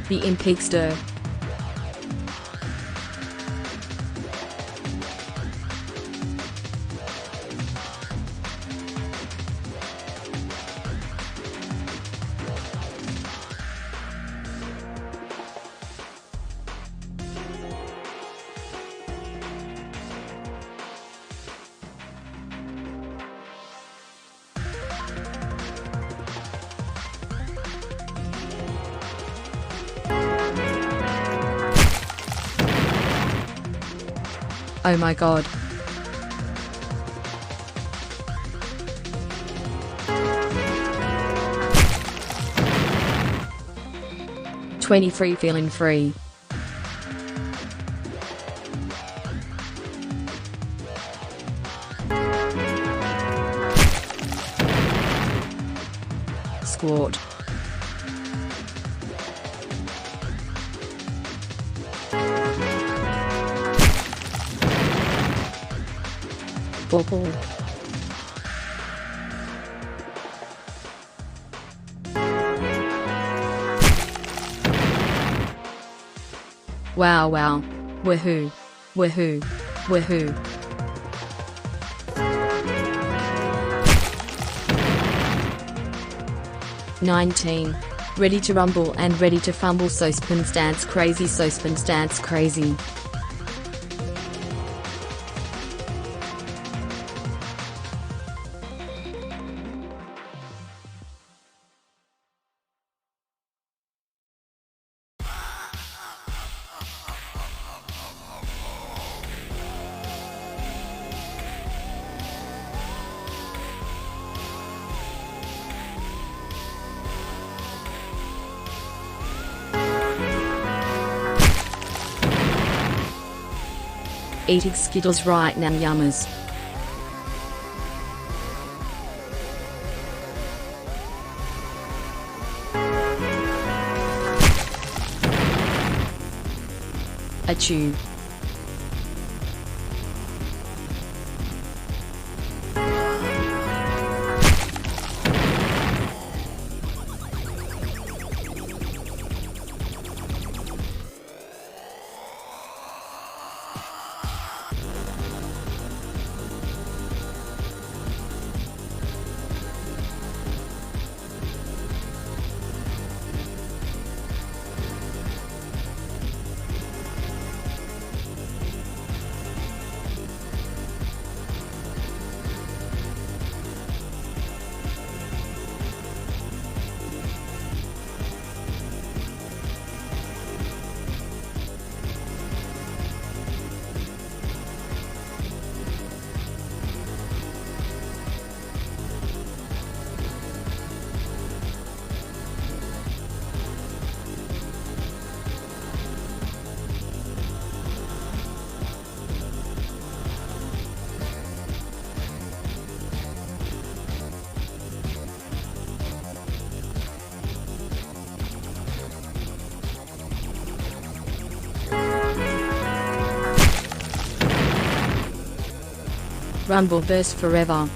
The Impigster. Oh my god. "23 feeling free." Squat. Bobble. Wow wow. Woohoo. Woohoo. Woohoo. "19. Ready to rumble and ready to fumble. Saucepan stance crazy. Saucepan stance crazy." Eating Skittles right now. Yummers. Achoo. Rumbleverse forever.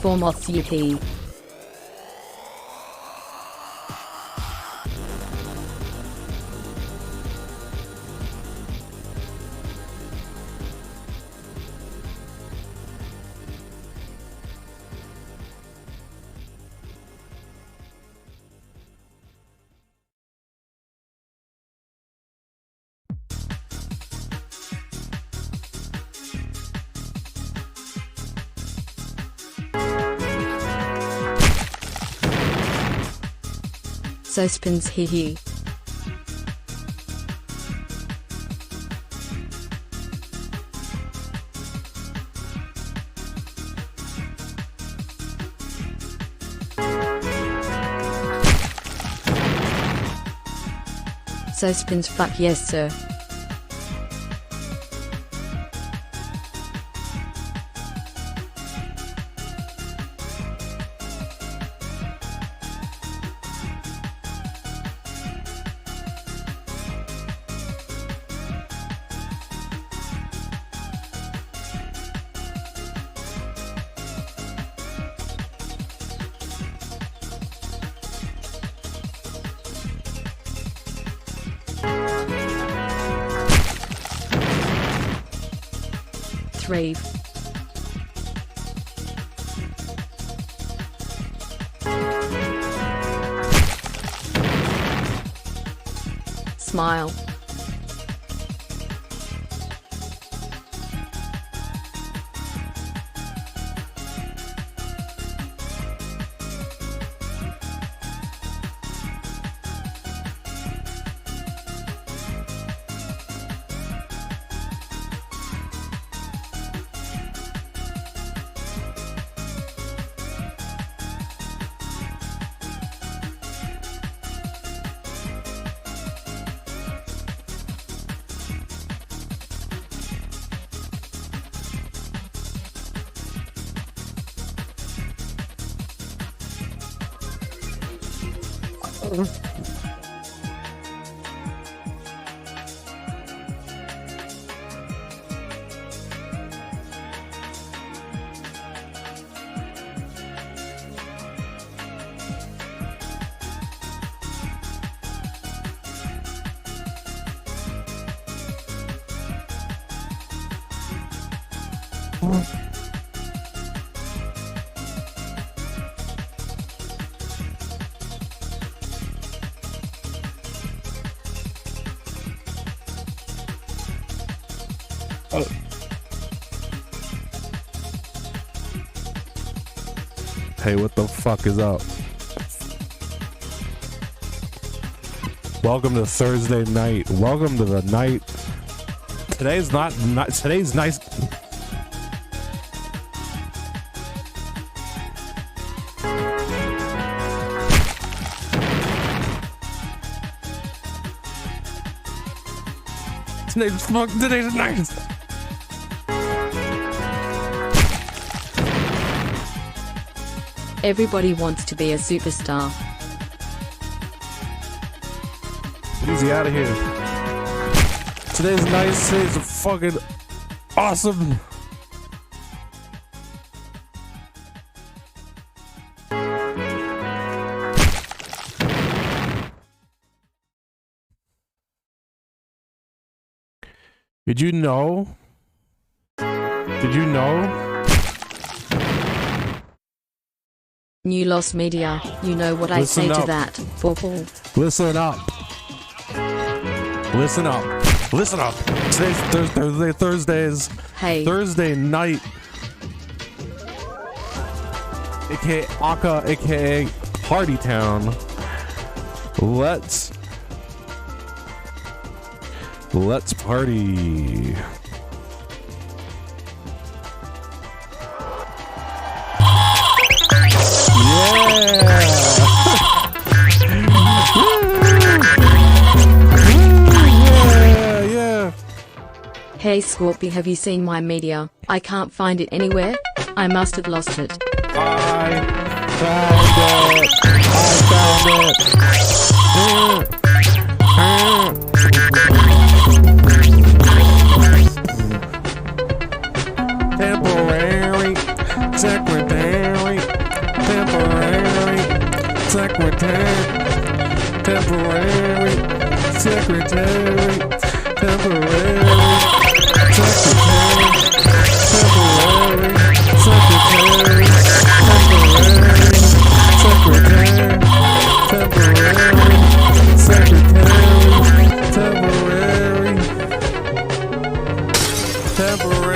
For moths yippee. Saucepans hee hee. Saucepans fuck yes sir. Thrave. Smile. Hey, what the fuck is up? Welcome to Thursday night. Welcome to the night. Today's not today's nice. Today's nice. Everybody wants to be a superstar. Easy out of here. Today's nice. Today's fucking awesome. Did you know? Did you know? New Lost Media, you know what I say to that. For Paul. Listen up. Listen up. Listen up. Today's Thursdays. Hey. Thursday night. AKA Aka, AKA Party Town. Let's party. Hey Scorpy, have you seen my media? I can't find it anywhere. I must have lost it. I found it. Temporary secretary. secretary, temporary secretary, temporary secretary, temporary secretary, temporary secretary,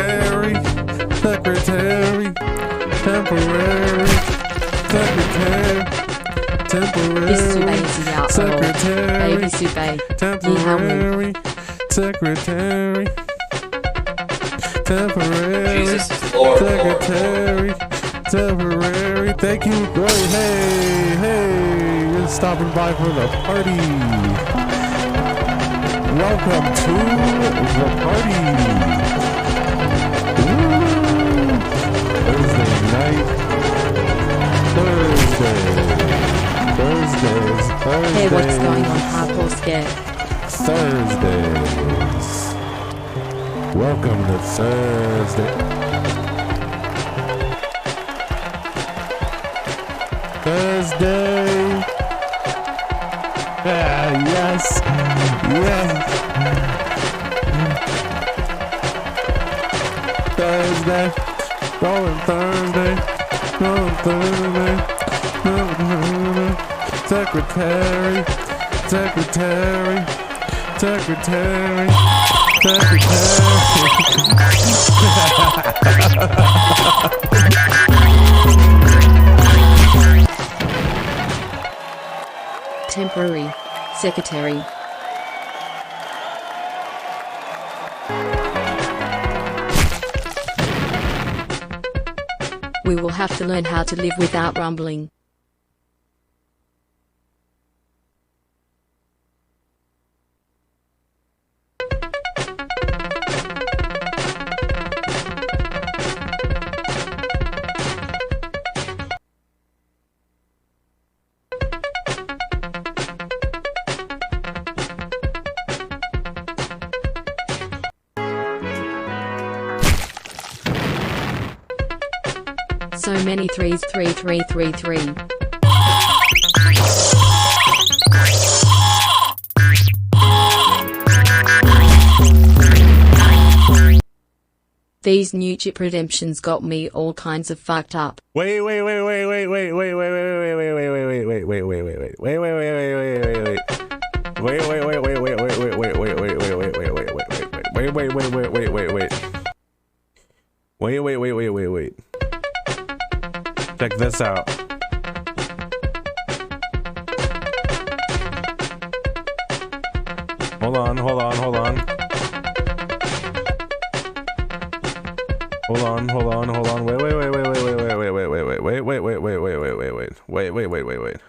temporary secretary, temporary secretary, Baby Sube, temporary secretary, temporary Jesus is Lord, secretary, temporary. Thank you. Great. Hey, you're stopping by for the party. Welcome to the party. Woo. Thursday night. Thursdays. Hey, what's going on, Hardcore Scare? Thursdays. Welcome to Thursday. Thursday. Yes. Thursday. Going Thursday. Secretary. Temporary secretary. We will have to learn how to live without rumbling. So many threes, 3. These new chip redemptions got me all kinds of fucked up. Wait. Check this out. Hold on. Wait.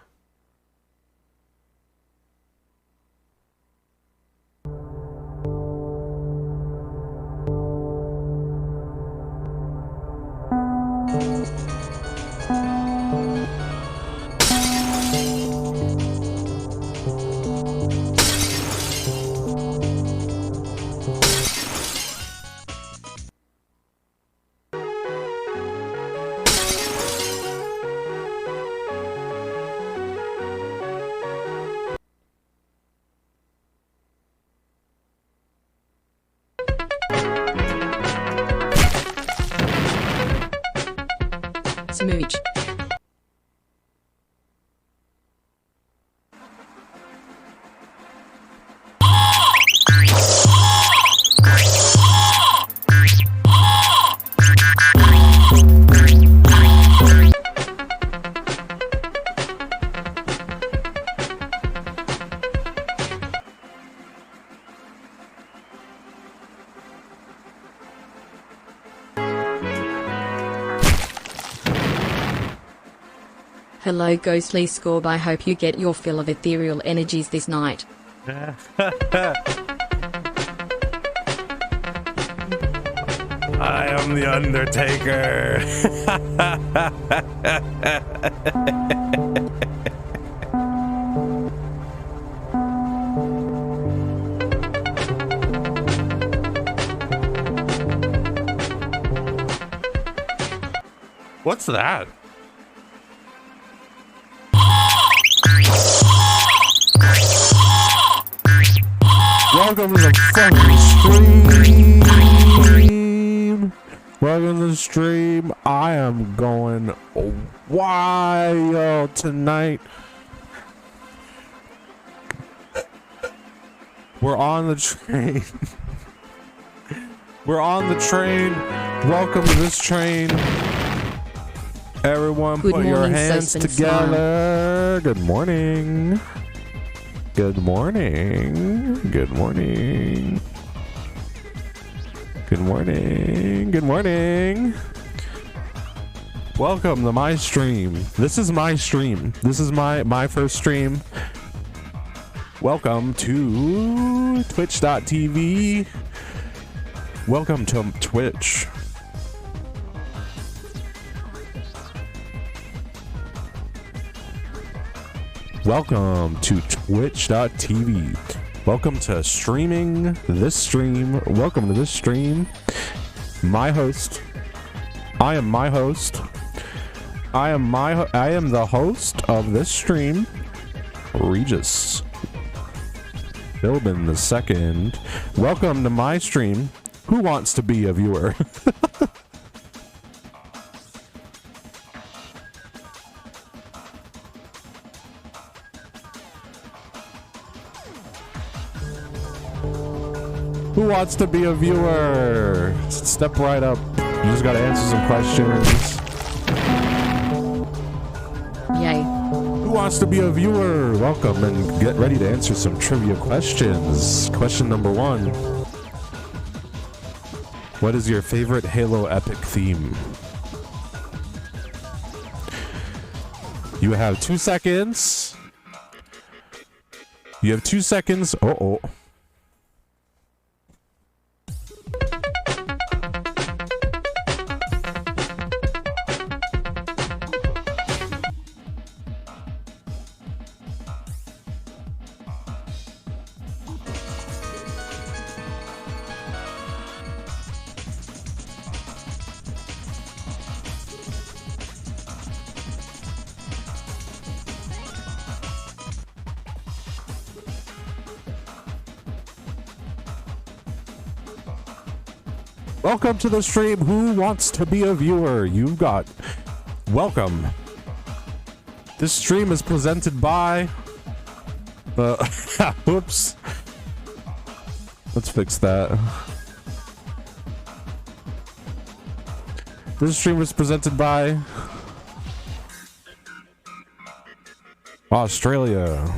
Smooch. Hello Ghostly Scorb, I hope you get your fill of ethereal energies this night. I am the Undertaker. What's that? Welcome to the fucking stream. Welcome to the stream. I am going wild tonight. We're on the train. We're on the train. Welcome to this train. Everyone, put your hands together. Good morning. Good morning. Good morning. Good morning. Good morning. Welcome to my stream. This is my stream. This is my first stream. Welcome to twitch.tv. Welcome to Twitch. Welcome to twitch.tv. Welcome to streaming this stream. Welcome to this stream. My host. I am my host. I am the host of this stream. Regis Philbin the second. Welcome to my stream. Who wants to be a viewer? Who wants to be a viewer? Step right up. You just gotta answer some questions. Yay. Who wants to be a viewer? Welcome and get ready to answer some trivia questions. Question number 1. What is your favorite Halo Epic theme? You have 2 seconds. You have 2 seconds. Uh-oh. Welcome to the stream. Who wants to be a viewer? You've got welcome. This stream is presented by whoops. Let's fix that. This stream is presented by Australia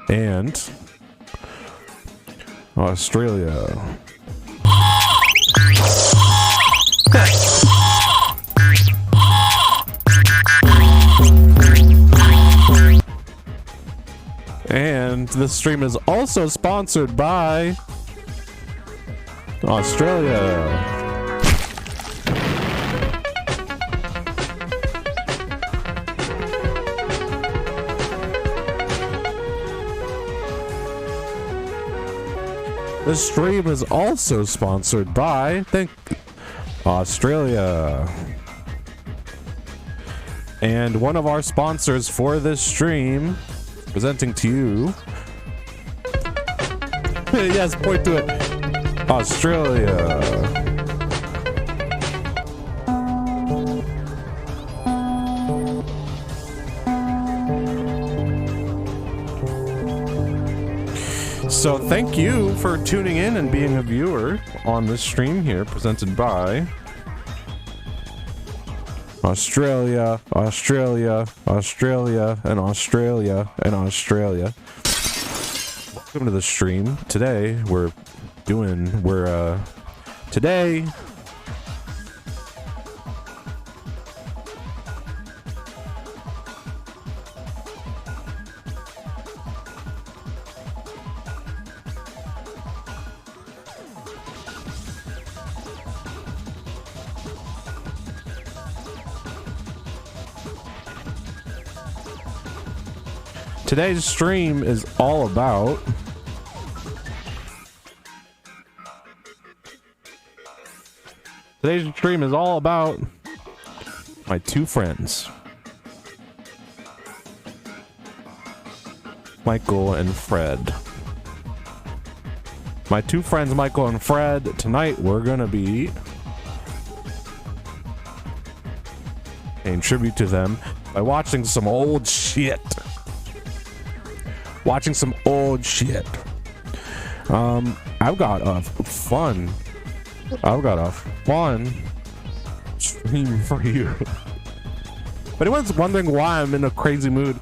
and Australia. And this stream is also sponsored by Australia. The stream is also sponsored by Australia. And one of our sponsors for this stream, presenting to you. Yes, point to it. Australia. So thank you for tuning in and being a viewer on this stream here, presented by Australia, Australia, Australia, and Australia, and Australia. Welcome to the stream. Today today today's stream is all about my two friends. Michael and Fred. My two friends, Michael and Fred. Tonight we're gonna be paying tribute to them by watching some old shit. I've got a fun stream for you. If anyone's wondering why I'm in a crazy mood,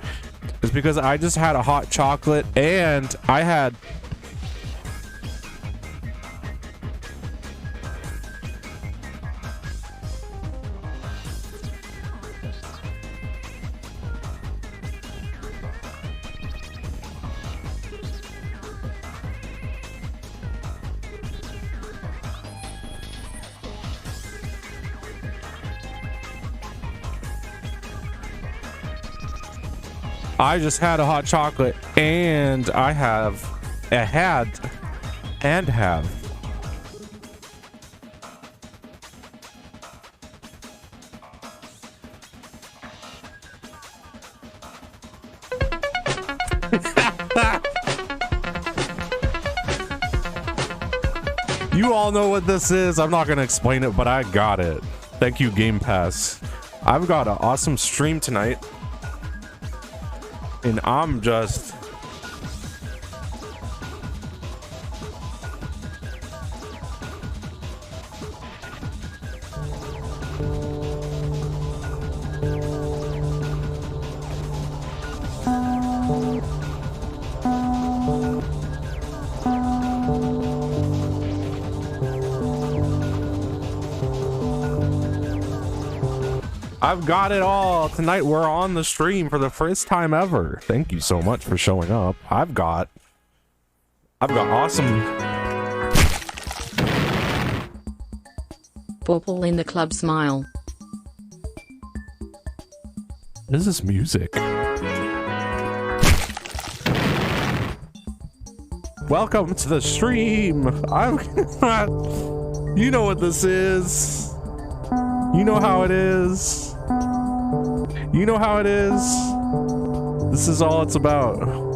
it's because I just had a hot chocolate and I had just had a hot chocolate and I had and have You all know what this is. I'm not gonna explain it, but I got it. Thank you, Game Pass. I've got an awesome stream tonight. And I'm just I've got it all. Tonight we're on the stream for the first time ever. Thank you so much for showing up. I've got awesome. Purple in the club smile. What is this music? Welcome to the stream. You know what this is. You know how it is. You know how it is. This is all it's about.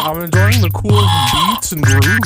I'm enjoying the cool beats and grooves.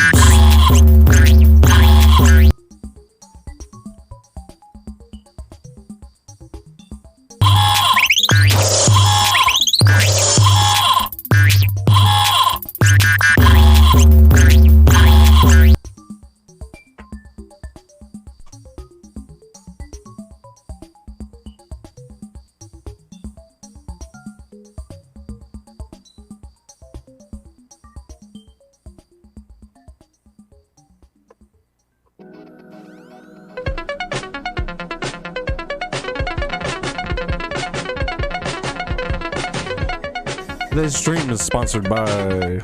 This stream is sponsored by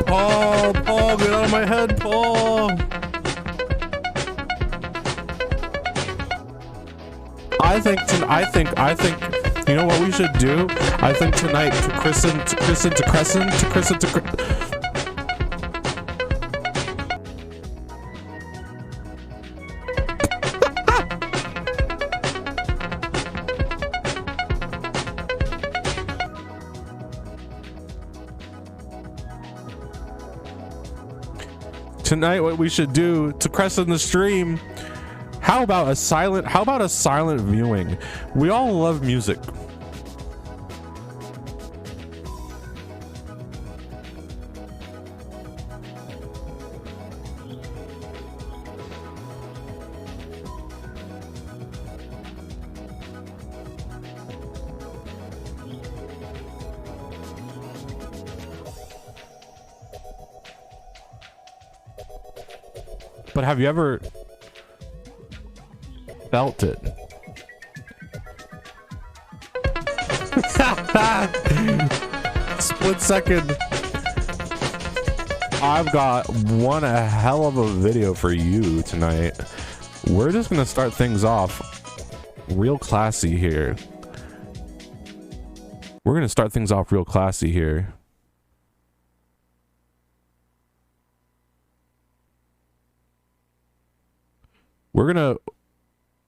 Paul, get out of my head, Paul. I think you know what we should do? I think tonight to christen Tonight, what we should do to crescent the stream, how about a silent viewing? We all love music. But have you ever felt it? Split second. I've got one hell of a video for you tonight. We're just gonna start things off real classy here. We're gonna start things off real classy here.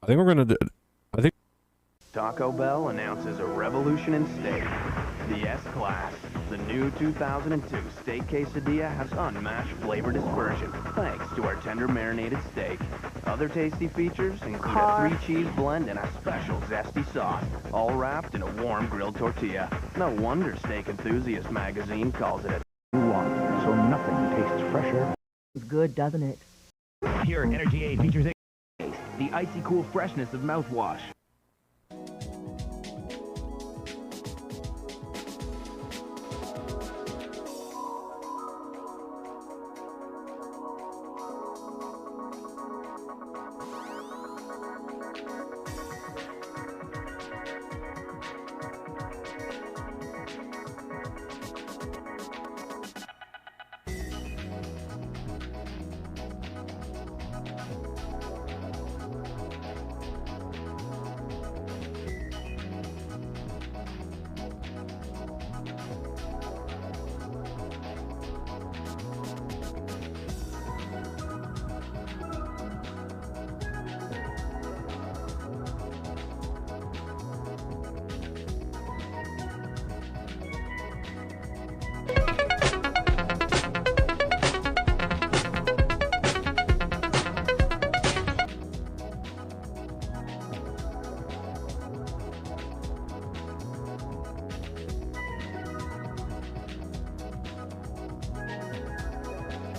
I think Taco Bell announces a revolution in steak. The S-Class, the new 2002 steak quesadilla, has unmatched flavor dispersion thanks to our tender marinated steak. Other tasty features include a 3-cheese blend and a special zesty sauce, all wrapped in a warm grilled tortilla. No wonder Steak Enthusiast magazine calls it a one, so nothing tastes fresher. It's good, doesn't it? Pure Energy 8 features the icy cool freshness of mouthwash.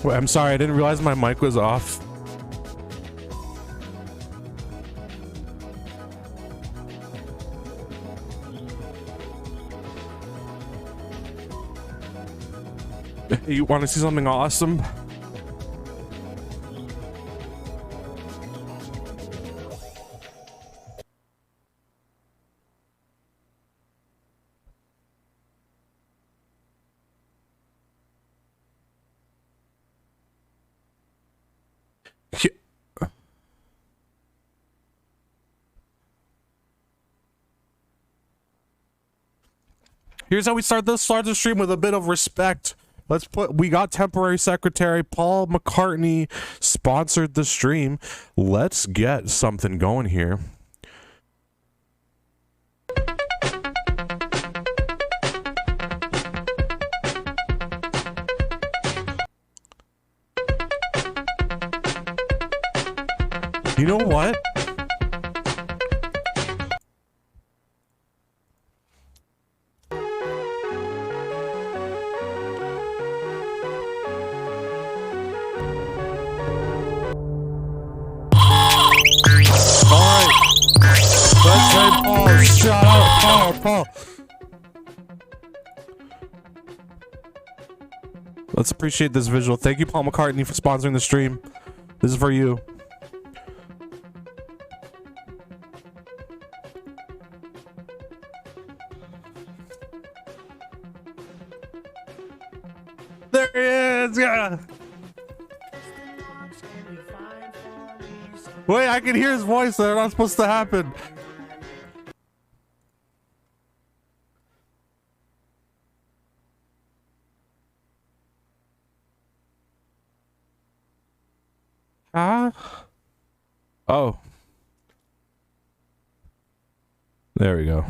Wait, I'm sorry, I didn't realize my mic was off. You want to see something awesome? Here's how we start the stream, with a bit of respect. We got temporary secretary Paul McCartney sponsored the stream. Let's get something going here. You know what? Shout out, Paul. Let's appreciate this visual. Thank you, Paul McCartney, for sponsoring the stream. This is for you. There he is. Yeah. Wait, I can hear his voice. They're not supposed to happen. Oh. There we go.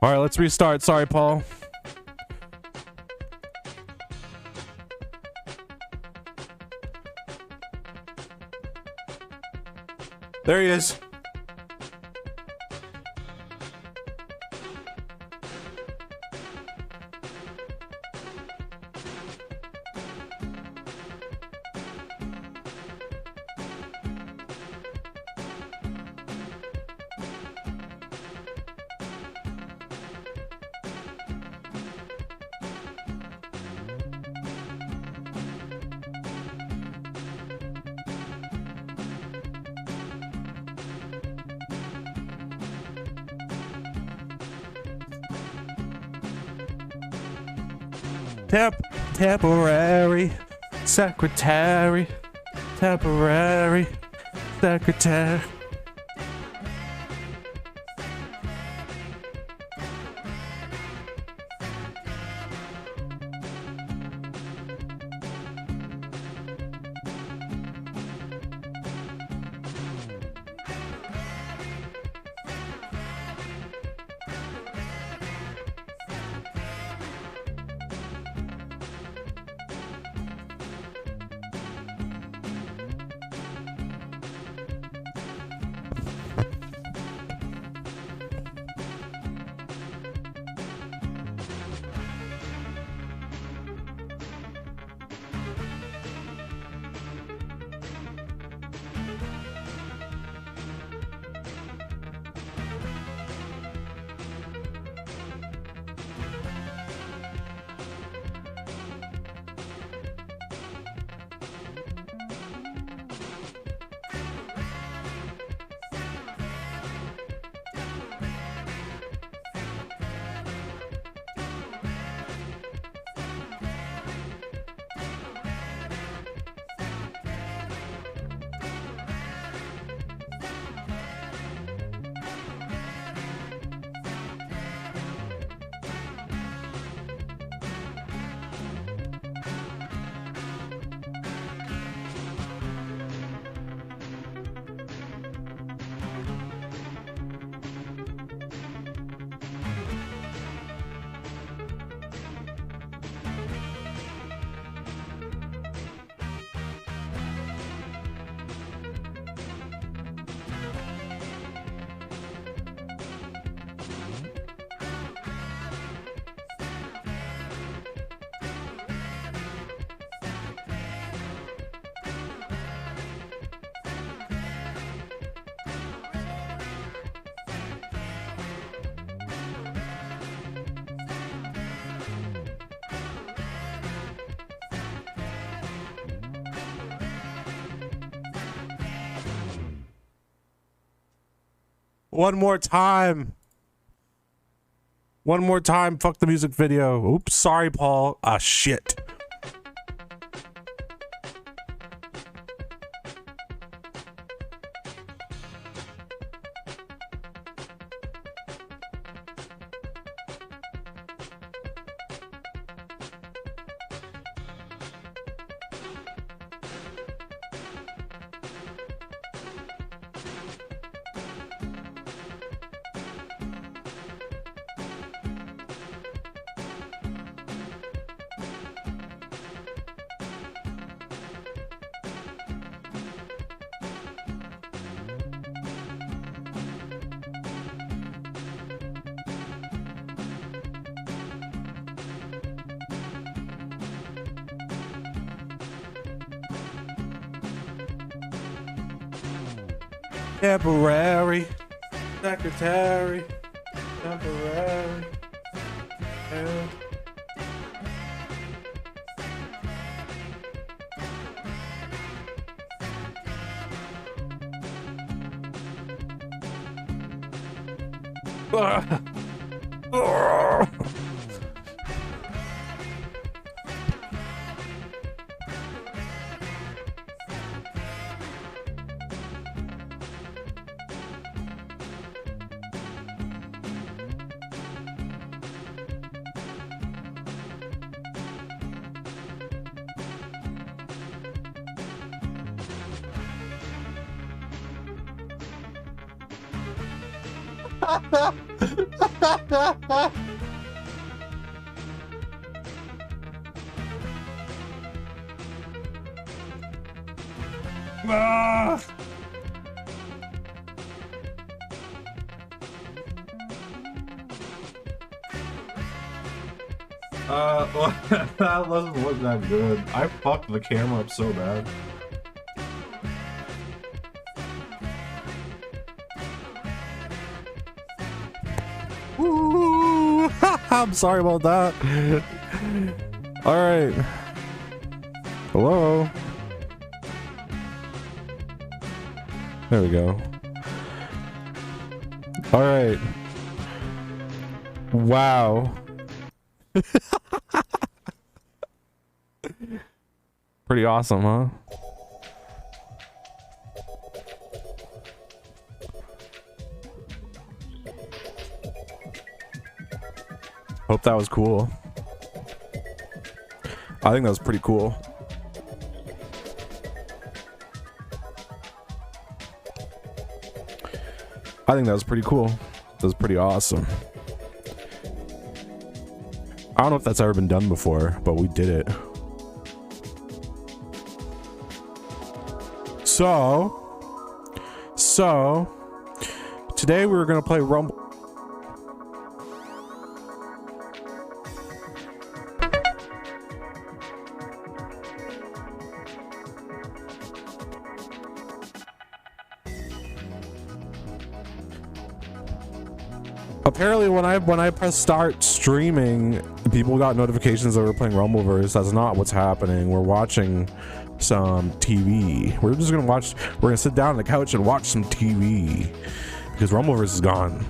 All right, let's restart. Sorry, Paul. There he is. Temporary secretary. Temporary secretary. One more time. One more time. Fuck the music video. Oops. Sorry, Paul. Ah, shit. Temporary secretary. Temporary. And Well, that doesn't look that good. I fucked the camera up so bad. Ooh, I'm sorry about that. All right. Hello. There we go. All right. Wow. Pretty awesome, huh? Hope that was cool. I think that was pretty cool. I think that was pretty cool. That was pretty awesome. I don't know if that's ever been done before, but we did it. So today we're gonna play Rumble. Apparently when I press start streaming, people got notifications that we're playing Rumbleverse. That's not what's happening. We're watching some TV. We're gonna sit down on the couch and watch some TV because Rumbleverse is gone.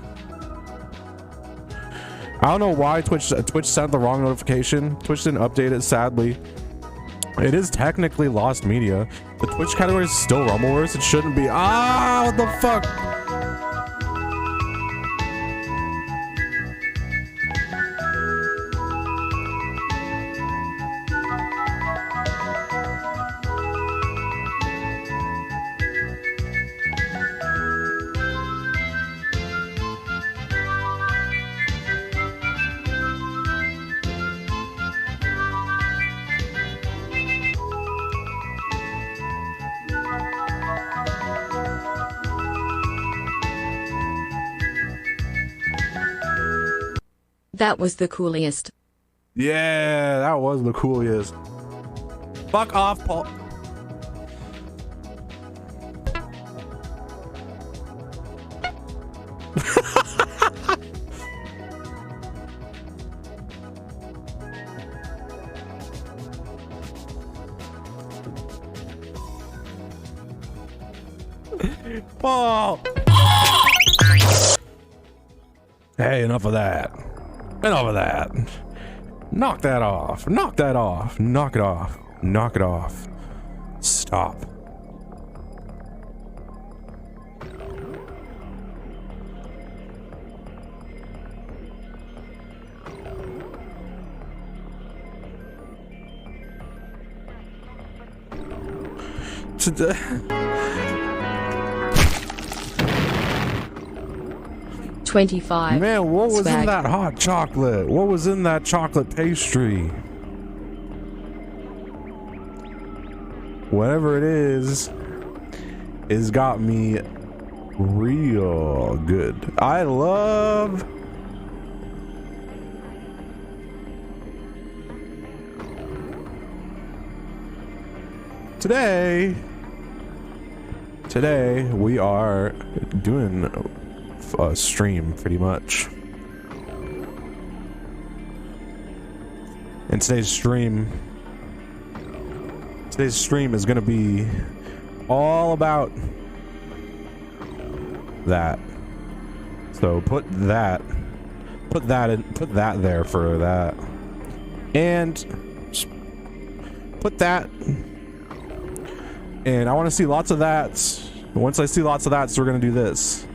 I don't know why Twitch sent the wrong notification. Twitch didn't update it, sadly. It is technically lost media. The Twitch category is still Rumbleverse. It shouldn't be. Ah, what the fuck? That was the coolest. Yeah, that was the coolest. Fuck off, Paul. Paul. Hey, enough of that. Enough of that. Knock that off. Knock that off. Knock it off. Knock it off. Stop. Today. 25. Man, what was Swag. in that hot chocolate? What was in that chocolate pastry? Whatever it is got me real good. I love today we are doing a stream pretty much, and today's stream is gonna be all about that. So put that there for that, and put that, and I want to see lots of that. Once I see lots of that, so we're gonna do this.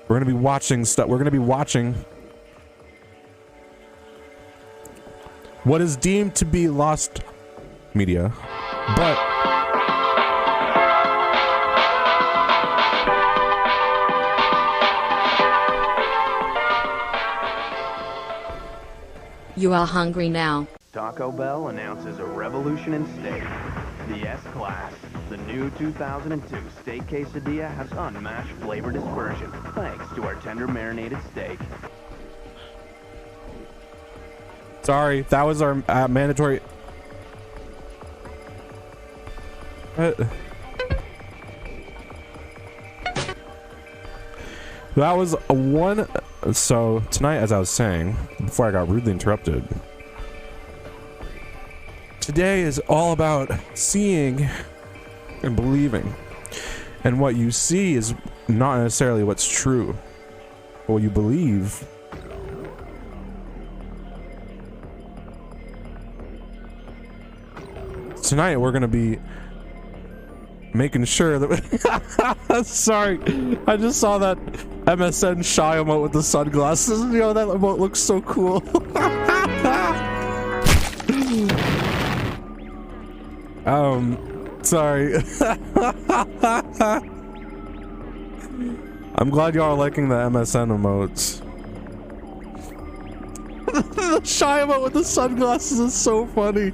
We're gonna be watching stuff. We're gonna be watching what is deemed to be lost media, but You are hungry now. Taco Bell announces a revolution in steak. The S-Class, the new 2002 steak quesadilla, has unmatched flavor dispersion thanks to our tender marinated steak. Sorry, that was our mandatory. That was a one. So tonight, as I was saying before I got rudely interrupted, today is all about seeing and believing, and what you see is not necessarily what's true, but what you believe. Tonight we're gonna be making sure that sorry, I just saw that MSN shy emote with the sunglasses. You know, that emote looks so cool. Sorry. I'm glad y'all are liking the MSN emotes. The shy emote with the sunglasses is so funny.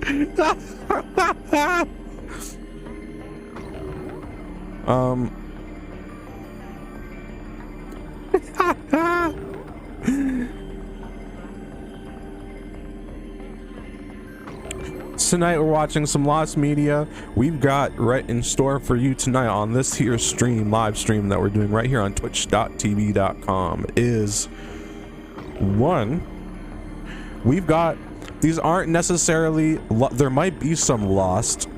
Tonight we're watching some Lost Media. We've got right in store for you tonight on this here stream, live stream that we're doing right here on twitch.tv.com is one. We've got, these aren't necessarily, there might be some Lost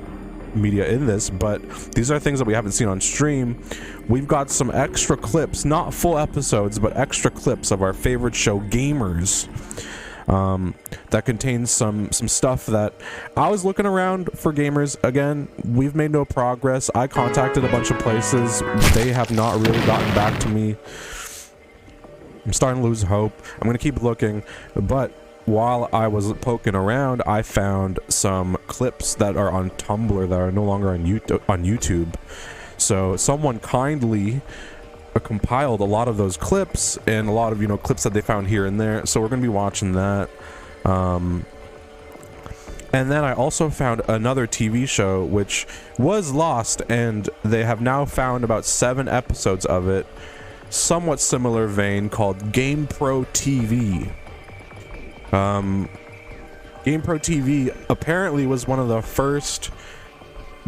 Media in this, but these are things that we haven't seen on stream. We've got some extra clips, not full episodes, but extra clips of our favorite show, Gamerz. That contains some stuff that I was looking around for. Gamerz. Again, we've made no progress. I contacted a bunch of places. They have not really gotten back to me. I'm starting to lose hope. I'm going to keep looking, but while I was poking around, I found some clips that are on Tumblr that are no longer on YouTube. So someone kindly compiled a lot of those clips and a lot of, you know, clips that they found here and there. So we're going to be watching that. And then I also found another TV show which was lost, and they have now found about 7 episodes of it, somewhat similar vein, called GamePro TV. GamePro TV apparently was one of the first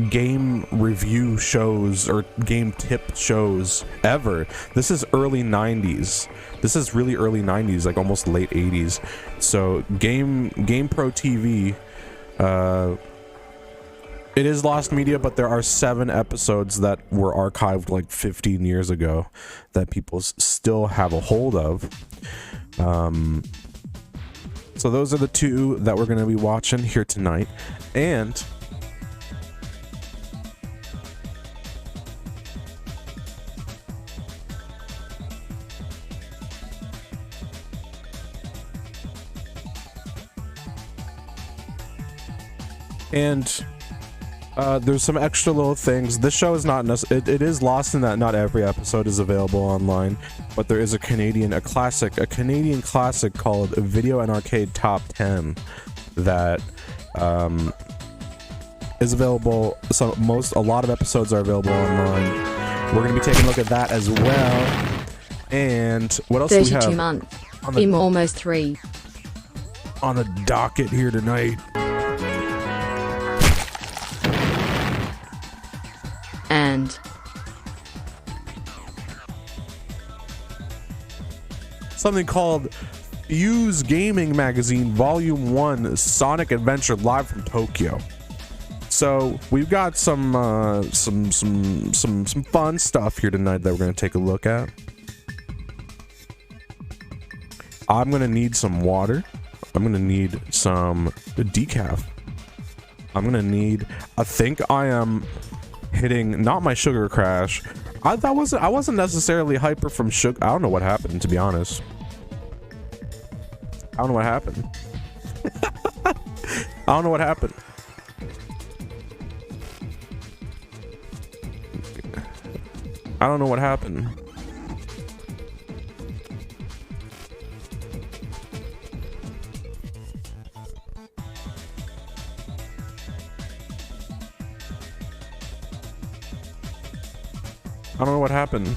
game review shows or game tip shows ever. This is early 90s. This is really early 90s, like almost late 80s. So GamePro TV, it is Lost Media, but there are 7 episodes that were archived like 15 years ago that people still have a hold of. So those are the 2 that we're going to be watching here tonight. And there's some extra little things. This show is not it is lost in that not every episode is available online, but there is a Canadian classic called Video and Arcade Top 10 that is available. So a lot of episodes are available online. We're going to be taking a look at that as well. And what else do we have? 32 months. I'm almost 3. On the docket here tonight. And something called Fuse Gaming Magazine Volume 1 Sonic Adventure live from Tokyo. So we've got some fun stuff here tonight that we're going to take a look at. I'm going to need some water. I'm going to need some decaf. I'm going to need, I think I am hitting not my sugar crash. I wasn't necessarily hyper from sugar. I don't know what happened, to be honest. I don't know what happened. I don't know what happened. I don't know what happened. I don't know what happened.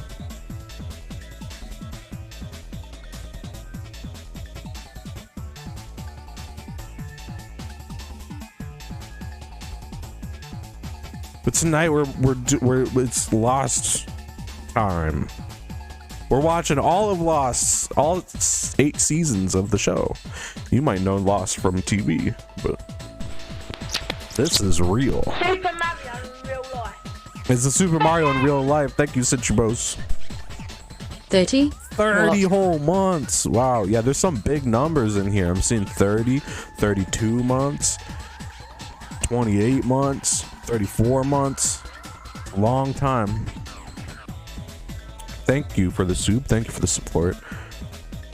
But tonight it's Lost time. We're watching all of Lost, all 8 seasons of the show. You might know Lost from TV, but this is real. Super Mario in real life. It's a Super Mario in real life. Thank you, Citrobos. 30? 30 whole months. Wow. Yeah, there's some big numbers in here. I'm seeing 30, 32 months, 28 months, 34 months. Long time. Thank you for the soup. Thank you for the support.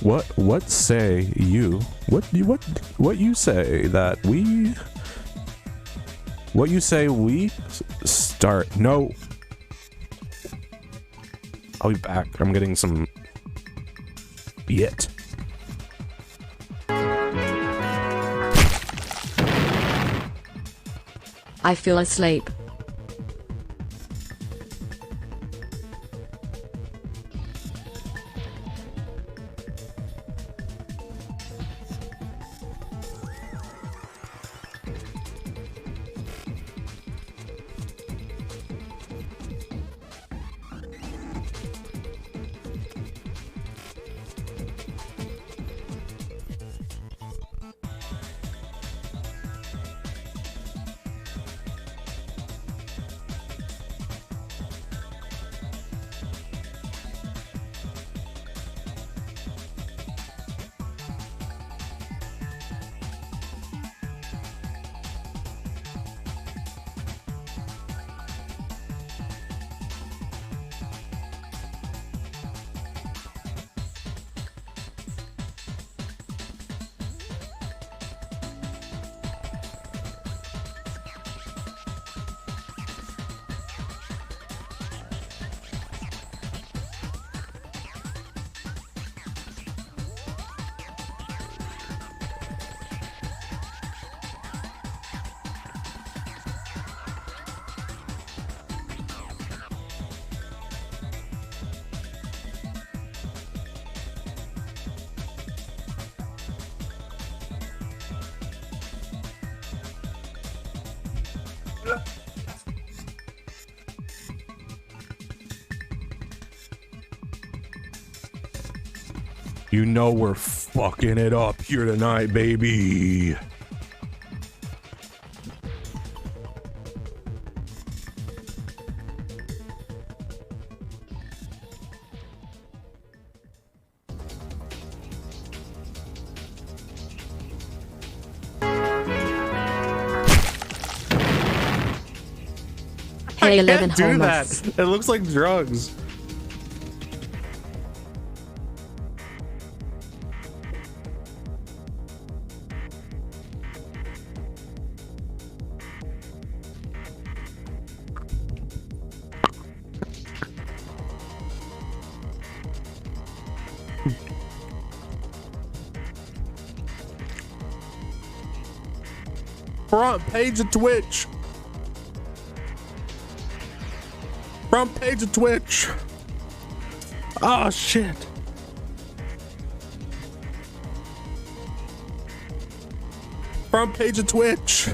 What say you? What you say that we? What you say we start? No. I'll be back. I'm getting some yet. I feel asleep. You know we're fucking it up here tonight, baby. Hey, 11 Can't do whole that. months. It looks like drugs. Front page of Twitch. Front page of Twitch. Oh shit. Front page of Twitch.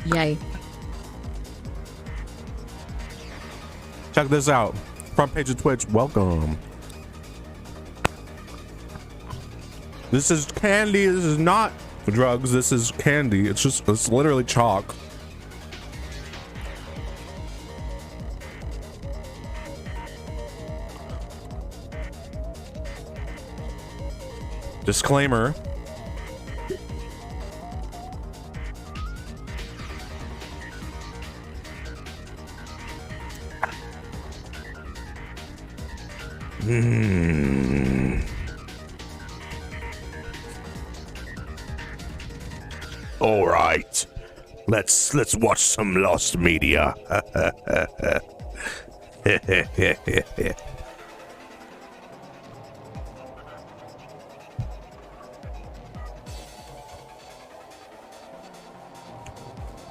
Yay. Check this out. Front page of Twitch. Welcome. This is candy. This is not drugs. This is candy. It's literally chalk. Disclaimer. All right. Let's watch some Lost Media.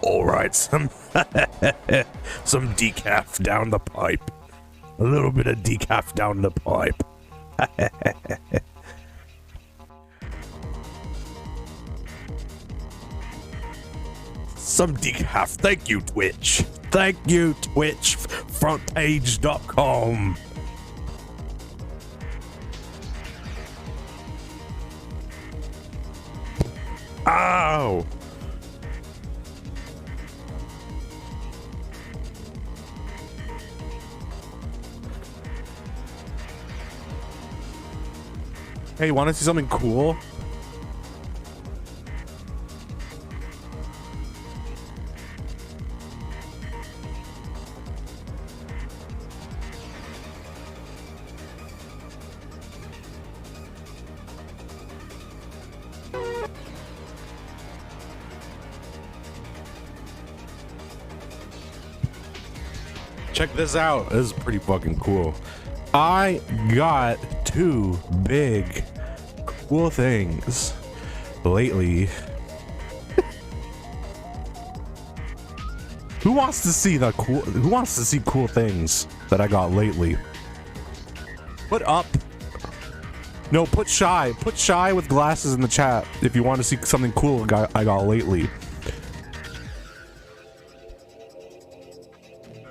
All right, some decaf down the pipe. A little bit of decaf down the pipe. Some decaf. Thank you, Twitch. Thank you, Twitch. Frontpage.com. Ow! Hey, want to see something cool? Check this out. This is pretty fucking cool. I got two big cool things lately. Who wants to see cool things that I got lately? Put up. No, put shy with glasses in the chat if you want to see something cool I got lately.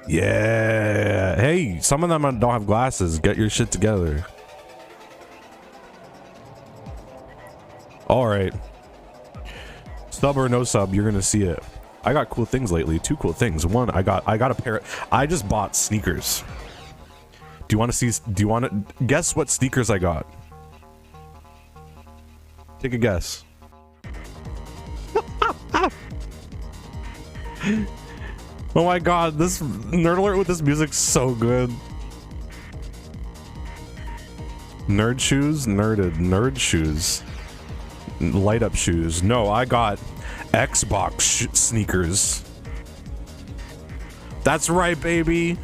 Yeah. Hey, some of them don't have glasses. Get your shit together. All right. Sub or no sub, you're gonna see it. I got cool things lately. Two cool things. One, I got a pair. I just bought sneakers. Do you want to see? Do you want to guess what sneakers I got? Take a guess. Oh my god, this Nerd Alert with this music's so good. Nerd shoes? Nerd shoes. Light up shoes. No, I got Xbox sneakers. That's right, baby.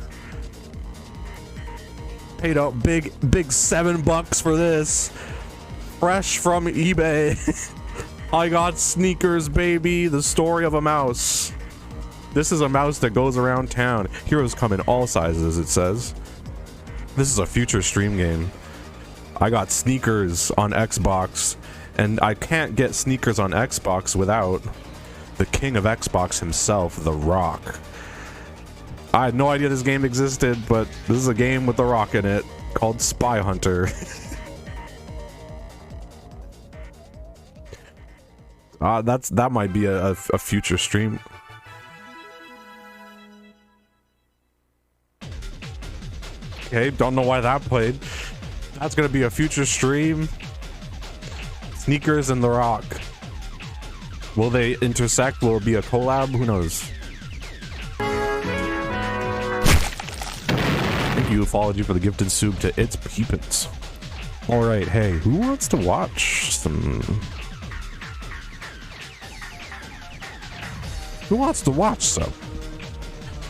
Paid out big $7 for this. Fresh from eBay. I got sneakers, baby. The story of a mouse. This is a mouse that goes around town. Heroes come in all sizes, it says. This is a future stream game. I got sneakers on Xbox, and I can't get sneakers on Xbox without the king of Xbox himself, The Rock. I had no idea this game existed, but this is a game with The Rock in it called Spy Hunter. That might be a future stream. Okay, don't know why that played. That's gonna be a future stream. Sneakers and The Rock. Will they intersect? Will it be a collab? Who knows? Thank you, followed you for the gifted soup to It's Peepins. Alright, hey, who wants to watch some... Who wants to watch some?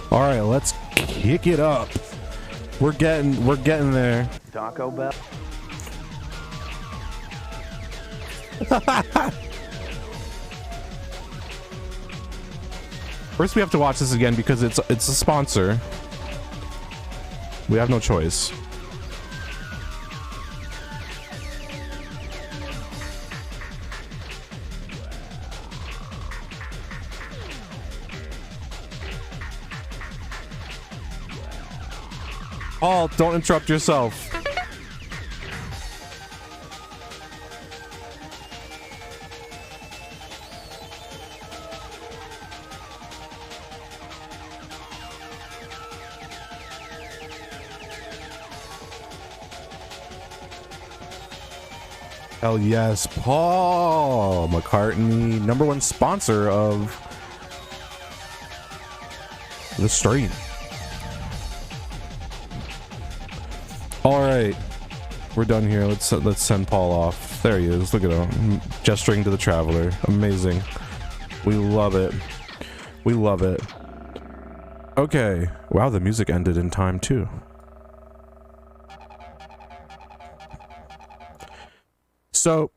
Alright, let's kick it up. We're getting there. Taco Bell. First, we have to watch this again because it's a sponsor. We have no choice. Paul, don't interrupt yourself. Hell yes, Paul McCartney, #1 sponsor of the stream. All right, we're done here. Let's send Paul off. There he is. Look at him gesturing to the traveler. Amazing. We love it. We love it. Okay. Wow, the music ended in time too. So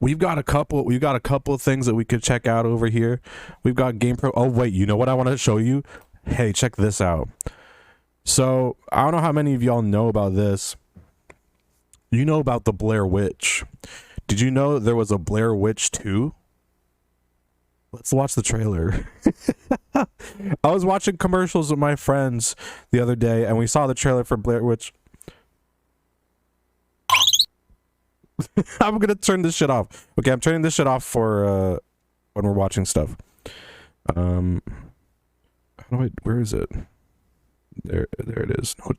we've got a couple of things that we could check out over here. We've got GamePro. Oh wait, you know what I want to show you? Hey, check this out. So I don't know how many of y'all know about this. You know about the Blair Witch. Did you know there was a Blair Witch 2? Let's watch the trailer. I was watching commercials with my friends the other day, and we saw the trailer for Blair Witch. I'm gonna turn this shit off. Okay, I'm turning this shit off for when we're watching stuff. How do I? Where is it? There it is. No.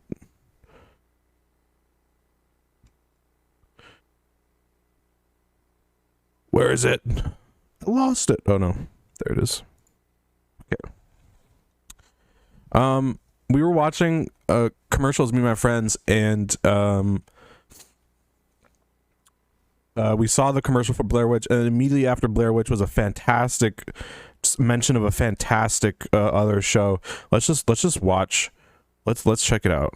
Where is it? I lost it. Oh no, there it is. Okay. We were watching commercials, me and my friends, and we saw the commercial for Blair Witch, and immediately after Blair Witch was a fantastic mention of a fantastic other show. Let's just watch. Let's check it out.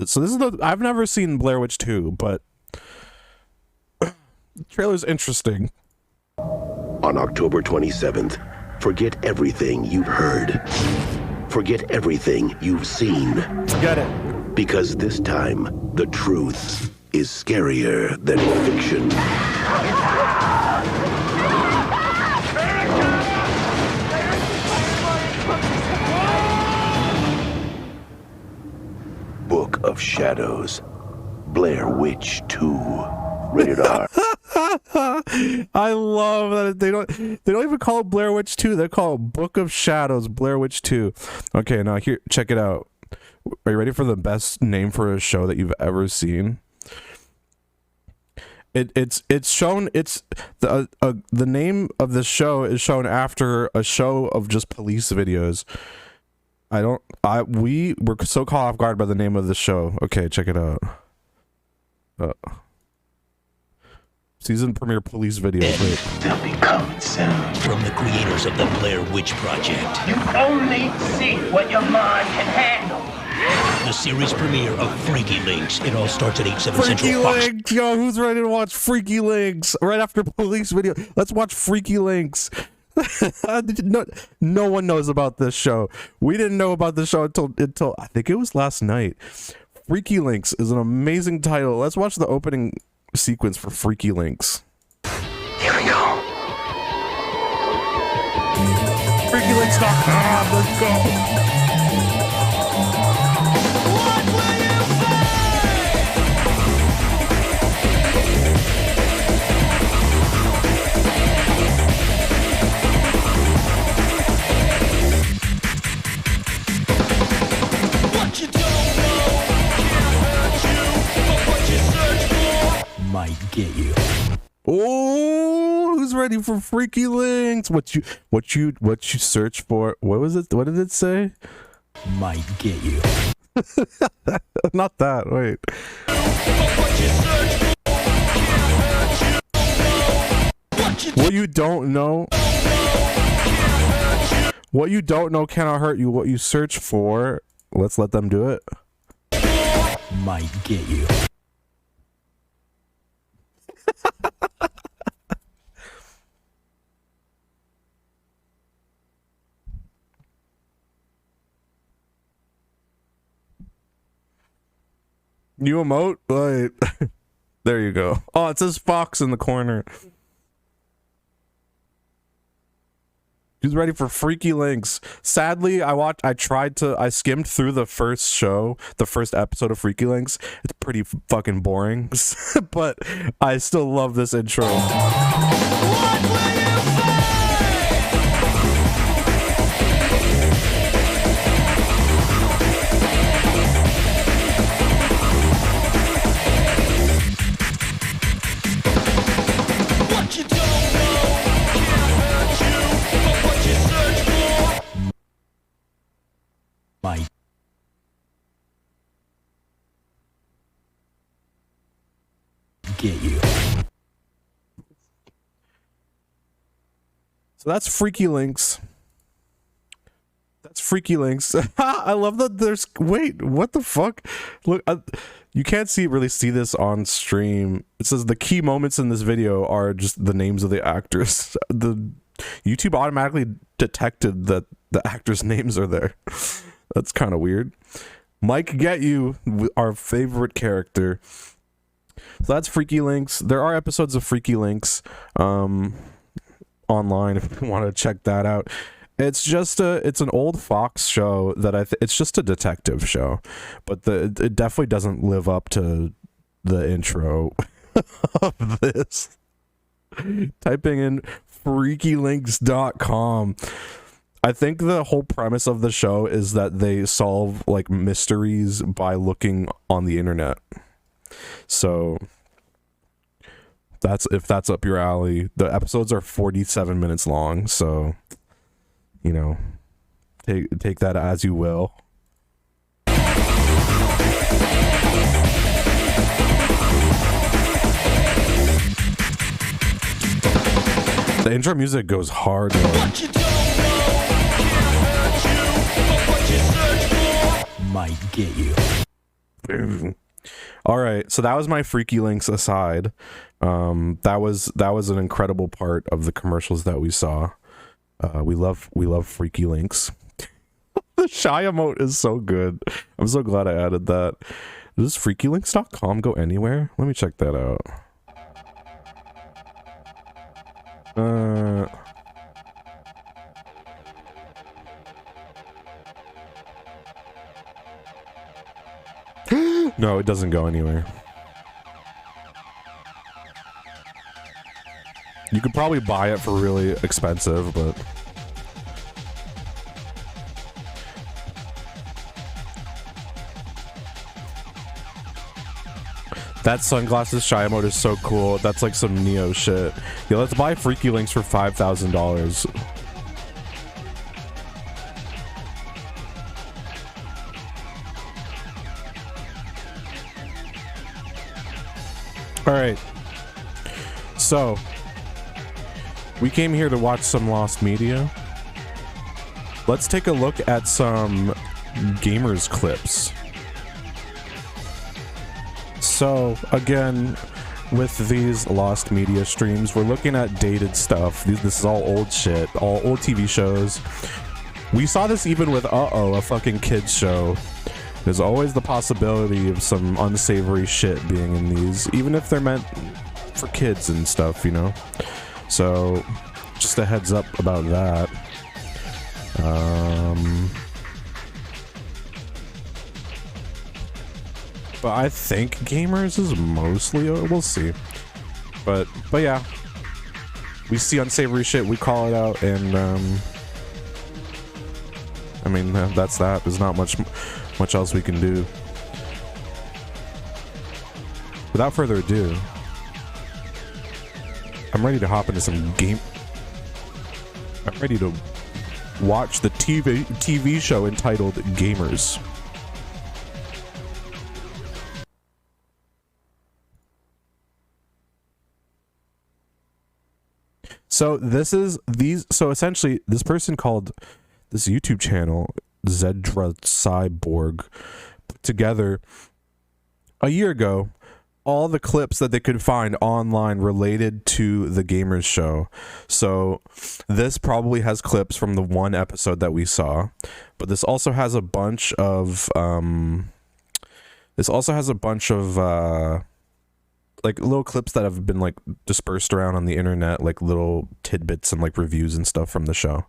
So this is I've never seen Blair Witch 2, but the trailer's interesting. On October 27th, forget everything you've heard. Forget everything you've seen. Forget it. Because this time, the truth is scarier than fiction. Book of Shadows. Blair Witch 2. Rated R. I love that they don't even call it Blair Witch 2. They call it Book of Shadows, Blair Witch 2. Okay, now here, check it out. Are you ready for the best name for a show that you've ever seen? It's shown. It's the name of the show is shown after a show of just police videos. We were so caught off guard by the name of the show. Okay, check it out. Season premiere police videos. They'll be coming soon. From the creators of the Blair Witch Project. You only see what your mind can handle. The series premiere of Freaky Links. It all starts at 8/7 Freaky Central Fox. Links! Yo, who's ready to watch Freaky Links? Right after police video. Let's watch Freaky Links. No one knows about this show. We didn't know about this show until I think it was last night. Freaky Links is an amazing title. Let's watch the opening sequence for Freaky Links. Here we go. FreakyLinks.com. Let's go. What you don't know can't hurt you, but what you search for might get you. Oh, who's ready for Freaky Links? What you search for? What was it? What did it say? Might get you. Not that. Wait. What you don't know. What you don't know cannot hurt you. What you search for. Let's let them do it. Might get you. New emote? Wait. There you go. Oh, it says Fox in the corner. Who's ready for Freaky Links? Sadly, I skimmed through the first episode of Freaky Links. It's pretty fucking boring, but I still love this intro. Might get you. So that's Freaky Links. That's Freaky Links. I love that there's... Wait, what the fuck? Look, you can't really see this on stream. It says the key moments in this video are just the names of the actors. The YouTube automatically detected that the actors' names are there. That's kind of weird. Mike Get You, our favorite character. So that's Freaky Links. There are episodes of Freaky Links online if you want to check that out. It's just it's an old Fox show that it's just a detective show, but it definitely doesn't live up to the intro of this. Typing in freakylinks.com. I think the whole premise of the show is that they solve like mysteries by looking on the internet. So if that's up your alley. The episodes are 47 minutes long, so you know, take that as you will. The intro music goes hard, though. What you don't know can't hurt you, but what you search for might get you. All right, so that was my Freaky Links aside. That was an incredible part of the commercials that we saw. We love Freaky Links. The shy emote is so good. I'm so glad I added that. Does freakylinks.com go anywhere? Let me check that out. No, it doesn't go anywhere. You could probably buy it for really expensive, but that sunglasses shy mode is so cool. That's like some Neo shit. Yeah, let's buy Freaky Links for $5,000. All right. So, we came here to watch some Lost Media. Let's take a look at some Gamerz clips. So, again, with these Lost Media streams, we're looking at dated stuff. This is all old shit, all old TV shows. We saw this even with Uh-Oh, a fucking kids show. There's always the possibility of some unsavory shit being in these, even if they're meant for kids and stuff, you know? So, just a heads up about that. But I think Gamerz is mostly, we'll see. But yeah, we see unsavory shit, we call it out, and I mean that's that. There's not much else we can do. Without further ado, I'm ready to hop into some game. I'm ready to watch the TV show entitled Gamerz. So so essentially this person called this YouTube channel Zedra Cyborg put together a year ago all the clips that they could find online related to the Gamerz show. So this probably has clips from the one episode that we saw, but this also has a bunch of like little clips that have been like dispersed around on the internet, like little tidbits and like reviews and stuff from the show.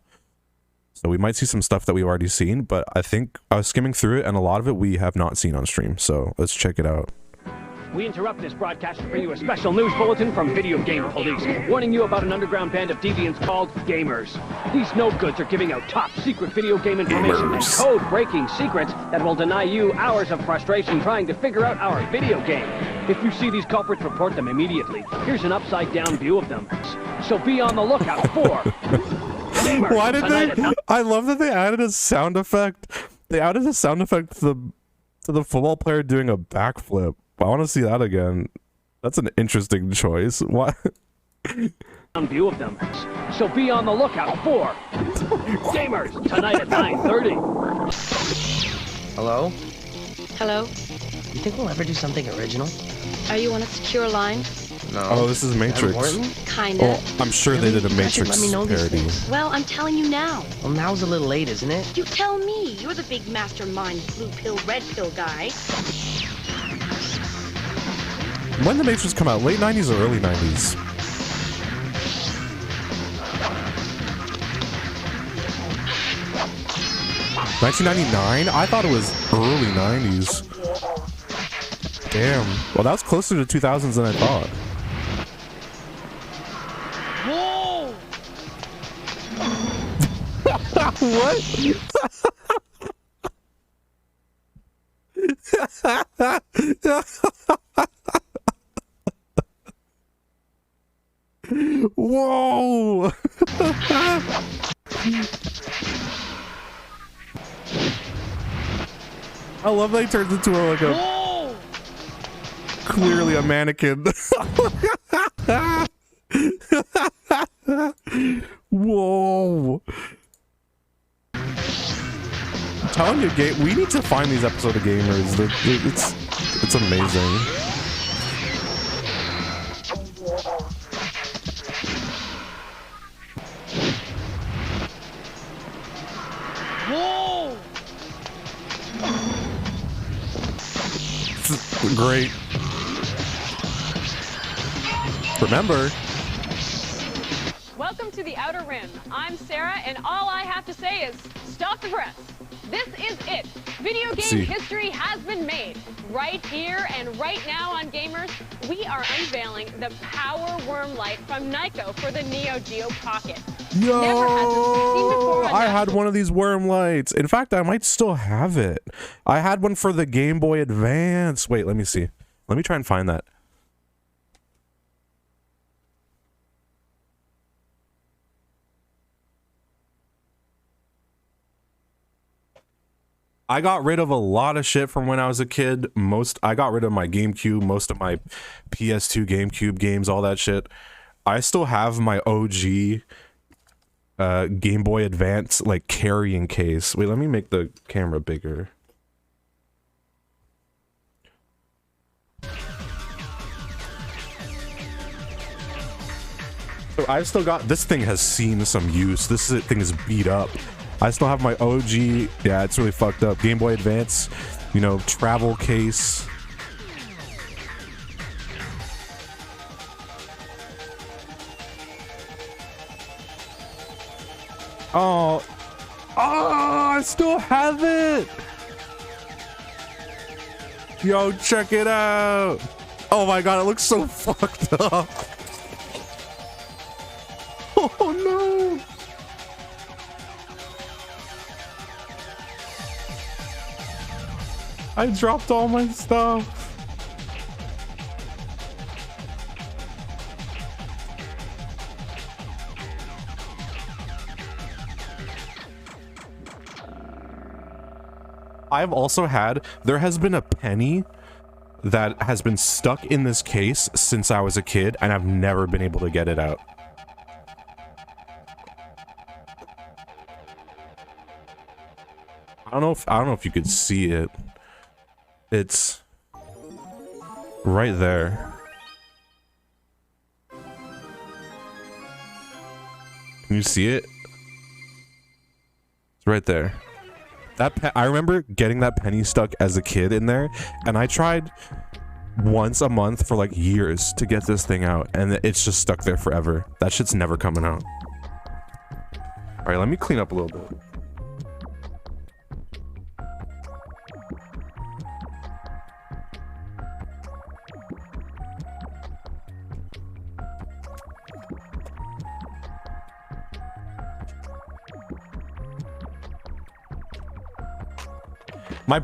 So we might see some stuff that we've already seen, but I think I was skimming through it and a lot of it we have not seen on stream. So let's check it out. We interrupt this broadcast to bring you a special news bulletin from Video Game Police, warning you about an underground band of deviants called Gamerz. These no-goods are giving out top-secret video game information and code-breaking secrets that will deny you hours of frustration trying to figure out our video game. If you see these culprits, report them immediately. Here's an upside-down view of them. So be on the lookout for Gamerz. Why did they? I love that they added a sound effect. They added a sound effect to the football player doing a backflip. I want to see that again. That's an interesting choice. What? View of them. So be on the lookout for Gamerz tonight at 9:30. Hello? Hello? You think we'll ever do something original? Are you on a secure line? No. Oh, this is Matrix. Kinda. Oh, I'm sure they did a Matrix Let me know these parody. things. Well, I'm telling you now. Well, now's a little late, isn't it? You tell me. You're the big mastermind blue pill, red pill guy. When did Matrix come out? Late 90s or early 90s? $1999? I thought it was early 90s. Damn. Well, that was closer to 2000s than I thought. Whoa! What? Whoa! I love that he turns into like a Whoa! clearly a mannequin. Whoa! I'm telling you, we need to find these episodes of Gamers. It's amazing. Whoa! Great. Remember. Welcome to the Outer Rim. I'm Sarah, and all I have to say is stop the press. This is it. Video game history has been made. Right here and right now on Gamers, we are unveiling the Power Worm Light from Nyko for the Neo Geo Pocket. Yo, Never had this seen before on I had one of these worm lights. In fact, I might still have it. I had one for the Game Boy Advance. Wait, let me see. Let me try and find that. I got rid of a lot of shit from when I was a kid. I got rid of my GameCube, most of my PS2 GameCube games, all that shit. I still have my OG Game Boy Advance like carrying case. Wait, let me make the camera bigger. So I've still got, this thing has seen some use. This thing is beat up. I still have my OG, yeah, it's really fucked up. Game Boy Advance, you know, travel case. Oh, I still have it. Yo, check it out. Oh my God, it looks so fucked up. Oh no. I dropped all my stuff. I've also had, there has been a penny that has been stuck in this case since I was a kid, and I've never been able to get it out. I don't know if you could see it. It's right there. Can you see it? It's right there. I remember getting that penny stuck as a kid in there, and I tried once a month for like years to get this thing out, and it's just stuck there forever. That shit's never coming out. All right, let me clean up a little bit. My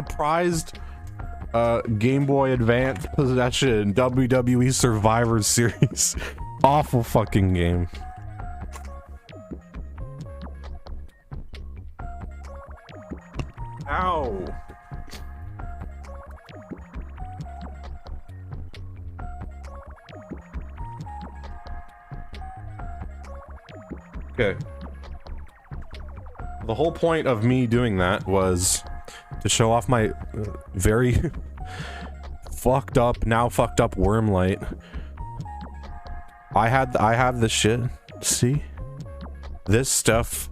prized Game Boy Advance possession, WWE Survivor Series. Awful fucking game. Ow. Okay. The whole point of me doing that was to show off my very now fucked up worm light I have the shit. See? This stuff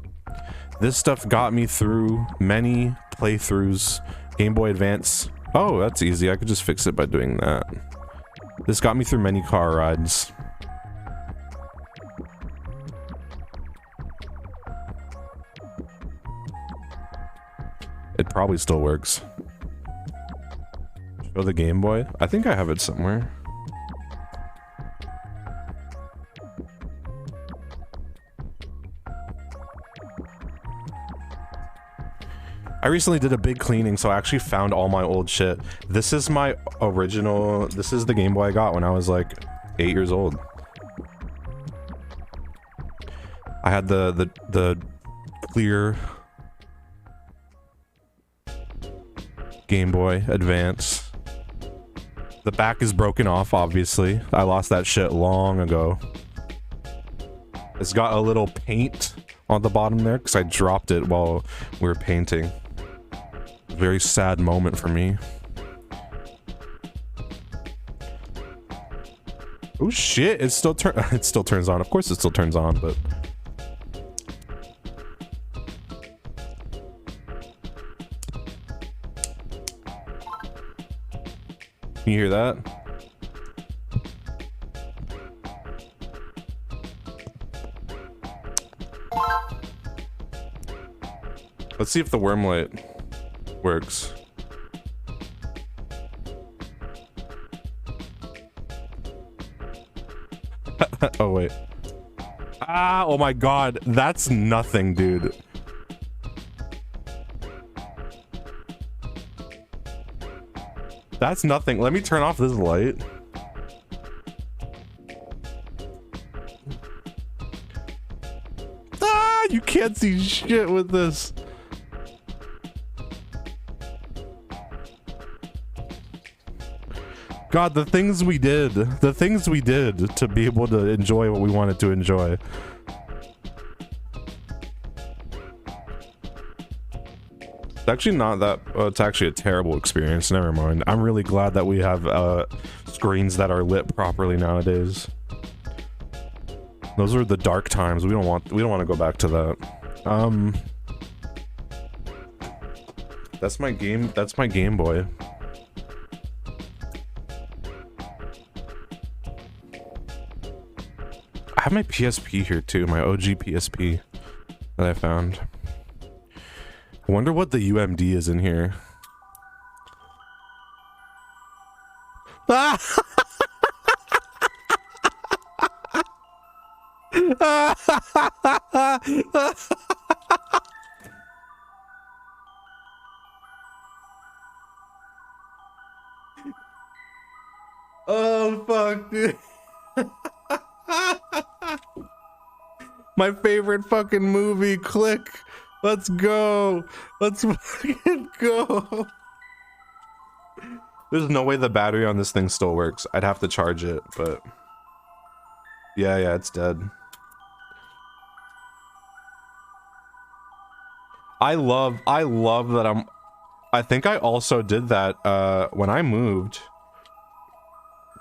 got me through many playthroughs. Game Boy Advance. Oh, that's easy. I could just fix it by doing that. This got me through many car rides. It probably still works. Show the Game Boy? I think I have it somewhere. I recently did a big cleaning, so I actually found all my old shit. This is my original, this is the Game Boy I got when I was like 8 years old. I had the clear Game Boy Advance. The back is broken off, obviously. I lost that shit long ago. It's got a little paint on the bottom there because I dropped it while we were painting. Very sad moment for me. Oh shit, it still turns on. Of course it still turns on, but can you hear that? Let's see if the worm light works. Oh wait. Ah, oh my god, that's nothing, dude. That's nothing. Let me turn off this light. Ah, you can't see shit with this. God, the things we did to be able to enjoy what we wanted to enjoy. It's actually not that, it's actually a terrible experience. Never mind. I'm really glad that we have screens that are lit properly nowadays. Those are the dark times. We don't want to go back to that. That's my Game Boy. I have my PSP here too, my OG PSP that I found. I wonder what the UMD is in here. Oh fuck, dude. My favorite fucking movie, Click. Let's go. Let's fucking go. There's no way the battery on this thing still works. I'd have to charge it, but yeah, it's dead. I love that I think I also did that when I moved.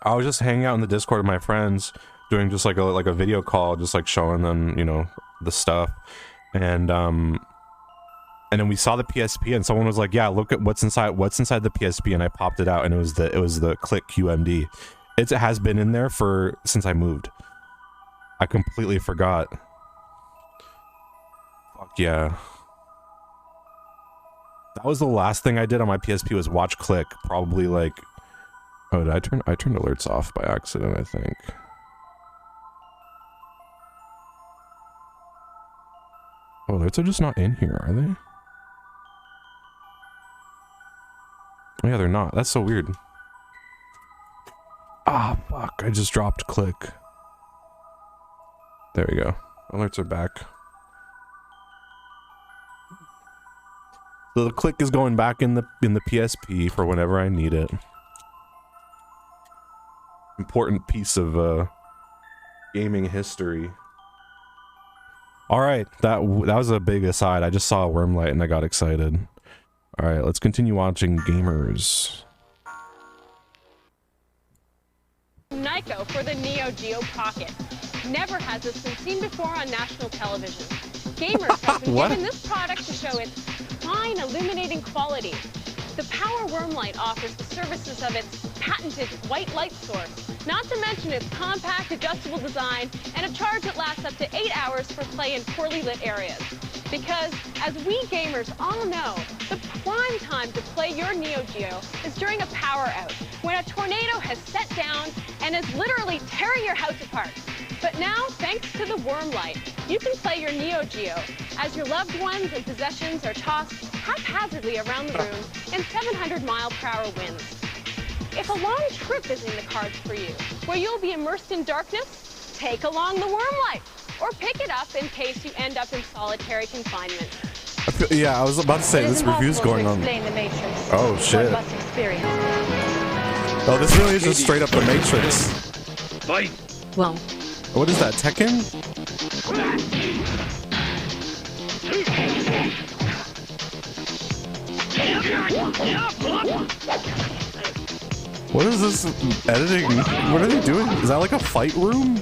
I was just hanging out in the Discord with my friends, doing just like a video call, just like showing them, you know, the stuff, and then we saw the PSP, and someone was like, "Yeah, look at what's inside the PSP," and I popped it out, and it was the Click QMD. It has been in there since I moved. I completely forgot. Fuck yeah. That was the last thing I did on my PSP was watch Click. Probably like, oh, did I turned alerts off by accident, I think. Oh, alerts are just not in here, are they? Oh yeah, they're not. That's so weird. Ah, fuck. I just dropped Click. There we go. Alerts are back. So the Click is going back in the PSP for whenever I need it. Important piece of gaming history. All right, that was a big aside. I just saw a worm light and I got excited. All right, let's continue watching Gamerz. Nyko for the the Neo Geo Pocket. Never has this been seen before on national television. Gamerz has been given this product to show its fine illuminating quality. The Power Worm Light offers the services of its patented white light source, not to mention its compact, adjustable design and a charge that lasts up to 8 hours for play in poorly lit areas. Because, as we gamers all know, the prime time to play your Neo Geo is during a power out, when a tornado has set down and is literally tearing your house apart. But now, thanks to the Worm Light, you can play your Neo Geo as your loved ones and possessions are tossed haphazardly around the room in 700-mile-per-hour winds. If a long trip is in the cards for you, where you'll be immersed in darkness, take along the Worm Light, or pick it up in case you end up in solitary confinement. Yeah, I was about to say, this review's going on. Oh, shit. Oh, this really is just straight up the Matrix. Fight! Well, what is that, Tekken? What is this editing? What are they doing? Is that like a fight room?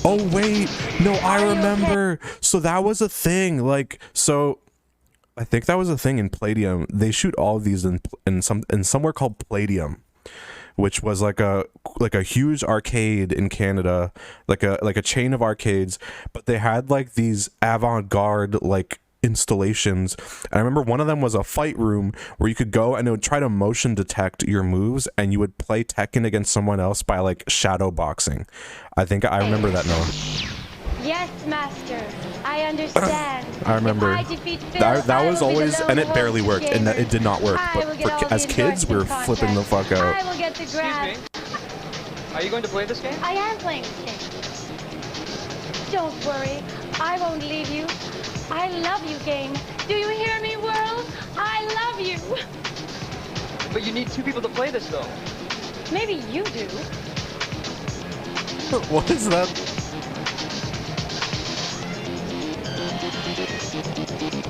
Oh wait, no, I remember. So that was a thing. Like, so I think that was a thing in Palladium. They shoot all of these in somewhere called Palladium, which was like a huge arcade in Canada, like a chain of arcades. But they had like these avant-garde like installations, and I remember one of them was a fight room where you could go and it would try to motion detect your moves, and you would play Tekken against someone else by like shadow boxing. I think I remember that, Noah. Yes, master, I understand. I remember that was always, and it barely worked, and it did not work, but as kids we were flipping the fuck out. I will get the grab. Excuse me, are you going to play this game? I am playing this game. Don't worry, I won't leave you. I love you, game. Do you hear me, world? I love you. But you need 2 people to play this, though. Maybe you do. What is that?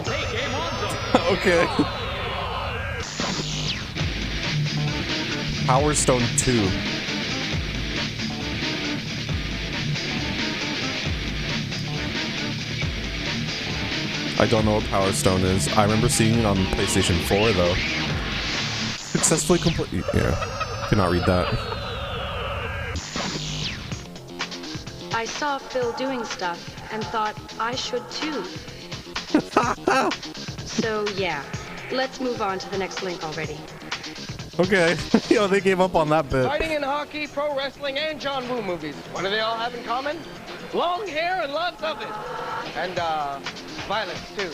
Hey, game on, Okay. Power Stone 2. I don't know what Power Stone is. I remember seeing it on PlayStation 4 though. Successfully complete. Yeah, cannot read that. I saw Phil doing stuff and thought I should too. So yeah, let's move on to the next link already. Okay. Yo, they gave up on that bit. Fighting and hockey, pro wrestling, and John Woo movies. What do they all have in common? Long hair and lots of it. And violence too.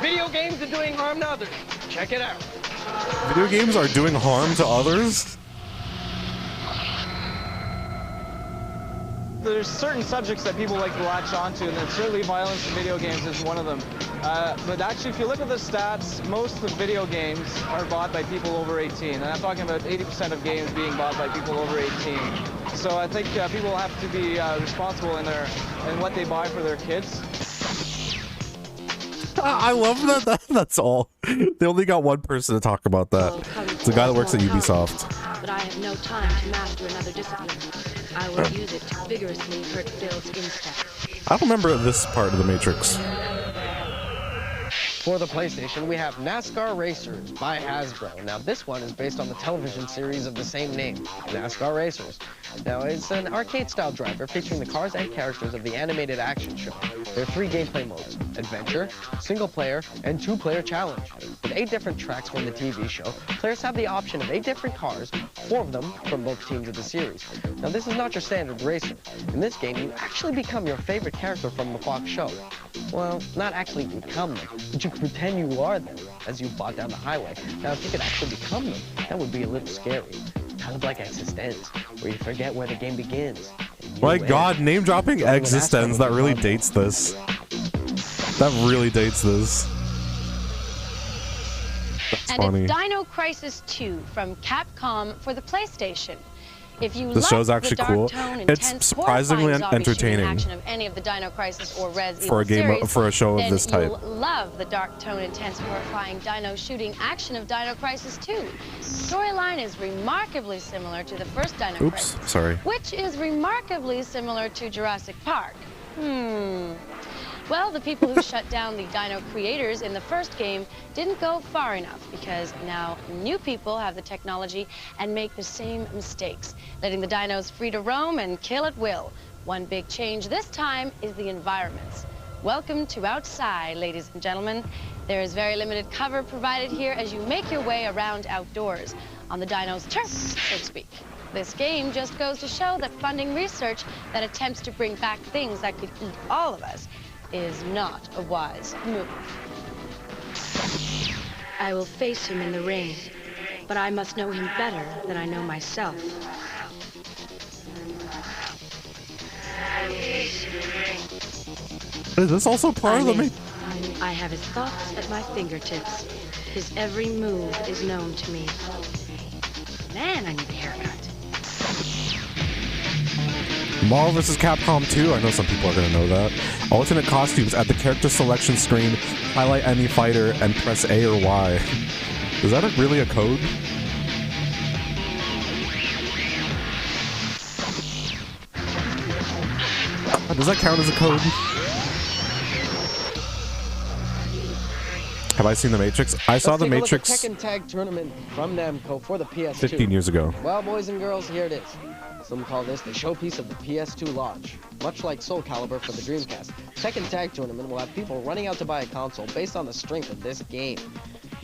Video games are doing harm to others. Check it out. Video games are doing harm to others? There's certain subjects that people like to latch onto, and certainly violence in video games is one of them. But actually, if you look at the stats, most of the video games are bought by people over 18. And I'm talking about 80% of games being bought by people over 18. So I think people have to be responsible in what they buy for their kids. I love that. That's all. They only got one person to talk about that. It's the guy that works at Ubisoft. But I have no time to master another discipline. I will use it to vigorously hurt Phil's instep. I don't remember this part of the Matrix. For the PlayStation, we have NASCAR Racers by Hasbro. Now, this one is based on the television series of the same name, NASCAR Racers. Now, it's an arcade-style driver featuring the cars and characters of the animated action show. There are 3 gameplay modes: Adventure, Single Player, and 2-Player Challenge. With 8 different tracks from the TV show, players have the option of 8 different cars, 4 of them from both teams of the series. Now, this is not your standard racer. In this game, you actually become your favorite character from the Fox show. Well, not actually become them, but you can pretend you are them as you bog down the highway. Now, if you could actually become them, that would be a little scary. Kind of like Existence, where you forget where the game begins. My God, name dropping Existence, that really dates this. That really dates this. That's and funny. It's Dino Crisis 2 from Capcom for the PlayStation. If you The love show's actually the dark cool. tone, It's intense, surprisingly horrifying zombie shooting entertaining action of any of the Dino Crisis or Res for a Evil game series, for a show of then this type. You'll love the dark tone, intense, horrifying dino shooting action of Dino Crisis 2. Storyline is remarkably similar to the first Dino Oops, Crisis, sorry. which is remarkably similar to Jurassic Park. Well, the people who shut down the dino creators in the first game didn't go far enough, because now new people have the technology and make the same mistakes, letting the dinos free to roam and kill at will. One big change this time is the environments. Welcome to outside, ladies and gentlemen. There is very limited cover provided here as you make your way around outdoors, on the dino's turf, so to speak. This game just goes to show that funding research that attempts to bring back things that could eat all of us is not a wise move. I will face him in the ring, but I must know him better than I know myself. Is this also part of the main? I have his thoughts at my fingertips. His every move is known to me. Man, I need a haircut. Marvel vs. Capcom 2, I know some people are going to know that. Alternate costumes at the character selection screen, highlight any fighter, and press A or Y. Is that really a code? Does that count as a code? Have I seen The Matrix? I saw The Matrix Let's take a look at Tekken Tag Tournament from Namco for the PS2. 15 years ago. Well, boys and girls, here it is. Some call this the showpiece of the PS2 launch. Much like Soul Calibur for the Dreamcast, Tekken Tag Tournament will have people running out to buy a console based on the strength of this game.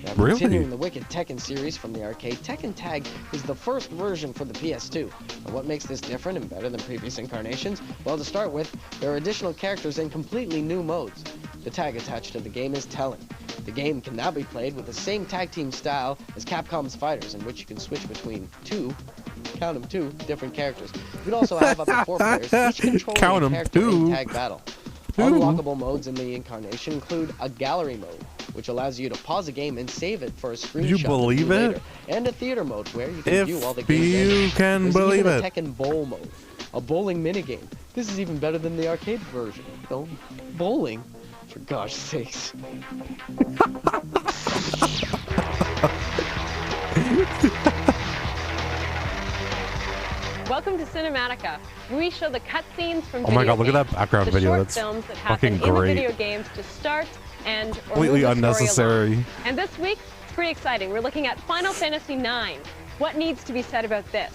Now, really? Continuing the wicked Tekken series from the arcade, Tekken Tag is the first version for the PS2. And what makes this different and better than previous incarnations? Well, to start with, there are additional characters and completely new modes. The tag attached to the game is telling. The game can now be played with the same tag team style as Capcom's Fighters, in which you can switch between two different characters. You can also have up to 4 players, each controlling a character in tag battle. Unlockable modes in the incarnation include a gallery mode, which allows you to pause a game and save it for a screenshot. You believe it? Later, and a theater mode where you can view all the games. You can believe There's even it. a Tekken Bowl mode, a bowling minigame. This is even better than the arcade version. No, bowling, for gosh sakes. Welcome to Cinematica. We show the cutscenes from Oh my video god, look at that games, background the video. short That's films that happen fucking in the great. video games to start and or Completely move the story unnecessary. along. And this week, it's pretty exciting. We're looking at Final Fantasy IX. What needs to be said about this?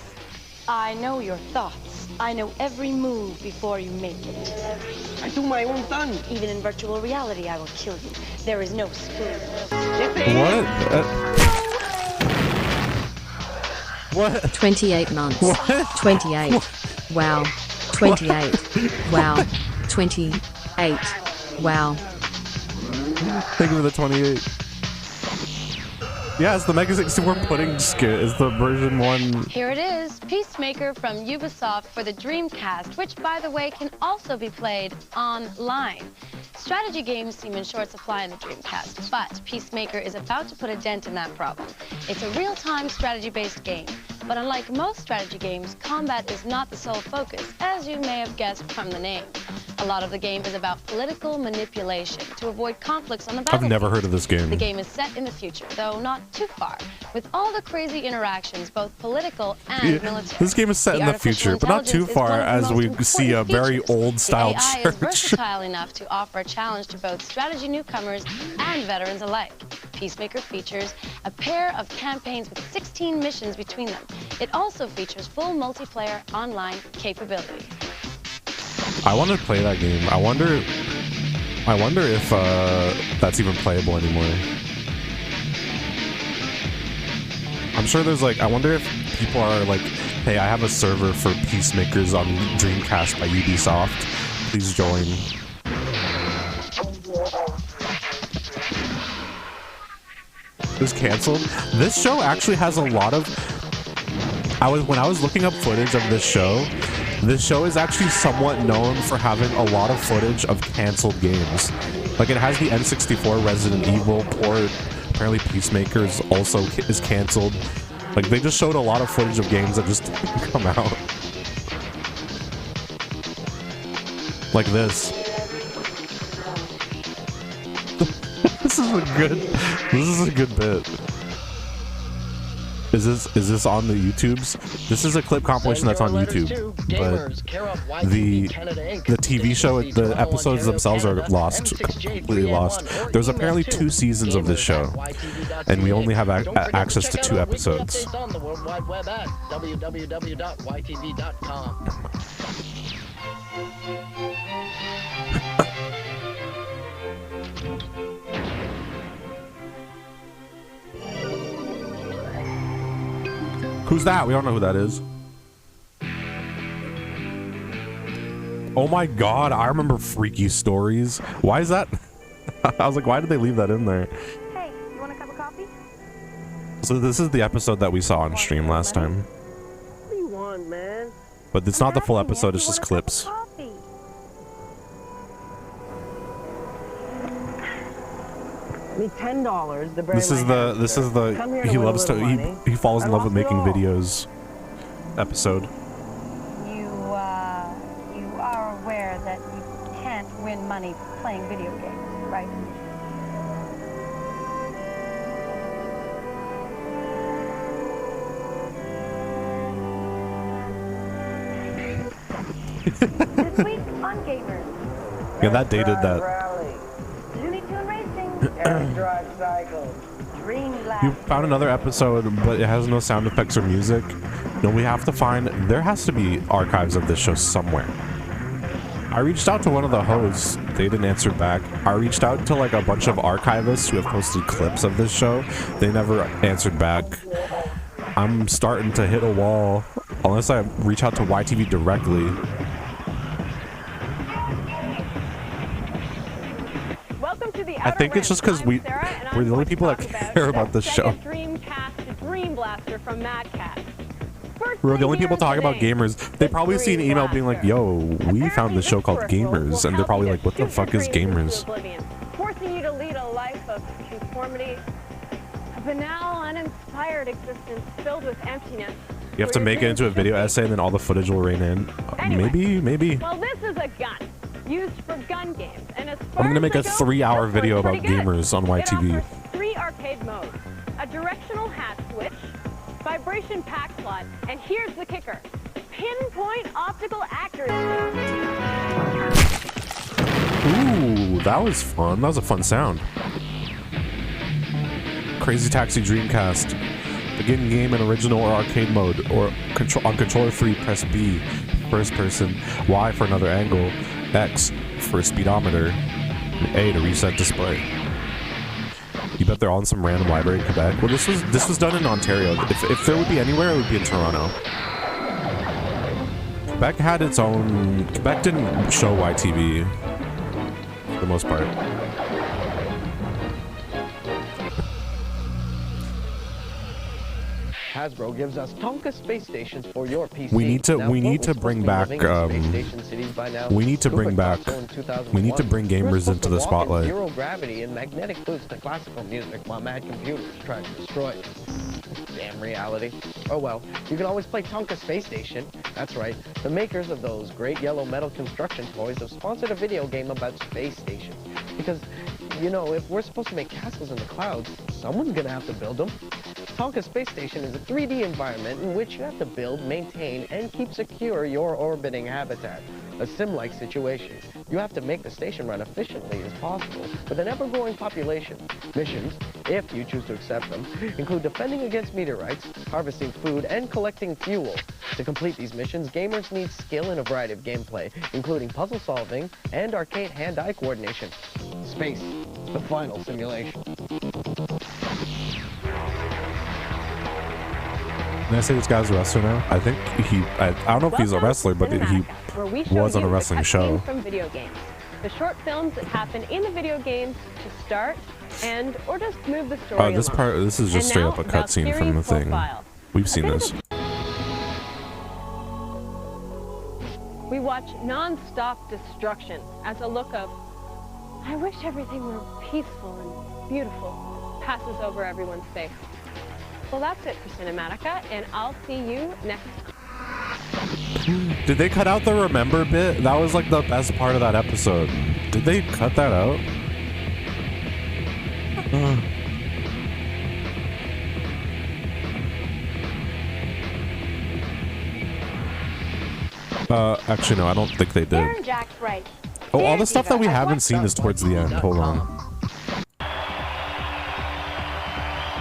I know your thoughts. I know every move before you make it. I do my own thing. Even in virtual reality, I will kill you. There is no spoon. What? 28 months. What? 28. Wow. 28. Wow. 28. Wow. Thank you for the 28. Yeah, it's the Mega 64 pudding skit. It's the version 1. Here it is, Peacemaker from Ubisoft for the Dreamcast, which, by the way, can also be played online. Strategy games seem in short supply in the Dreamcast, but Peacemaker is about to put a dent in that problem. It's a real-time strategy-based game, but unlike most strategy games, combat is not the sole focus, as you may have guessed from the name. A lot of the game is about political manipulation to avoid conflicts on the battlefield. I've never heard of this game. The game is set in the future, though not too far, with all the crazy interactions, both political and military. This game is set in the future, but not too far as we see a very old-style The AI church. is versatile enough to offer a challenge to both strategy newcomers and veterans alike. Peacemaker features a pair of campaigns with 16 missions between them. It also features full multiplayer online capability. I want to play that game. I wonder if that's even playable anymore. I'm sure there's like, I wonder if people are like, hey, I have a server for Peacemakers on Dreamcast by Ubisoft. Please join. It was canceled. This show actually has a lot of. When I was looking up footage of this show is actually somewhat known for having a lot of footage of canceled games. Like, it has the N64 Resident Evil port. Apparently Peacemakers also is canceled. Like, they just showed a lot of footage of games that just didn't come out. Like this. This is a good bit. Is this on the YouTubes? This is a clip compilation that's on YouTube, but the TV show, the episodes themselves are lost, completely lost. There's apparently 2 seasons of this show, and we only have access to 2 episodes. On the World Wide Web at www.ytv.com. Who's that? We don't know who that is. Oh my god, I remember Freaky Stories. Why is that? I was like, why did they leave that in there? Hey, you want a cup of coffee? So this is the episode that we saw on stream last time. What do you want, man? But it's not the full episode, it's just clips. Me $10. The This is the he loves to he falls in love with making videos episode. You are aware that you can't win money playing video games, right? This week on Gamerz. Yeah, that dated that. Looney Tune Racing. Drive Cycle. Dream Blast. You found another episode, but it has no sound effects or music. No, we have to find. There has to be archives of this show somewhere. I reached out to one of the hosts. They didn't answer back. I reached out to like a bunch of archivists who have posted clips of this show. They never answered back. I'm starting to hit a wall unless I reach out to YTV directly. I think it's just because we're the only people that care about this show. Dream Blaster from Mad Cat. We're the only people talking about Gamerz. They probably see an email being like, yo, we found this show called Gamerz, and they're probably like, what the fuck is Gamerz? Forcing you to lead a life of conformity, a banal, uninspired existence filled with emptiness. You have to make it into a video essay, and then all the footage will rain in. Maybe. Well, this is a gun used for gun games, and as far I'm gonna make a as 3-hour video about Gamerz on YTV. It offers 3 arcade modes, a directional hat switch, vibration pack slot, and here's the kicker: pinpoint optical accuracy. Ooh, that was fun. That was a fun sound. Crazy Taxi Dreamcast. Begin game in original or arcade mode, or on controller 3, press B, first person, Y for another angle, X for a speedometer, and A to reset display. You bet they're all in some random library in Quebec. Well, this was done in Ontario. If there would be anywhere, it would be in Toronto. Quebec had its own. Quebec didn't show YTV for the most part. Hasbro gives us Tonka space stations for your PC. We need to bring back Gamerz into the spotlight. Zero gravity and magnetic boost to classical music while mad computers try to destroy it. Damn reality. Oh well, you can always play Tonka Space Station. That's right. The makers of those great yellow metal construction toys have sponsored a video game about space stations. Because, you know, if we're supposed to make castles in the clouds, someone's gonna have to build them. Tonka Space Station is a 3D environment in which you have to build, maintain, and keep secure your orbiting habitat. A sim-like situation. You have to make the station run efficiently as possible with an ever-growing population. Missions, if you choose to accept them, include defending against meteorites, harvesting food, and collecting fuel. To complete these missions, gamers need skill in a variety of gameplay, including puzzle solving and arcade hand-eye coordination. Space, the final simulation. Can I say this guy's a wrestler now? I think I don't know if he's a wrestler, but he was on a wrestling show. From video games. The short films that happen in the video games to start and or just move the story along. This is just straight up a cutscene from the thing. We've seen this. We watch non-stop destruction as a look of, I wish everything were peaceful and beautiful, passes over everyone's face. Well, that's it for Cinematica, and I'll see you next time. Did they cut out the remember bit? That was like the best part of that episode. Did they cut that out? Actually, no, I don't think they did. Aaron Jack's right. Oh, all the stuff that we haven't seen is towards the end. Hold on.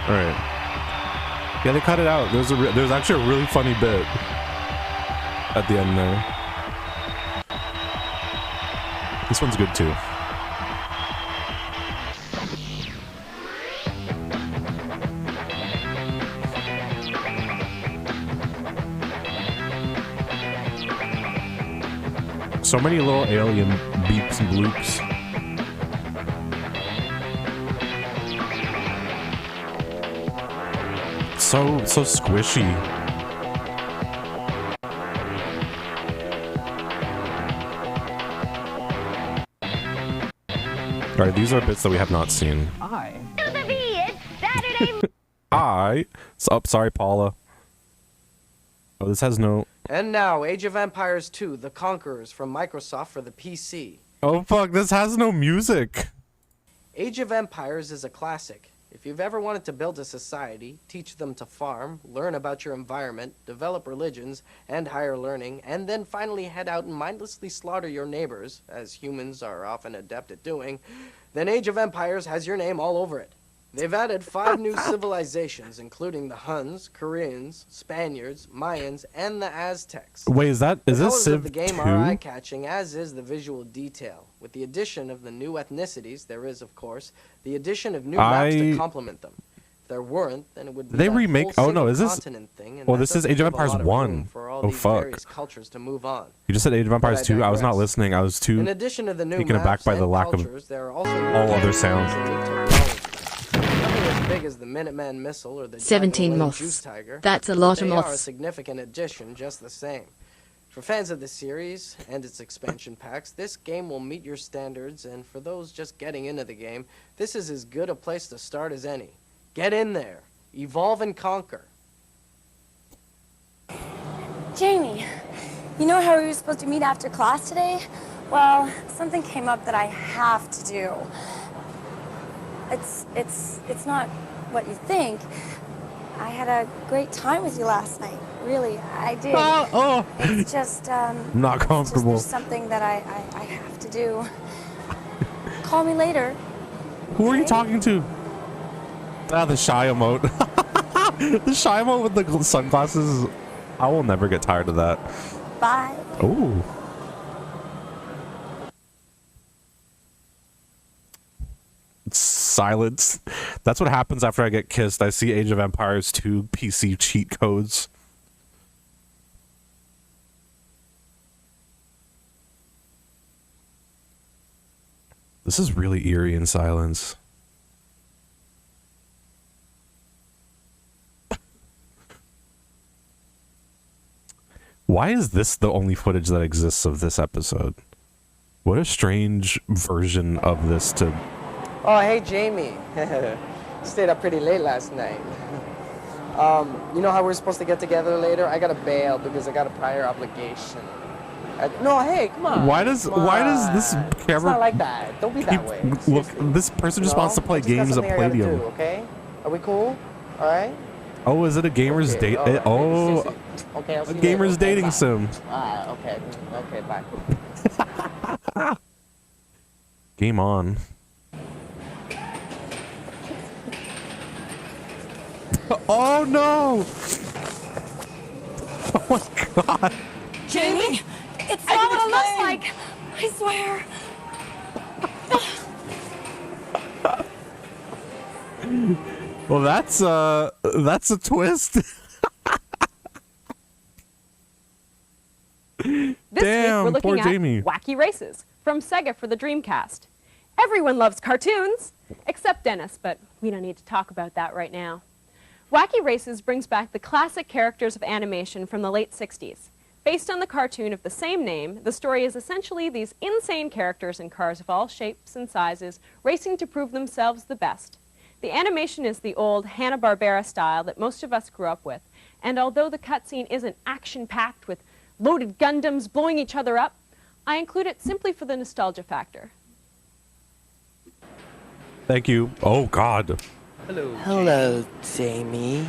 Alright. Yeah, they cut it out. There's actually a really funny bit at the end there. This one's good too. So many little alien beeps and bloops. So squishy. Alright, these are bits that we have not seen. Sorry, Paula. Oh, this has no... And now, Age of Empires 2, The Conquerors from Microsoft for the PC. Oh fuck, this has no music. Age of Empires is a classic. If you've ever wanted to build a society, teach them to farm, learn about your environment, develop religions and higher learning, and then finally head out and mindlessly slaughter your neighbors, as humans are often adept at doing, then Age of Empires has your name all over it. They've added 5 new civilizations, including the Huns, Koreans, Spaniards, Mayans, and the Aztecs. Wait, is this Civ of the game 2? are eye-catching, as is the visual detail. With the addition of the new ethnicities, there is, of course, the addition of new maps to complement them. If there weren't, then it would be They that remake. whole Oh no, is this? continent thing, and Well, that this is doesn't Age of give a Empires lot of 1. room for all Oh these fuck. various cultures to move on. You just said Age of Empires 2. I was not digress. listening. I was too In addition to the new taken aback maps by the and lack of cultures, there are also all other sounds. Nothing as big as the Minuteman missile or the 17 Giant moths. Juice Tiger. That's a lot of They are a moths. significant addition just the same. For fans of the series and its expansion packs, this game will meet your standards, and for those just getting into the game, this is as good a place to start as any. Get in there. Evolve and conquer. Jamie, you know how we were supposed to meet after class today? Well, something came up that I have to do. It's not what you think. I had a great time with you last night. Really, I did. It's just, not comfortable. There's something that I have to do. Call me later. Who are you talking to? Ah, the shy emote. The shy emote with the sunglasses. I will never get tired of that. Bye. Ooh. Silence. That's what happens after I get kissed. I see Age of Empires 2 PC cheat codes. This is really eerie in silence. Why is this the only footage that exists of this episode? What a strange version of this to... Oh, hey, Jamie. Stayed up pretty late last night. You know how we're supposed to get together later? I gotta bail because I got a prior obligation. No, hey, come on. Why does this camera... It's not like that. Don't be that way. Look, this person just wants to play games at Palladium. Okay? Are we cool? All right? Oh, is it a gamer's date? Okay, Oh, okay, I'll a see you gamer's later. Okay, dating bye. sim. Okay, bye. Game on. Oh no! Oh my god! Jamie, it's not what it looks like. I swear. Well, that's a twist. This Damn, week we're poor looking Jamie. at Wacky Races from Sega for the Dreamcast. Everyone loves cartoons, except Dennis, but we don't need to talk about that right now. Wacky Races brings back the classic characters of animation from the late 60s. Based on the cartoon of the same name, the story is essentially these insane characters in cars of all shapes and sizes racing to prove themselves the best. The animation is the old Hanna-Barbera style that most of us grew up with. And although the cutscene isn't action-packed with loaded Gundams blowing each other up, I include it simply for the nostalgia factor. Thank you. Oh, God. Hello, Jamie.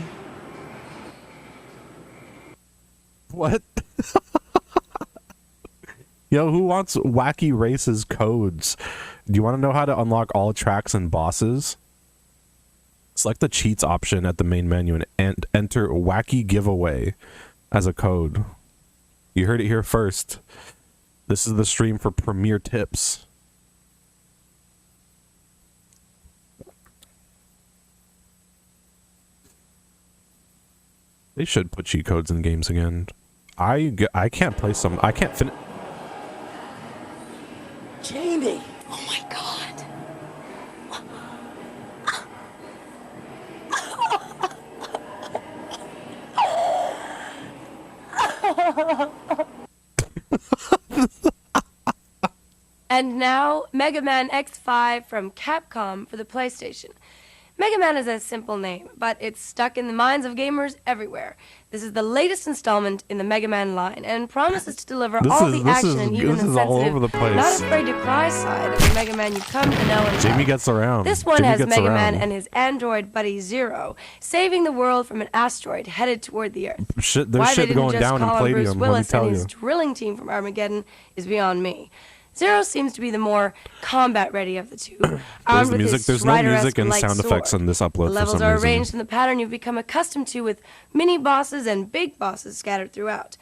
What? Yo, who wants Wacky Races codes? Do you want to know how to unlock all tracks and bosses? Select the cheats option at the main menu and enter Wacky Giveaway as a code. You heard it here first. This is the stream for premier tips. They should put cheat codes in games again. I can't play some. I can't finish. Jamie! Oh my god! And now, Mega Man X5 from Capcom for the PlayStation. Mega Man is a simple name, but it's stuck in the minds of gamers everywhere. This is the latest installment in the Mega Man line, and promises to deliver all the action and even the sensitive, all over the place. not afraid to cry side of the Mega Man you come to know and love. Jamie gets around. This one Jamie has gets Mega around. Man and his android buddy Zero, saving the world from an asteroid headed toward the Earth. Shit, there's Why they shit didn't going just down in call him Bruce Palladium, let me Willis tell and you. his drilling team from Armageddon is beyond me. Zero seems to be the more combat-ready of the two. Armed with his There's no music and Strider-esque sound effects sword. in this upload The for levels some are reason. arranged in the pattern you've become accustomed to, with mini-bosses and big bosses scattered throughout.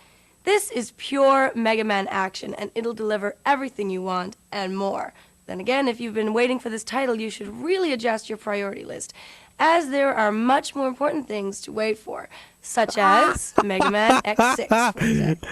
This is pure Mega Man action, and it'll deliver everything you want and more. Then again, if you've been waiting for this title, you should really adjust your priority list, as there are much more important things to wait for, such as Mega Man X6, for example.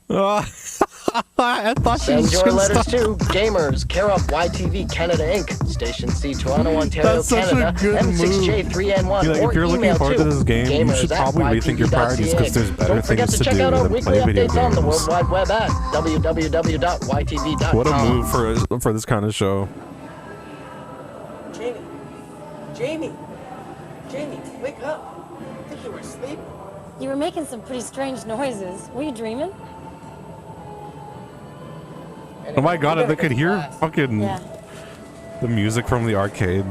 I thought she Send was your gonna letters stop. to Gamers, care of YTV Canada Inc., Station C, Toronto, Ontario, That's such a Canada, good M6J3N1, Like, or if you're looking email forward to this game, you should probably rethink your priorities because there's better Don't forget things to to check do out our than weekly play video updates on the games. World Wide Web at www.ytv.com. What a move for this kind of show. Jamie, wake up. I think you were asleep. You were making some pretty strange noises. Were you dreaming? Oh my god, they could hear fucking Yeah. the music from the arcade.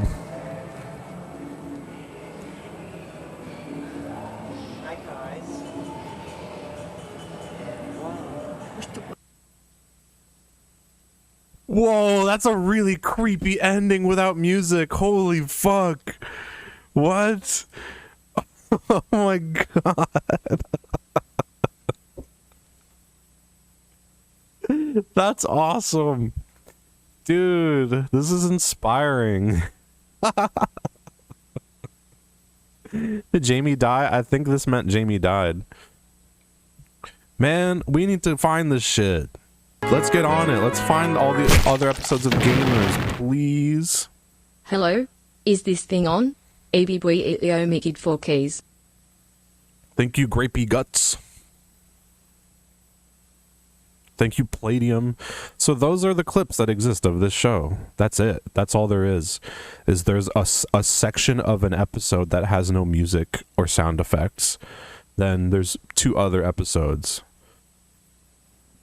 Whoa, that's a really creepy ending without music. Holy fuck. What? Oh my god. That's awesome. Dude, this is inspiring. Did Jamie die? I think this meant Jamie died. Man, we need to find this shit. Let's get on it. Let's find all the other episodes of Gamers, please. Hello? Is this thing on? Boy Mickey 4 keys. Thank you, Grapey Guts. Thank you, Palladium. So those are the clips that exist of this show. That's it. That's all there is. There's a section of an episode that has no music or sound effects. Then there's 2 other episodes.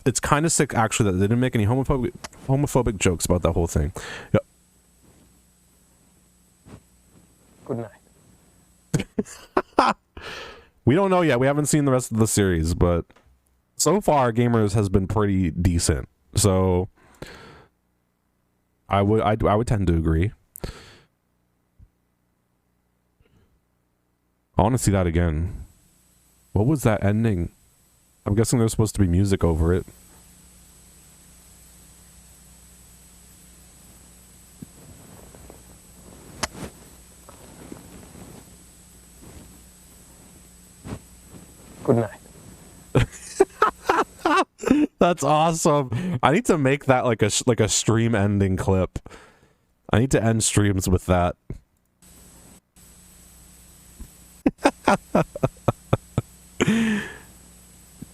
It's kind of sick, actually, that they didn't make any homophobic jokes about that whole thing. Yeah. Good night. We don't know yet. We haven't seen the rest of the series, but so far, Gamers has been pretty decent. So I would tend to agree. I want to see that again. What was that ending? I'm guessing there's supposed to be music over it. Good night. That's awesome. I need to make that like a stream ending clip. I need to end streams with that.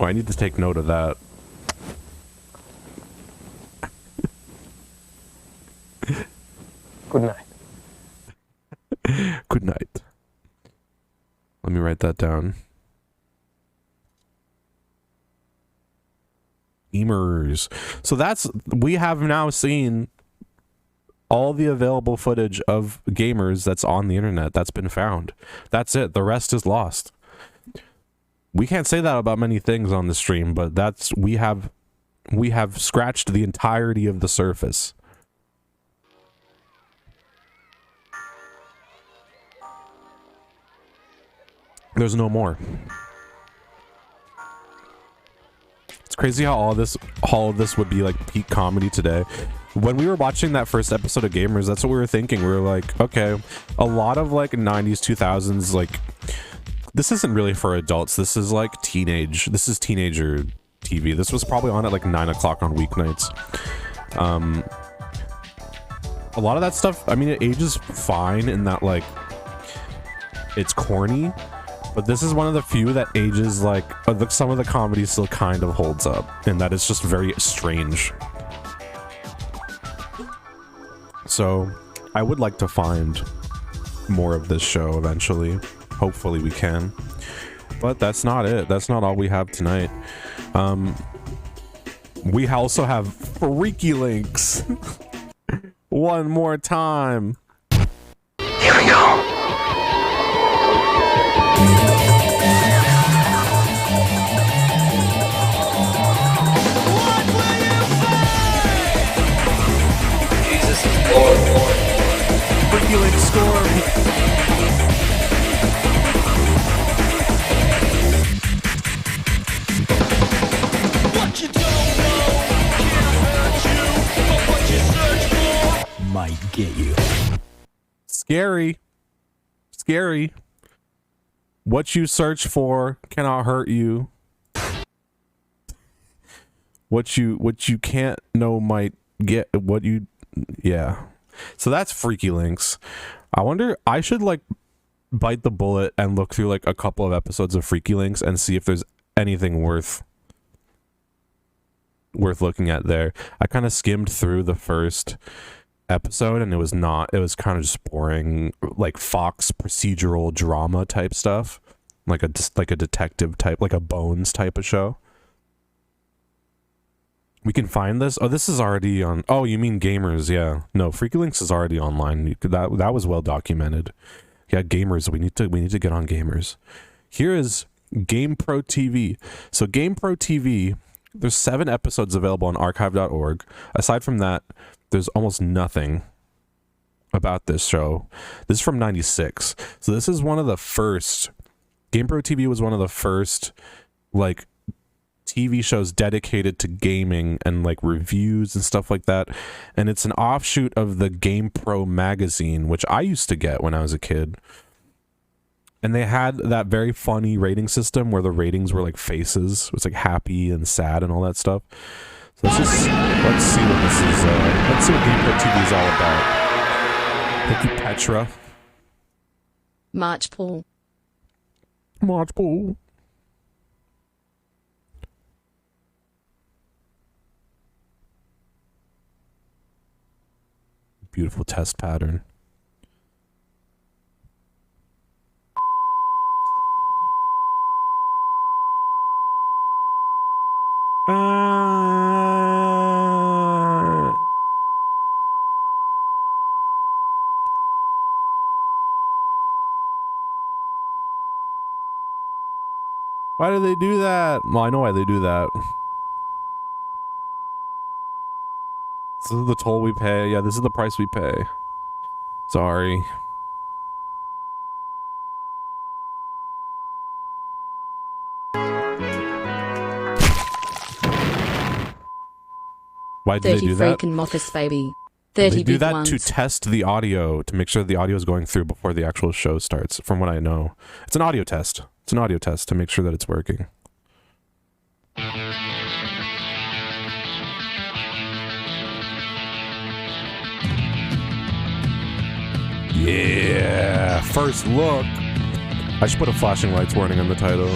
Oh, I need to take note of that. Good night. write that down. Gamerz. So we have now seen all the available footage of Gamerz that's on the internet that's been found. That's it. The rest is lost. We can't say that about many things on the stream, but we have scratched the entirety of the surface. There's no more. It's crazy how all of this would be like peak comedy today. When we were watching that first episode of Gamerz, that's what we were thinking. We were like, okay, a lot of like 90s, 2000s, like, this isn't really for adults. This is like this is teenager TV. This was probably on at like 9 o'clock on weeknights. A lot of that stuff, I mean, it ages fine in that like, it's corny, but this is one of the few that ages like, some of the comedy still kind of holds up, and that is just very strange. So I would like to find more of this show eventually. Hopefully we can. But that's not it. That's not all we have tonight. We also have Freaky Links. One more time. Here we go. Jesus is Lord. Freaky Links Storm. What you don't know can't hurt you, but what you search for might get you. Scary. Scary. What you search for cannot hurt you. What you can't know might get what you... Yeah. So that's Freaky Links. I wonder, I should like bite the bullet and look through like a couple of episodes of Freaky Links and see if there's anything worth looking at there. I kind of skimmed through the first episode and it was kind of just boring, like Fox procedural drama type stuff, like a detective type, like a Bones type of show. We can find this. Oh, this is already on. Oh, you mean Gamerz? Yeah. No, Freaky Links is already online. That was well documented. Yeah, Gamerz. We need to get on Gamerz. Here is GamePro TV. So GamePro TV, there's 7 episodes available on archive.org. Aside from that, there's almost nothing about this show. This is from 96. So this is one of the first. GamePro TV was one of the first like TV shows dedicated to gaming and like reviews and stuff like that, and it's an offshoot of the GamePro magazine, which I used to get when I was a kid, and they had that very funny rating system where the ratings were like faces. It was like happy and sad and all that stuff. So let's see what this is. Let's see what GamePro TV is all about. Thank you, Petra. March Pool. Beautiful test pattern. Why do they do that? Well, I know why they do that. This is the toll we pay. Yeah, this is the price we pay. Sorry. Why do they do that? 30 freaking Mothis, baby. 30 they do big that ones. to test the audio, to make sure the audio is going through before the actual show starts, from what I know. It's an audio test. It's an audio test to make sure that it's working. Yeah, first look. I should put a flashing lights warning on the title.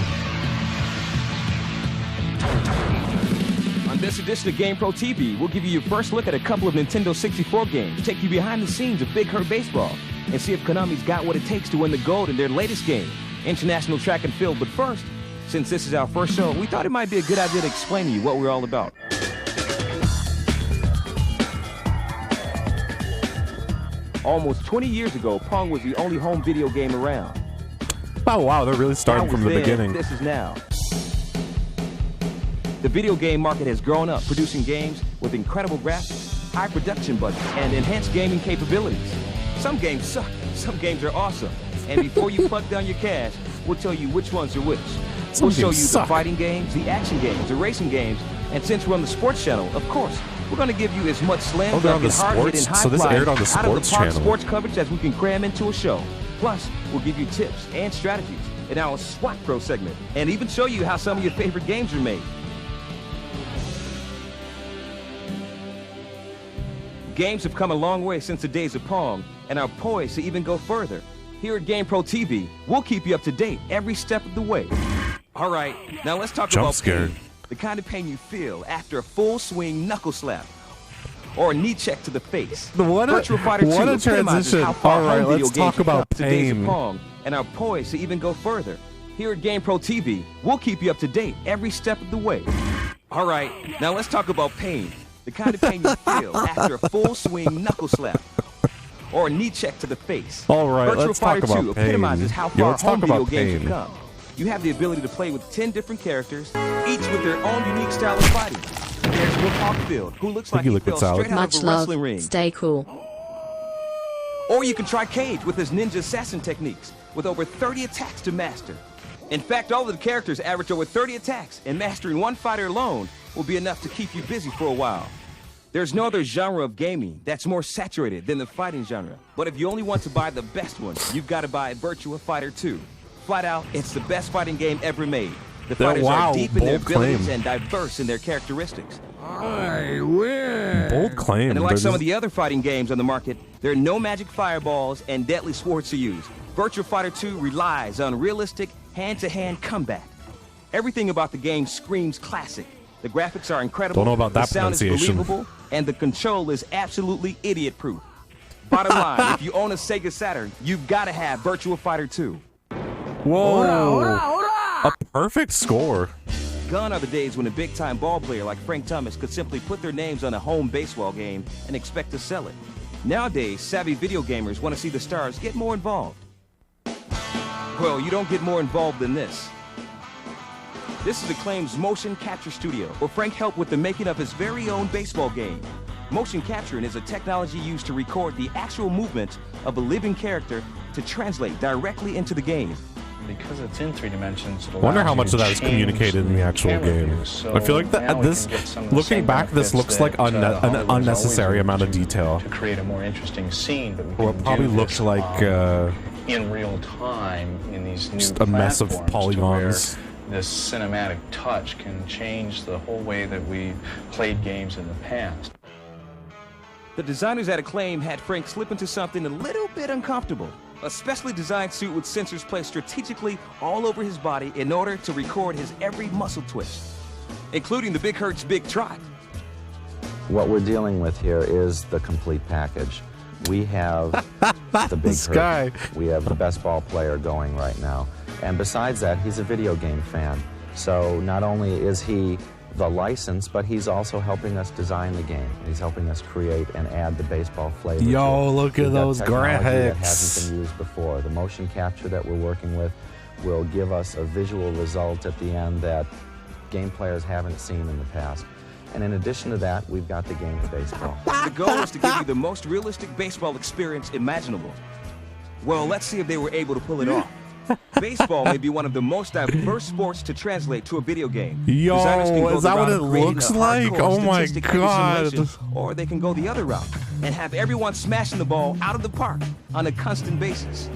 On this edition of GamePro TV, we'll give you your first look at a couple of Nintendo 64 games, take you behind the scenes of Big Hurt Baseball, and see if Konami's got what it takes to win the gold in their latest game. international track and field. But first, since this is our first show, we thought it might be a good idea to explain to you what we're all about. Almost 20 years ago, Pong was the only home video game around. Oh, wow, they're really starting from the beginning. This is now. The video game market has grown up, producing games with incredible graphics, high production budgets, and enhanced gaming capabilities. Some games suck, some games are awesome. And before you plug down your cash, we'll tell you which ones are which. We'll show you the fighting games, the action games, the racing games, and since we're on the sports channel, of course, we're going to give you as much slam dunk and hard-hitting high flying out of the park sports coverage as we can cram into a show. Plus, we'll give you tips and strategies in our SWAT Pro segment, and even show you how some of your favorite games are made. Games have come a long way since the days of Pong, and are poised to even go further. Here at GamePro TV, we'll keep you up to date every step of the way. All right, now let's talk about pain. The kind of pain you feel after a full swing knuckle slap or a knee check to the face. Virtua Fighter 2 epitomizes how far home video games have come to days of Pong, and are poised to even go further. Here at GamePro TV, we'll keep you up to date every step of the way. All right, now let's talk about pain. The kind of pain you feel after a full swing knuckle slap or a knee check to the face. All right, let's talk about pain. Epitomizes how far home video games have come. You have the ability to play with 10 different characters, each with their own unique style of fighting. There's Will Hawkfield, who looks like he fell straight out of a wrestling ring. Stay cool. Or you can try Cage with his ninja assassin techniques, with over 30 attacks to master. In fact, all of the characters average over 30 attacks, and mastering one fighter alone will be enough to keep you busy for a while. There's no other genre of gaming that's more saturated than the fighting genre. But if you only want to buy the best one, you've got to buy Virtua Fighter 2. Flat out, it's the best fighting game ever made. The fighters are deep in their abilities and diverse in their characteristics. I win. Bold claim. And unlike some of the other fighting games on the market, there are no magic fireballs and deadly swords to use. Virtua Fighter 2 relies on realistic hand-to-hand combat. Everything about the game screams classic. The graphics are incredible. Don't know about that pronunciation. The sound is believable, and the control is absolutely idiot-proof. Bottom line, if you own a Sega Saturn, you've got to have Virtua Fighter 2. Whoa. A perfect score. Gone are the days when a big-time ball player like Frank Thomas could simply put their names on a home baseball game and expect to sell it. Nowadays, savvy video gamers want to see the stars get more involved. Well, you don't get more involved than this. This is Acclaim's motion capture studio, where Frank helped with the making of his very own baseball game. Motion capturing is a technology used to record the actual movement of a living character to translate directly into the game. Because it's in 3 dimensions, I wonder how much of that is communicated in the actual game. So I feel like looking back, this looks like an unnecessary amount of detail. To create a more interesting scene, but or it probably looked like in real time in these new just a mess of polygons. This cinematic touch can change the whole way that we played games in the past. The designers at Acclaim had Frank slip into something a little bit uncomfortable. A specially designed suit with sensors placed strategically all over his body in order to record his every muscle twist, including the Big Hurt's Big Trot. What we're dealing with here is the complete package. We have the Big Hurt. We have the best ball player going right now. And besides that, he's a video game fan. So not only is he the license, but he's also helping us design the game. He's helping us create and add the baseball flavor. Yo, look at those graphics. That hasn't been used before. The motion capture that we're working with will give us a visual result at the end that game players haven't seen in the past. And in addition to that, we've got the game of baseball. The goal is to give you the most realistic baseball experience imaginable. Well, let's see if they were able to pull it off. Baseball may be one of the most diverse sports to translate to a video game. Yo, is that what it looks like? Oh my god. Or they can go the other route and have everyone smashing the ball out of the park on a constant basis.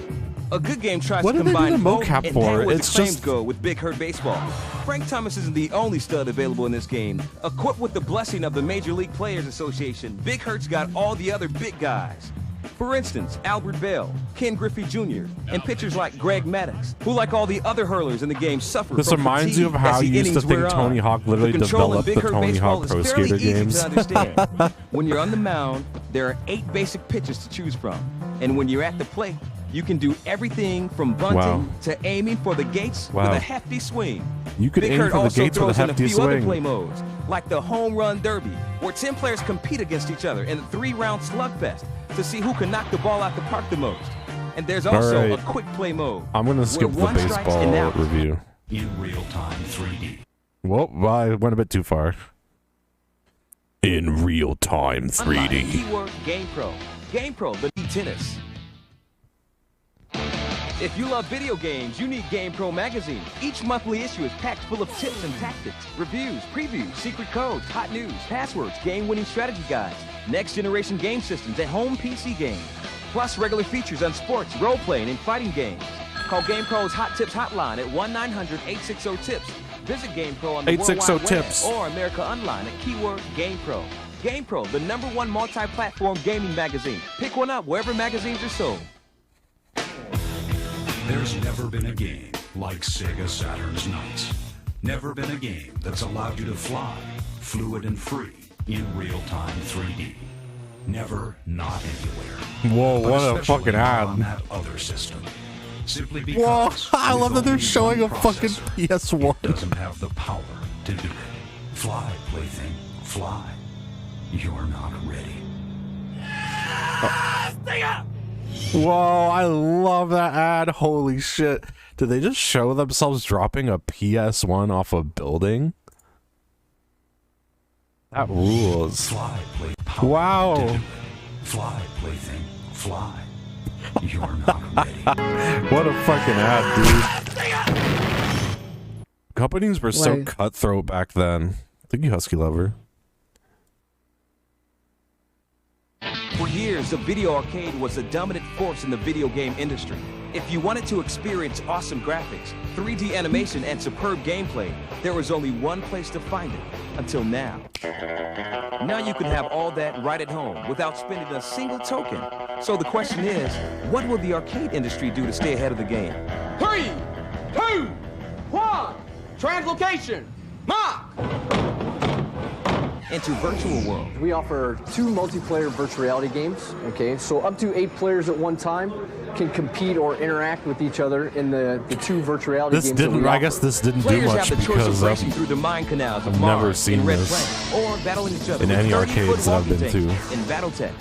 A good game tries to combine both, and that's where the claims go with Big Hurt Baseball. Frank Thomas isn't the only stud available in this game. Equipped with the blessing of the Major League Players Association, Big Hurt's got all the other big guys. For instance, Albert Bell, Ken Griffey Jr., and pitchers like Greg Maddux, who, like all the other hurlers in the game, suffer this from reminds fatigue you of how as you the used to think innings wear Tony on. Hawk literally The control in developed Big the Hurt Tony Baseball Hawk is Pro fairly Skater easy games. to understand. When you're on the mound, there are 8 basic pitches to choose from. And when you're at the plate, You can do everything from bunting to aiming for the gates with a hefty swing. You could aim for the gates with a hefty swing. Other play modes, like the home run derby, where 10 players compete against each other in a 3-round slugfest to see who can knock the ball out the park the most. And there's also a quick play mode. I'm going to skip the baseball review. In real-time 3D. Well, I went a bit too far. In real-time 3D. Keyword GamePro. GamePro, the tennis. If you love video games, you need GamePro magazine. Each monthly issue is packed full of tips and tactics, reviews, previews, secret codes, hot news, passwords, game-winning strategy guides, next-generation game systems, and home PC games. Plus regular features on sports, role-playing, and fighting games. Call GamePro's Hot Tips hotline at 1-900-860-TIPS. Visit GamePro on the World Wide Web or America Online at keyword GamePro. GamePro, the #1 multi-platform gaming magazine. Pick one up wherever magazines are sold. There's never been a game like Sega Saturn's Knights. Never been a game that's allowed you to fly, fluid and free, in real-time 3D. Never, not anywhere. Whoa, but what a fucking ad. On that other system. Simply Whoa, because I love that they're showing a fucking PS1. Doesn't have the power to do it. Fly, plaything, fly. You're not ready. Whoa, I love that ad. Holy shit. Did they just show themselves dropping a PS1 off a building? That rules. Fly, play, power wow. To do it. Fly, plaything, fly. You're not ready. What a fucking ad, dude. Companies were so cutthroat back then. Thank you, Husky Lover. For years, the video arcade was the dominant force in the video game industry. If you wanted to experience awesome graphics, 3D animation, and superb gameplay, there was only one place to find it, until now. Now you can have all that right at home without spending a single token. So the question is, what will the arcade industry do to stay ahead of the game? 3, 2, 1, translocation, mark! Into virtual world. We offer 2 multiplayer virtual reality games, okay? So up to 8 players at one time can compete or interact with each other in the 2 virtual reality games. I guess this didn't do much because racing through the mine canals of I've Mars never seen in Red this Planet, or battling each other in any arcades that I've been to. In BattleTech.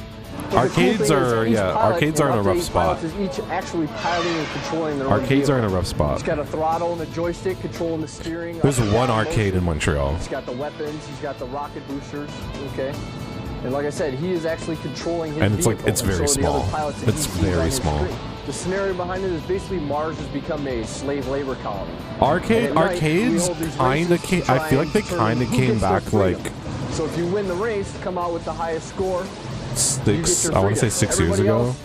Arcades are, arcades are in a rough spot. Is each actually piloting and controlling their own Arcades vehicle. are in a rough spot. He's got a throttle and a joystick controlling the steering. There's one arcade in Montreal. He's got the weapons, he's got the rocket boosters, okay? And like I said, he is actually controlling his And it's vehicle. like, it's very small. It's very small. The scenario behind it is basically Mars has become a slave labor colony. Arcades kinda came, I feel like they kinda came back like... So if you win the race, come out with the highest score, I want to say 6 years ago,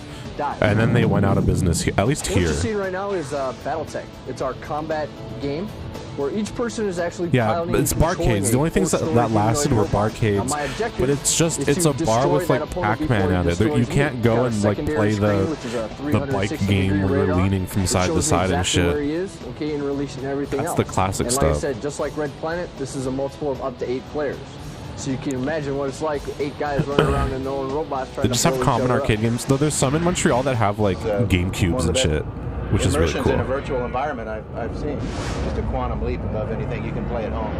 and then they went out of business here, at least here. What you're seeing right now is BattleTech. It's our combat game where each person is actually piloting it's barcades. The only things that lasted were barcades, but it's just it's a bar with like Pac-Man at it. You can't go and like play the bike game where you're leaning from side to side and shit. That's the classic stuff. And like I said, just like Red Planet, this is a multiple of up to 8 players. So you can imagine what it's like, 8 guys running around and no robots trying to They just have common arcade games. Though there's some in Montreal that have like GameCubes and shit, which is really cool. In a virtual environment I've seen. Just a quantum leap above anything you can play at home.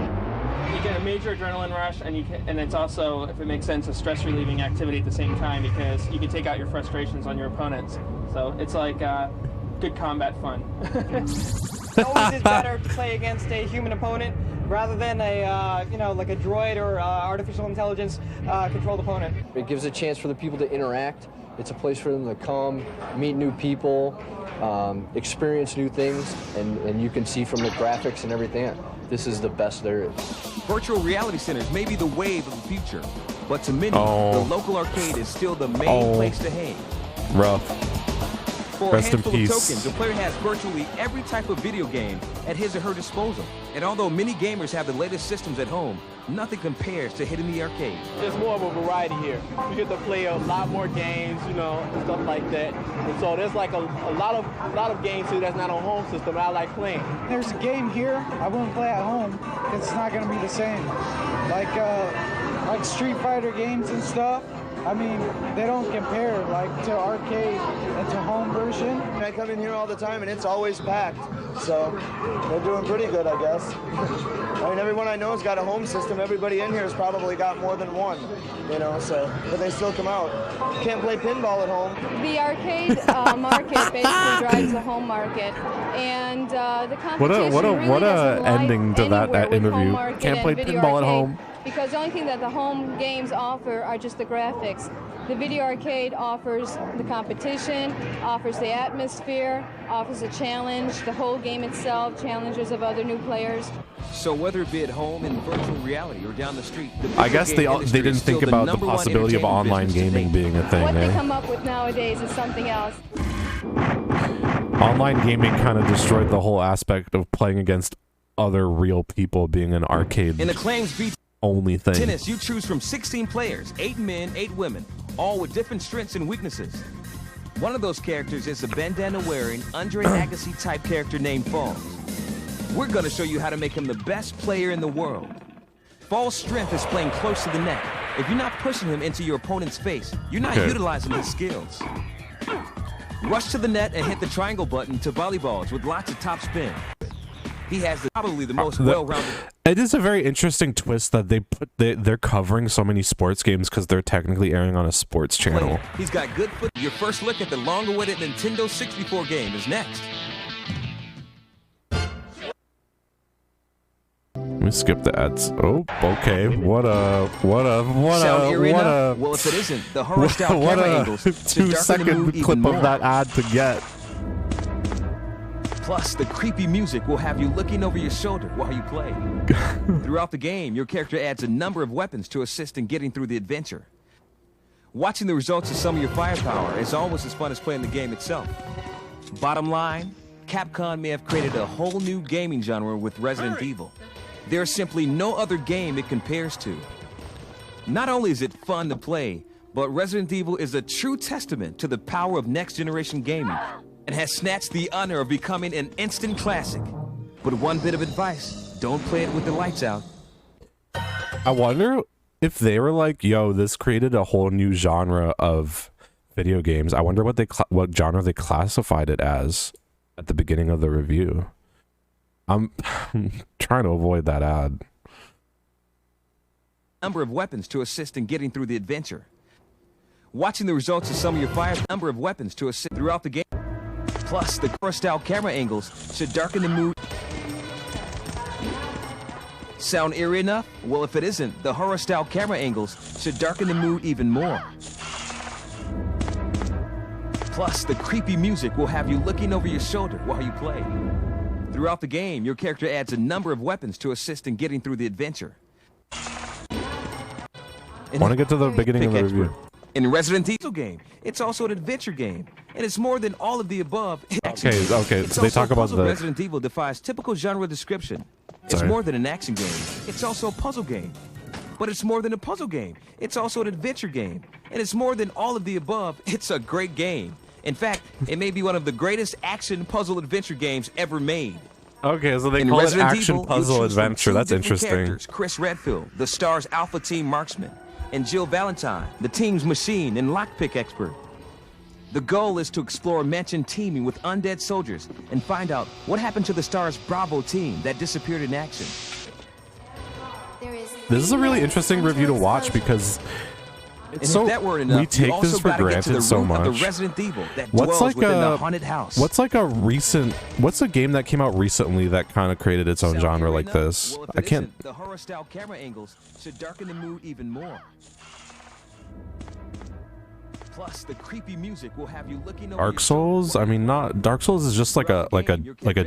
You get a major adrenaline rush, and it's also, if it makes sense, a stress-relieving activity at the same time because you can take out your frustrations on your opponents. So it's like good combat fun. It always is better to play against a human opponent rather than a, like a droid or artificial intelligence controlled opponent. It gives a chance for the people to interact. It's a place for them to come, meet new people, experience new things, and you can see from the graphics and everything, this is the best there is. Virtual reality centers may be the wave of the future, but to many, the local arcade is still the main place to hang. Rough. For a handful of tokens, the player has virtually every type of video game at his or her disposal. And although many gamers have the latest systems at home, nothing compares to hitting the arcade. There's more of a variety here. You get to play a lot more games, and stuff like that. And so there's like a lot of games here that's not on home system that I like playing. There's a game here I wouldn't play at home. It's not going to be the same. Like Street Fighter games and stuff. I mean, they don't compare like to arcade and to home version. I come in here all the time and it's always packed, so they're doing pretty good, I guess. I mean, everyone I know has got a home system. Everybody in here has probably got more than one, you know, so, but they still come out. Can't play pinball at home. The arcade market basically drives the home market, and the competition what a ending to that interview. Can't play pinball at home. Because the only thing that the home games offer are just the graphics. The video arcade offers the competition, offers the atmosphere, offers a challenge, the whole game itself, challenges of other new players. So whether it be at home in virtual reality or down the street, I guess they didn't think about the possibility of online gaming being a thing. What they come up with nowadays is something else. Online gaming kind of destroyed the whole aspect of playing against other real people, being an arcade in Acclaim's beat only thing. Tennis, you choose from 16 players, 8 men, 8 women, all with different strengths and weaknesses. One of those characters is a bandana-wearing, Andre Agassi type character named Falls. We're going to show you how to make him the best player in the world. Falls' strength is playing close to the net. If you're not pushing him into your opponent's face, you're not utilizing his skills. Rush to the net and hit the triangle button to volleyballs with lots of top spin. He has probably the most well-rounded. It is a very interesting twist that they're covering so many sports games because they're technically airing on a sports channel. He's got good foot. Your first look at the long-awaited Nintendo 64 game is next. Let me skip the ads. Oh, okay. What a. Well, if it isn't, the horror-style camera angles 2-second clip of that ad to get. Plus, the creepy music will have you looking over your shoulder while you play. Throughout the game, your character adds a number of weapons to assist in getting through the adventure. Watching the results of some of your firepower is almost as fun as playing the game itself. Bottom line, Capcom may have created a whole new gaming genre with Resident Evil. There's simply no other game it compares to. Not only is it fun to play, but Resident Evil is a true testament to the power of next-generation gaming, and has snatched the honor of becoming an instant classic. But one bit of advice, don't play it with the lights out. I wonder if they were like, yo, this created a whole new genre of video games. I wonder what genre they classified it as at the beginning of the review. I'm trying to avoid that ad. Number of weapons to assist in getting through the adventure. Watching the results of some of your number of weapons to assist throughout the game. Plus, the horror-style camera angles should darken the mood. Sound eerie enough? Well, if it isn't, the horror-style camera angles should darken the mood even more. Plus, the creepy music will have you looking over your shoulder while you play. Throughout the game, your character adds a number of weapons to assist in getting through the adventure. I want to get to the beginning of the review. In Resident Evil game, it's also an adventure game, and it's more than all of the above. Okay, so they talk about the... Resident Evil defies typical genre description. It's more than an action game. It's also a puzzle game. But it's more than a puzzle game. It's also an adventure game. And it's more than all of the above. It's a great game. In fact, it may be one of the greatest action puzzle adventure games ever made. Okay, so they call it action puzzle adventure. That's interesting. Chris Redfield, the Star's Alpha Team marksman, and Jill Valentine, the team's machine and lockpick expert. The goal is to explore a mansion teeming with undead soldiers and find out what happened to the Star's Bravo team that disappeared in action. This is a really interesting review to watch because it's so we take this for granted so much. What's like a game that came out recently that kind of created its own genre like this? I can't. The horror-style camera angles should darken the mood even more. Plus, the creepy music will have you looking over Dark Souls? I mean, not Dark Souls is just like a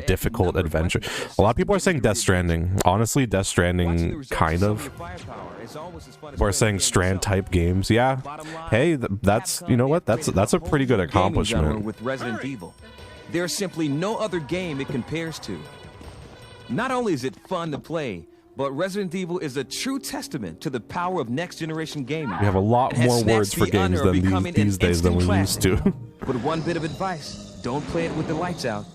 difficult adventure. A lot of people are saying Death Stranding. Honestly, Death Stranding kind of. People are saying Strand type games. Yeah. Hey, that's, you know what? That's a pretty good accomplishment. With Resident Evil, there's simply no other game it compares to. Not only is it fun to play, but Resident Evil is a true testament to the power of next-generation gaming. We have a lot more words for games than these days than we used to. But one bit of advice, don't play it with the lights out.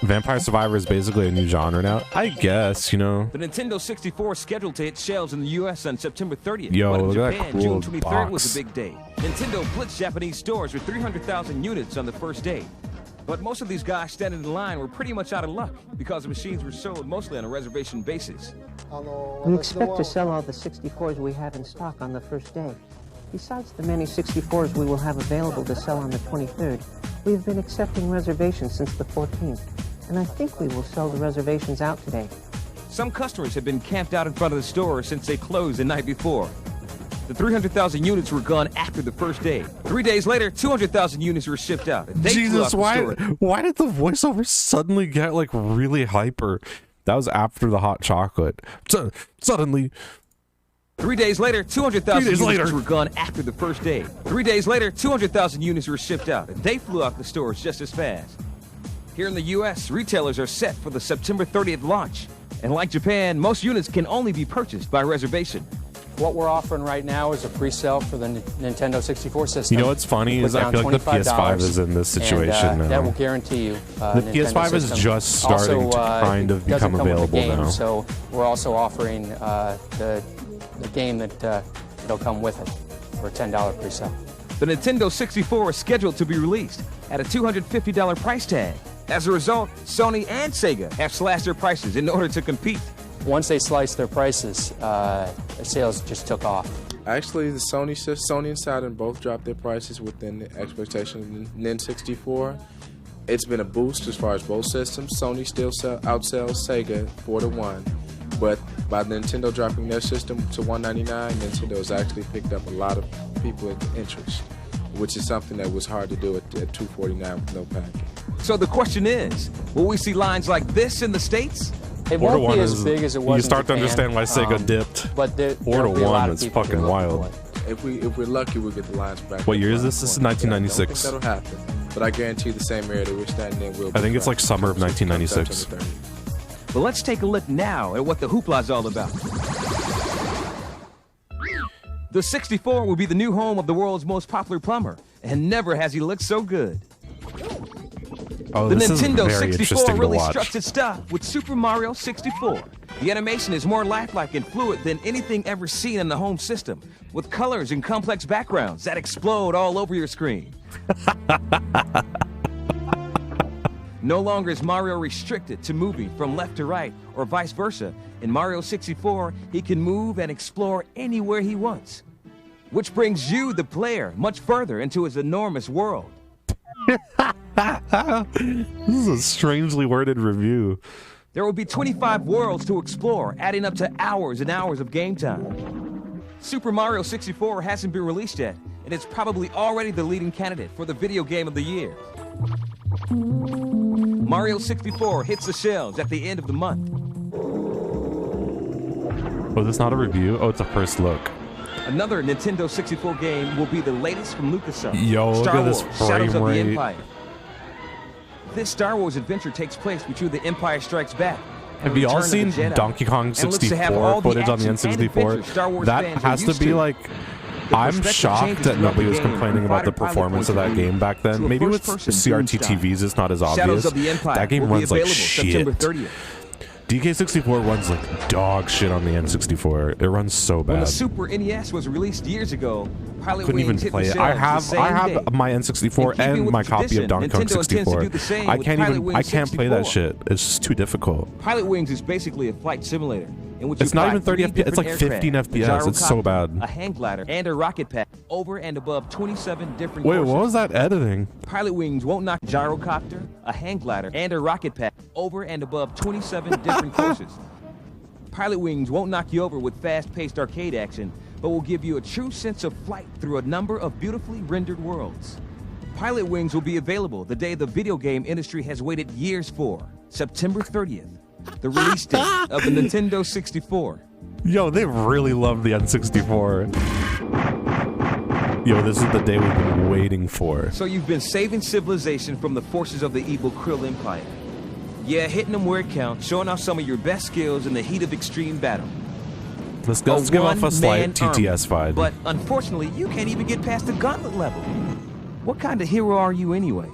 Vampire Survivor is basically a new genre now. I guess, you know. The Nintendo 64 is scheduled to hit shelves in the U.S. on September 30th. Yo, but in look at Japan, that cool June 23rd box. was a big day. Nintendo blitzed Japanese stores with 300,000 units on the first day. But most of these guys standing in line were pretty much out of luck because the machines were sold mostly on a reservation basis. We expect to sell all the 64s we have in stock on the first day. Besides the many 64s we will have available to sell on the 23rd, we have been accepting reservations since the 14th, and I think we will sell the reservations out today. Some customers have been camped out in front of the store since they closed the night before. The 300,000 units were gone after the first day. 3 days later, 200,000 units were shipped out. And they flew off Jesus, the store. why did the voiceover suddenly get like really hyper? That was after the hot chocolate. Suddenly. 3 days later, 200,000 units later. were gone after the first day. 3 days later, 200,000 units were shipped out, and they flew off the stores just as fast. Here in the U.S., retailers are set for the September 30th launch. And like Japan, most units can only be purchased by reservation. What we're offering right now is a pre-sale for the Nintendo 64 system. You know what's funny is I feel like the PS5 is in this situation and, now. That will guarantee you the PS5 is just starting to kind of become available now. So we're also offering the game that'll come with it for a $10 pre-sale. The Nintendo 64 is scheduled to be released at a $250 price tag. As a result, Sony and Sega have slashed their prices in order to compete. Once they sliced their prices, their sales just took off. Actually, the Sony and Saturn both dropped their prices within the expectation of the N64. It's been a boost as far as both systems. Sony still outsells Sega 4-1, but by Nintendo dropping their system to $199, Nintendo has actually picked up a lot of people with interest, which is something that was hard to do at $249 with no packing. So the question is, will we see lines like this in the States? It won't be as big as it was You start in to Japan, understand why Sega dipped. But there 4-1 is fucking wild. If we're lucky, we'll get the lines back. What year is this? This is 1996. I don't think that'll happen, but I guarantee the same area that we're standing in will be. I think it's like summer of 1996. Well, let's take a look now at what the hoopla is all about. The 64 will be the new home of the world's most popular plumber, and never has he looked so good. Oh, The this Nintendo is very 64 interesting really to watch. struts its stuff with Super Mario 64. The animation is more lifelike and fluid than anything ever seen in the home system, with colors and complex backgrounds that explode all over your screen. No longer is Mario restricted to moving from left to right or vice versa. In Mario 64, he can move and explore anywhere he wants, which brings you, the player, much further into his enormous world. This is a strangely worded review. There will be 25 worlds to explore, adding up to hours and hours of game time. Super Mario 64 hasn't been released yet, and it's probably already the leading candidate for the video game of the year. Mario 64 hits the shelves at the end of the month. Oh, is this not a review? Oh, it's a first look. Another Nintendo 64 game will be the latest from LucasArts, Yo, look Star at this Wars, Shadows frame of the rate. Empire. This Star Wars adventure takes place between The Empire Strikes Back and Have you all Return seen of the Jedi, Donkey Kong and looks to have all 64 footage on the action and adventure Star N64? Wars That fans are has to used be to. like... The I'm perspective shocked changes that nobody throughout was the game complaining about the from performance of that fighter pilot game back to then. a Maybe with first-person CRT boom TVs it's not as obvious. Shadows of the Empire That game will be runs like available September shit. 30th. DK64 runs like dog shit on the N64. It runs so When the bad. Super NES was released years ago, Pilot Couldn't even Wings hit play the it. shelves the I same have day. my In N64 keeping and with my the copy of tradition, Donkey Kong Nintendo intends to 64. do the same I with can't Pilot even. Wings I can't play that 64. shit. It's just too difficult. Pilot Wings is basically a flight simulator in which It's you not fly even 30 three FPS. It's like different 15 aircraft, a FPS. It's so gyrocopter, bad. A hang glider and a rocket pad over and above 27 different Wait, courses. what was that editing? Pilot Wings won't knock gyrocopter, a hang glider, and a rocket pad over and above 27 different courses. Pilot Wings won't knock you over with fast-paced arcade action, but will give you a true sense of flight through a number of beautifully rendered worlds. Pilot Wings will be available the day the video game industry has waited years for, September 30th, the release date of the Nintendo 64. Yo, they really love the N64. Yo, this is the day we've been waiting for. So you've been saving civilization from the forces of the evil Krill Empire. Yeah, hitting them where it counts, showing off some of your best skills in the heat of extreme battle. Let's give off a slight TTS vibe. But unfortunately, you can't even get past the gauntlet level. What kind of hero are you anyway?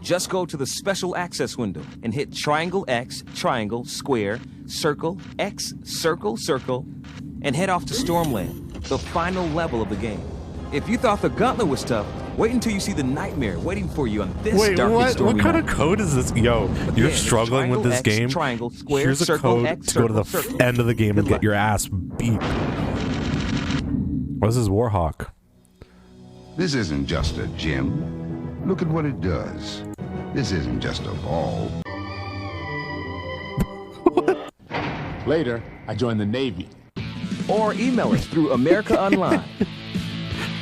Just go to the special access window and hit triangle X, triangle, square, circle, X, circle, circle, and head off to Stormland, the final level of the game. If you thought the gauntlet was tough, wait until you see the nightmare waiting for you on this dark and stormy What kind night. of code is this? Yo, you're struggling with this game. Triangle, square, Here's a circle, code X, to go to the circle, end of the game and get your ass beat. What is this Warhawk? This isn't just a gym. Look at what it does. This isn't just a ball. Later, I joined the Navy. Or email us through America Online.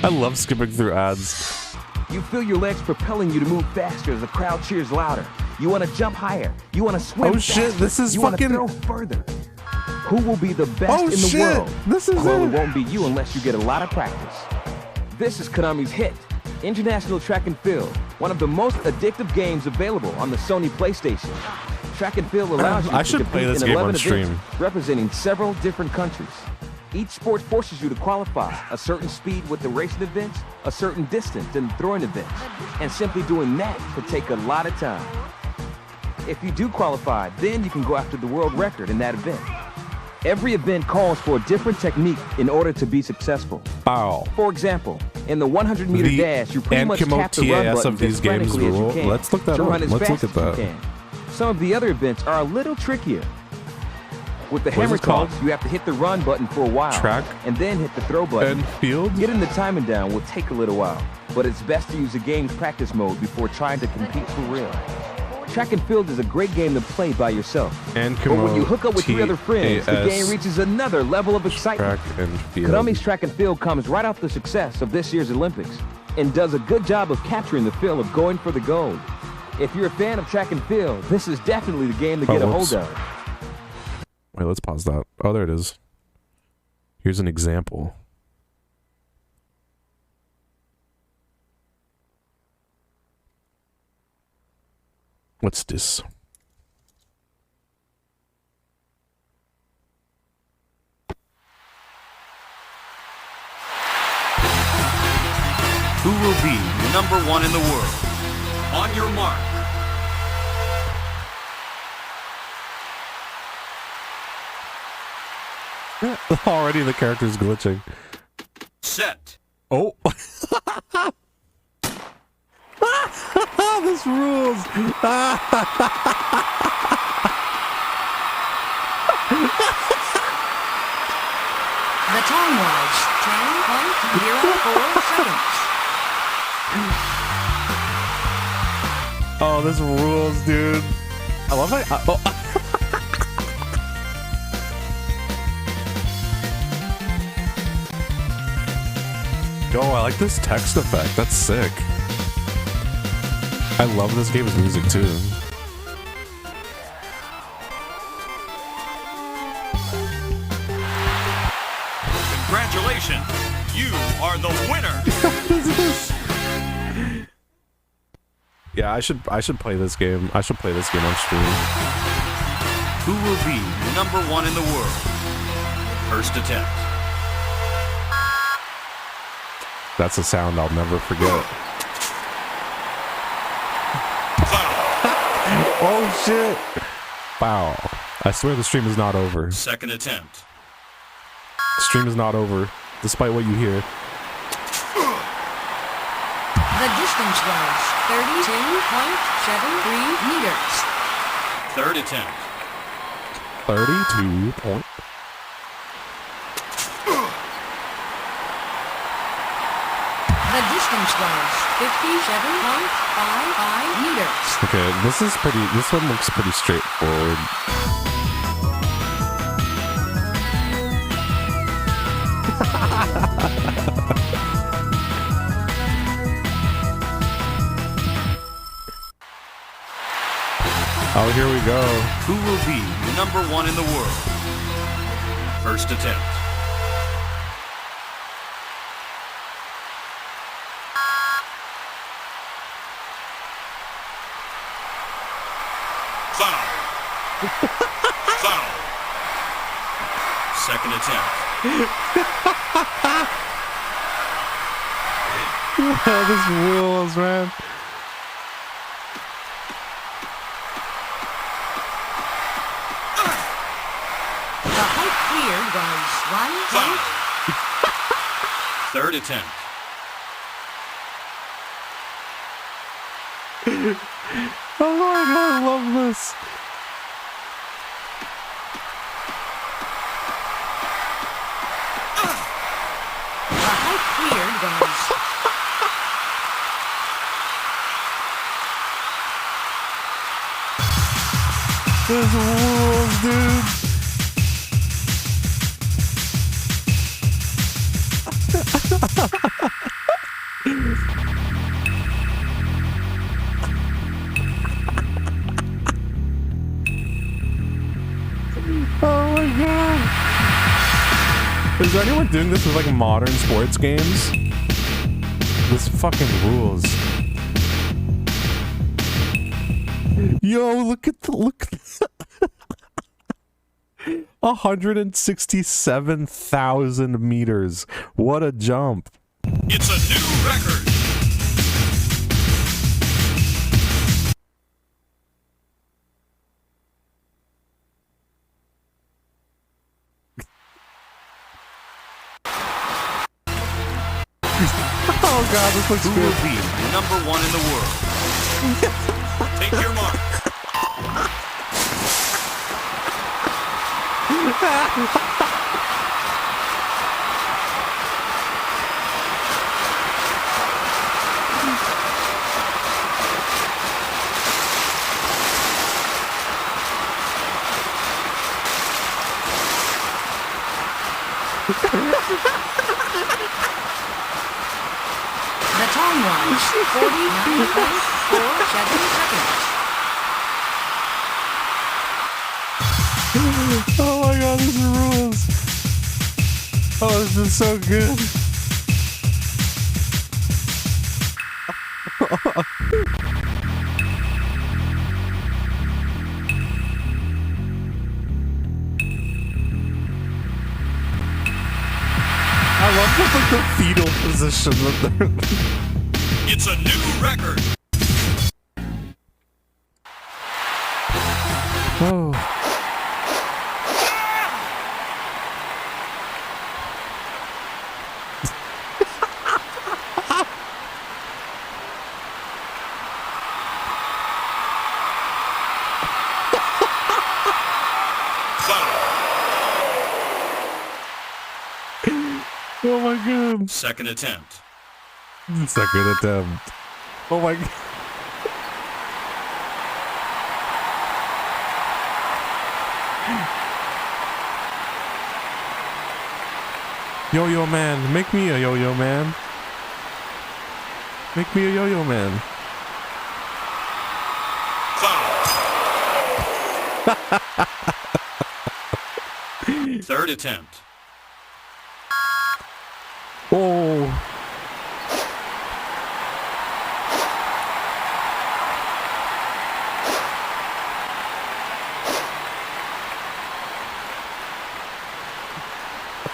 I love skipping through ads. You feel your legs propelling you to move faster as the crowd cheers louder. You want to jump higher. You want to swim Oh shit, faster. this is you fucking... want to throw further. Who will be the best Oh in the shit, world? this is Well, it. it won't be you unless you get a lot of practice. This is Konami's hit, International Track and Field, one of the most addictive games available on the Sony PlayStation. Track and Field allows you I to should compete play this in game 11 on stream. events representing several different countries. Each sport forces you to qualify a certain speed with the racing events, a certain distance in the throwing events, and simply doing that could take a lot of time. If you do qualify, then you can go after the world record in that event. Every event calls for a different technique in order to be successful. Wow. For example, in the 100-meter The dash, you pretty much Ankimo tap the run TAS button of these as games frantically as you rule. can Let's look that to up. run as Let's fast look at as you that. can. Some of the other events are a little trickier. With the What is hammer it called? toss, you have to hit the run button for a while. Track and then hit the throw button. and field? Getting the timing down will take a little while, but it's best to use the game's practice mode before trying to compete for real. Track and Field is a great game to play by yourself. And But when you hook up with 3 other friends, the game reaches another level of excitement. Track and Field. Konami's Track and Field comes right off the success of this year's Olympics and does a good job of capturing the feel of going for the gold. If you're a fan of Track and Field, this is definitely the game to get a hold of. Wait, let's pause that. Oh, there it is. Here's an example. What's this? Who will be #1 in the world? On your mark. Already the character's glitching. Set. Oh. This rules. The time was 10.04 seconds. Oh, this rules, dude. I love it. Oh. Yo, I like this text effect. That's sick. I love this game's music too. Congratulations. You are the winner. Yeah, I should play this game. I should play this game on stream. Who will be #1 in the world? First attempt. That's a sound I'll never forget. Oh shit! Wow. I swear the stream is not over. Second attempt. The stream is not over, despite what you hear. The distance was 32.73 meters. Third attempt. 32 point. The distance was 57.55 meters. Okay, this one looks pretty straightforward. Oh, here we go. Who will be #1 in the world? First attempt. Foul. Foul. Second attempt. This rules, man. 1 point. Third attempt. Oh my god, I love this. The height cleared was This rules, dude. Oh my god. Is anyone doing this with like modern sports games? This fucking rules. Yo, look at the 167,000 meters. What a jump. It's a new record. Oh god, this looks Who good. will be number 1 in the world? Take your mark. the time was 49.47 seconds. Oh my god, this rules. Oh, this is so good. I love the fetal position that they're. It's a new record. Oh. Oh my god. Second attempt. Second attempt. Oh my god. Yo-yo man, make me a yo-yo man. Make me a yo-yo man. Third attempt. Oh.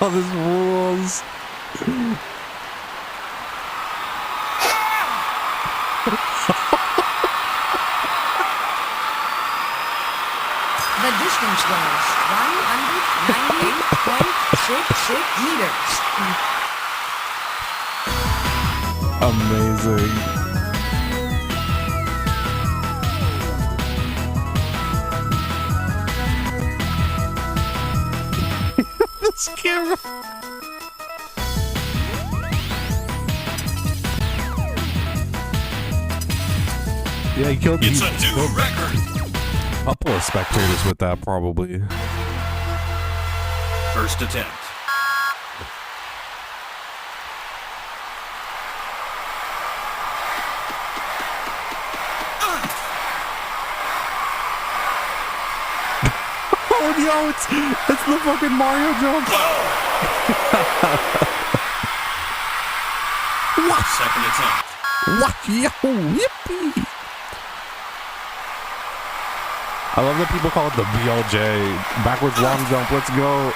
Oh, this rules. The distance was 198.66 meters. Amazing. This camera. Yeah, he killed. It's a new record. I'll pull a spectators with that probably. First attempt. Oh yo, it's the fucking Mario jump. What? Second attempt. What? Yo, yippee! I love that people call it the BLJ. Backwards long jump, let's go.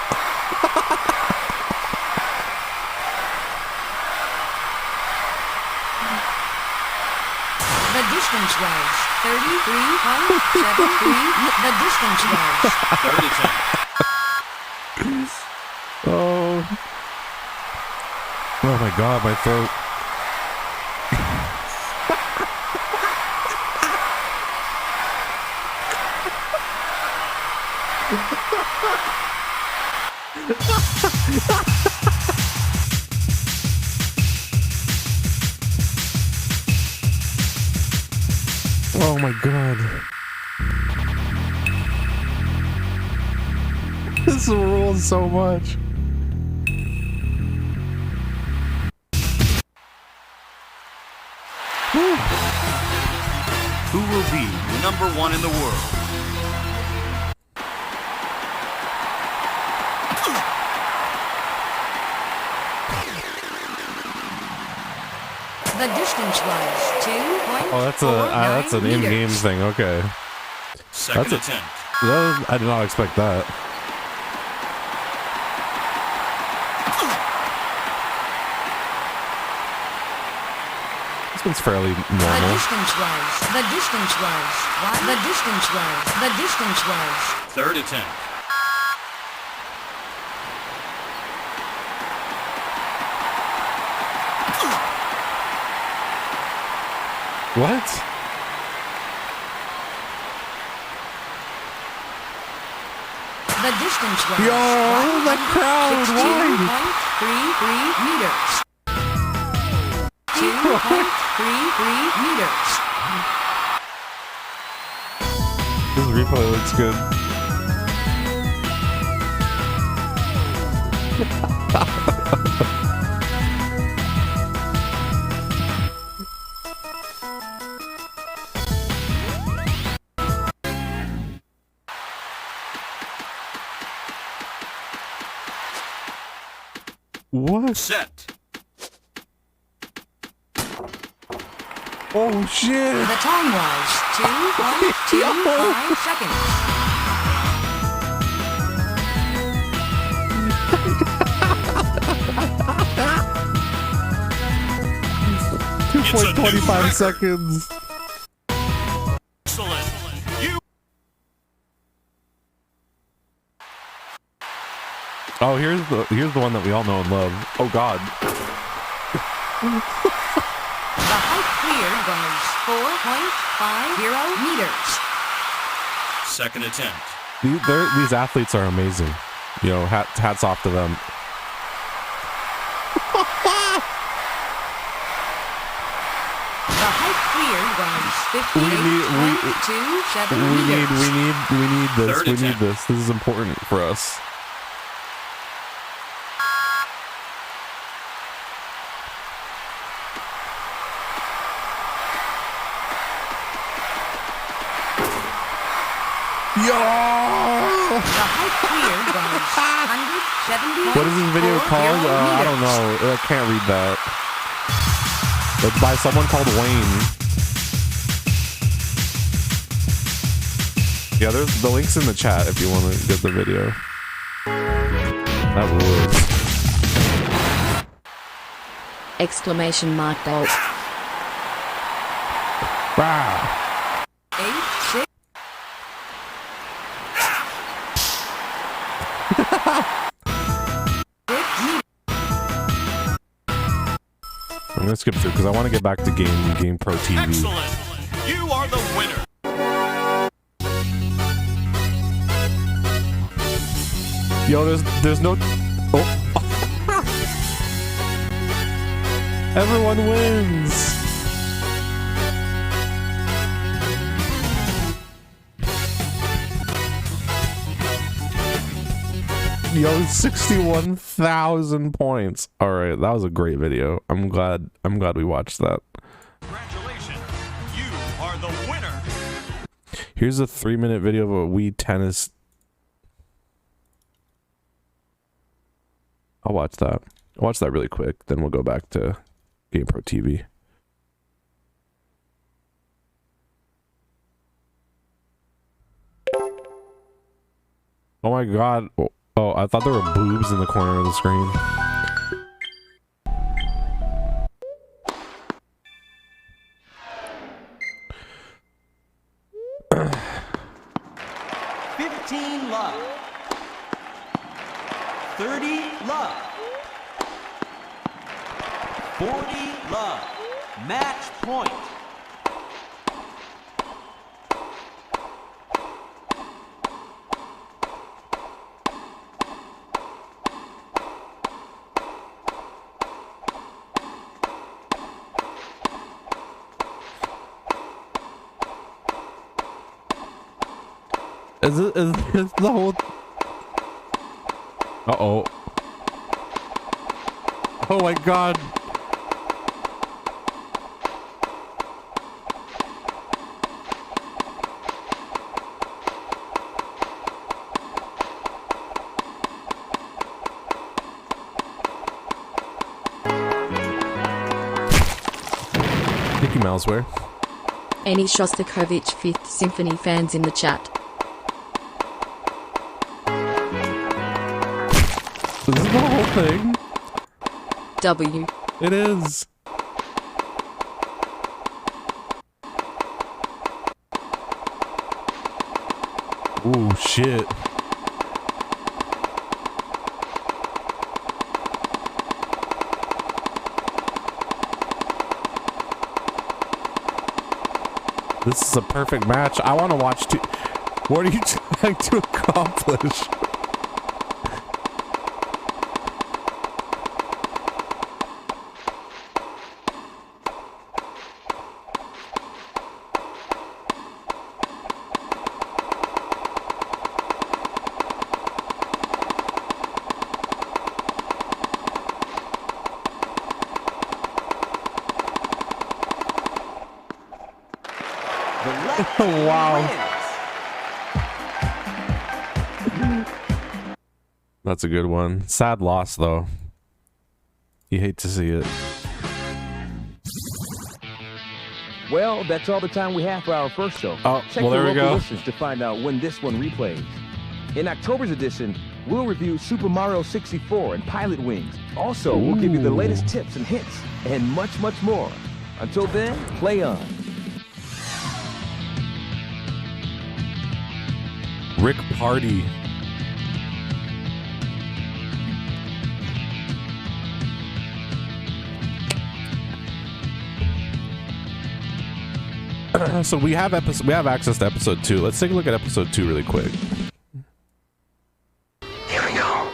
The distance was 33.73. The distance was. Third attempt. Oh Oh my god, my throat. Oh my god. This rules so much. Who will be #1 in the world? The distance was 2.49 that's an in-game thing. Okay. Second That's attempt. I did not expect that. This one's fairly normal. The distance was Third attempt. What? The distance was Yo, the crowd, why? 2.33 meters. 2.33 meters. This replay looks good. What? Set. Oh shit! The time was 2.25 seconds. 2.25 seconds. Excellent. Oh, here's the one that we all know and love. Oh God. The height cleared was 4.50 meters. Second attempt. These athletes are amazing. You know, hats off to them. The height cleared was 58.27 meters. We need this. Third We need attempt. this. This is important for us. Yo! The height cleared was 170. What is this video called? I don't know. I can't read that. It's by someone called Wayne. Yeah, there's the links in the chat if you want to get the video. That rules. Exclamation mark doll. Wow. 8, 6. I'm gonna skip through because I want to get back to Game Pro TV. Excellent. You are the winner. Yo, there's no. Oh. Everyone wins. Yo, 61,000 points. All right, that was a great video. I'm glad we watched that. Congratulations. You are the winner. Here's a 3-minute video of a Wii tennis. I'll watch that. I'll watch that really quick. Then we'll go back to Game Pro TV. Oh my God. Oh, I thought there were boobs in the corner of the screen. Love. 30 love. 40 love. Match point. Is the whole... Uh-oh. Oh my god. Mickey Mouse where? Any Shostakovich Fifth Symphony fans in the chat? This is the whole thing? W. It is. Ooh, shit. This is a perfect match. I want to watch two. What are you trying to accomplish? Wow. That's a good one. Sad loss, though. You hate to see it. Well, that's all the time we have for our first show. Oh, Check well, the there we local go. listings to find out when this one replays. In October's edition, we'll review Super Mario 64 and Pilot Wings. Also, we'll give you the latest tips and hints and much, much more. Until then, play on. Rick Party. So we have access to episode 2. Let's take a look at episode 2 really quick. Here we go.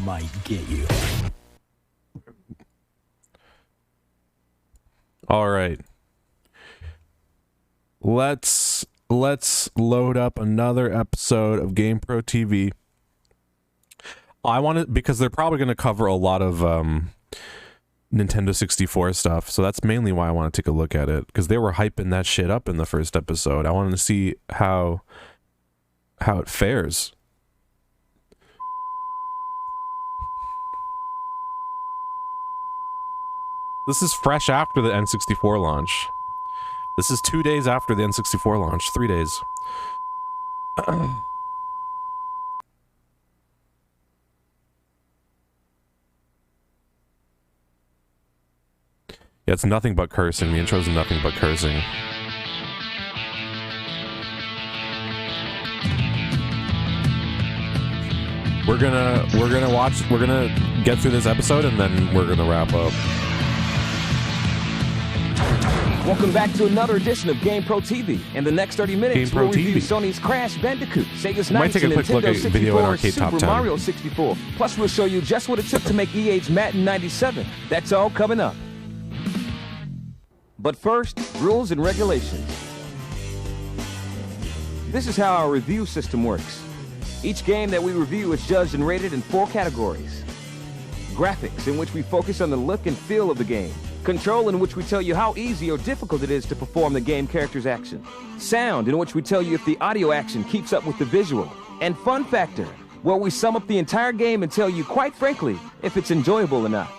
Might get you. All right. Let's load up another episode of GamePro TV. I want it because they're probably going to cover a lot of Nintendo 64 stuff, so that's mainly why I want to take a look at it, because they were hyping that shit up in the first episode. I wanted to see how it fares. This is fresh after the N64 launch. This is 2 days after the N64 launch. 3 days. Yeah, it's nothing but cursing. The intro's nothing but cursing. We're gonna get through this episode and then we're gonna wrap up. Welcome back to another edition of GamePro TV. In the next 30 minutes, we'll review Sony's Crash Bandicoot, Sega's Might Knights, take a and quick look Nintendo at 64, video in Arcade Super Top 10. Mario 64. Plus, we'll show you just what it took to make EA's Madden 97. That's all coming up. But first, rules and regulations. This is how our review system works. Each game that we review is judged and rated in 4 categories. Graphics, in which we focus on the look and feel of the game. Control, in which we tell you how easy or difficult it is to perform the game character's action. Sound, in which we tell you if the audio action keeps up with the visual. And fun factor, where we sum up the entire game and tell you, quite frankly, if it's enjoyable or not.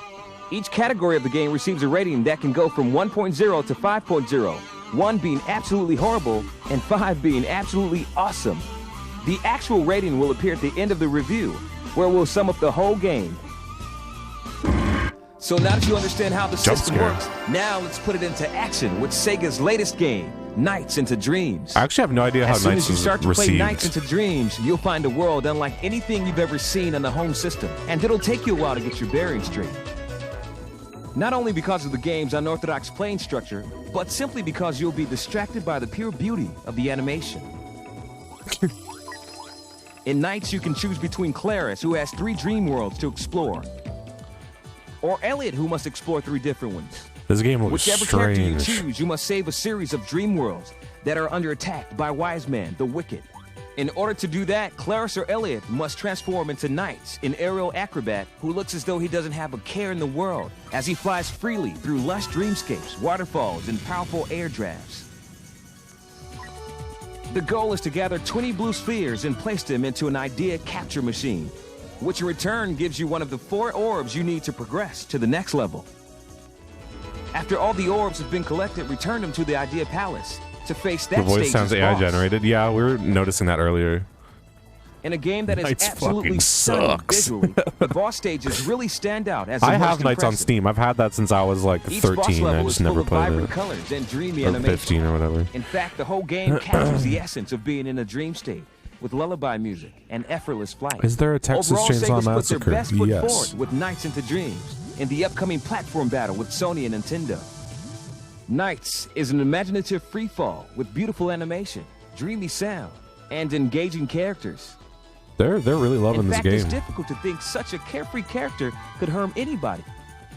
Each category of the game receives a rating that can go from 1.0 to 5.0. 1 being absolutely horrible, and 5 being absolutely awesome. The actual rating will appear at the end of the review, where we'll sum up the whole game. So now that you understand how the system works, now let's put it into action with Sega's latest game, Nights into Dreams. I actually have no idea how As soon Nights as you is start to play received. Nights into Dreams, you'll find a world unlike anything you've ever seen on the home system, and it'll take you a while to get your bearings straight. Not only because of the game's unorthodox playing structure, but simply because you'll be distracted by the pure beauty of the animation. In Nights, you can choose between Claris, who has 3 dream worlds to explore, or Elliot, who must explore 3 different ones. This game looks Whichever character you strange. choose, you must save a series of dream worlds that are under attack by Wise Man, the Wicked. In order to do that, Claris or Elliot must transform into Nights, an aerial acrobat who looks as though he doesn't have a care in the world as he flies freely through lush dreamscapes, waterfalls, and powerful air drafts. The goal is to gather 20 blue spheres and place them into an idea capture machine, which in return gives you one of the 4 orbs you need to progress to the next level. After all the orbs have been collected, return them to the Idea Palace to face that The voice stage's sounds AI boss. generated. Yeah, we were noticing that earlier. In a game that is Nights absolutely fucking stunning sucks. visually, the boss stages really stand out as the I most have Nights on impressive. Steam. I've had that since I was like Each boss 13. I level just is never full of played vibrant it. colors and dreamy Or animation. 15 or whatever. In fact, the whole game captures the essence of being in a dream state with lullaby music and effortless flight. Is there a Texas Overall, Chainsaw Sega's put their Massacre? best foot Yes. forward with Nights into Dreams in the upcoming platform battle with Sony and Nintendo. Nights is an imaginative freefall with beautiful animation, dreamy sound, and engaging characters. They're really loving In this fact, game. it's difficult to think such a carefree character could harm anybody.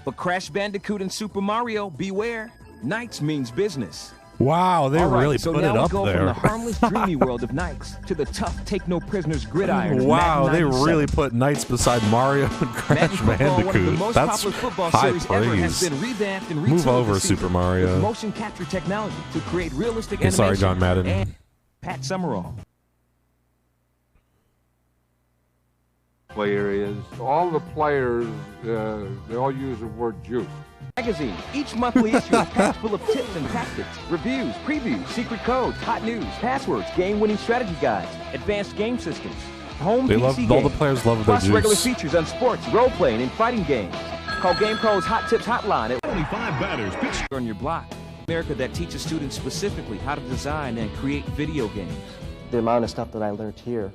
But Crash Bandicoot and Super Mario, beware, Nights means business. Wow, they All right, really so put now it we up go there. from the harmless, dreamy world of Nights to the tough, take-no-prisoners gridiron of Wow, Madden they 97. really put Nights beside Mario and Crash Football, one of the Bandicoot. most That's popular football high series ever, has praise. been revamped and Move retooled over, this season Super Mario. with motion capture technology to create realistic Okay, animation. sorry, John Madden. And Pat Summerall. Play areas. All the players, they all use the word juice. Magazine. Each monthly issue is packed full of tips and tactics, reviews, previews, secret codes, hot news, passwords, game-winning strategy guides, advanced game systems, home They PC love games, all the players love their plus regular juice. features on sports, role-playing, and fighting games. Call GamePro's Hot Tips Hotline at 25 batters pitched on your block. America that teaches students specifically how to design and create video games. The amount of stuff that I learned here,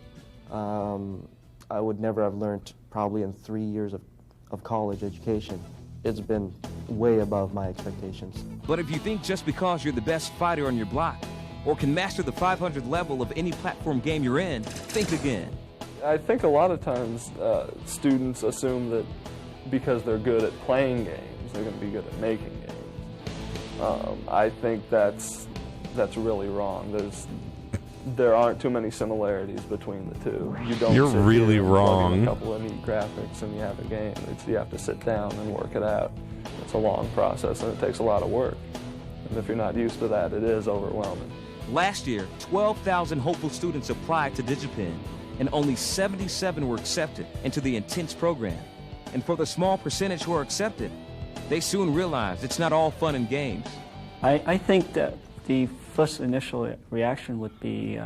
I would never have learned probably in 3 years of college education. It's been way above my expectations. But if you think just because you're the best fighter on your block, or can master the 500 level of any platform game you're in, think again. I think a lot of times students assume that because they're good at playing games, they're going to be good at making games. I think that's really wrong. There aren't too many similarities between the two. You don't. You're sit really here and plug in wrong. A couple of neat graphics and you have a game. You have to sit down and work it out. It's a long process and it takes a lot of work. And if you're not used to that, it is overwhelming. Last year, 12,000 hopeful students applied to DigiPen, and only 77 were accepted into the intense program. And for the small percentage who are accepted, they soon realized it's not all fun and games. I think that the first initial reaction would be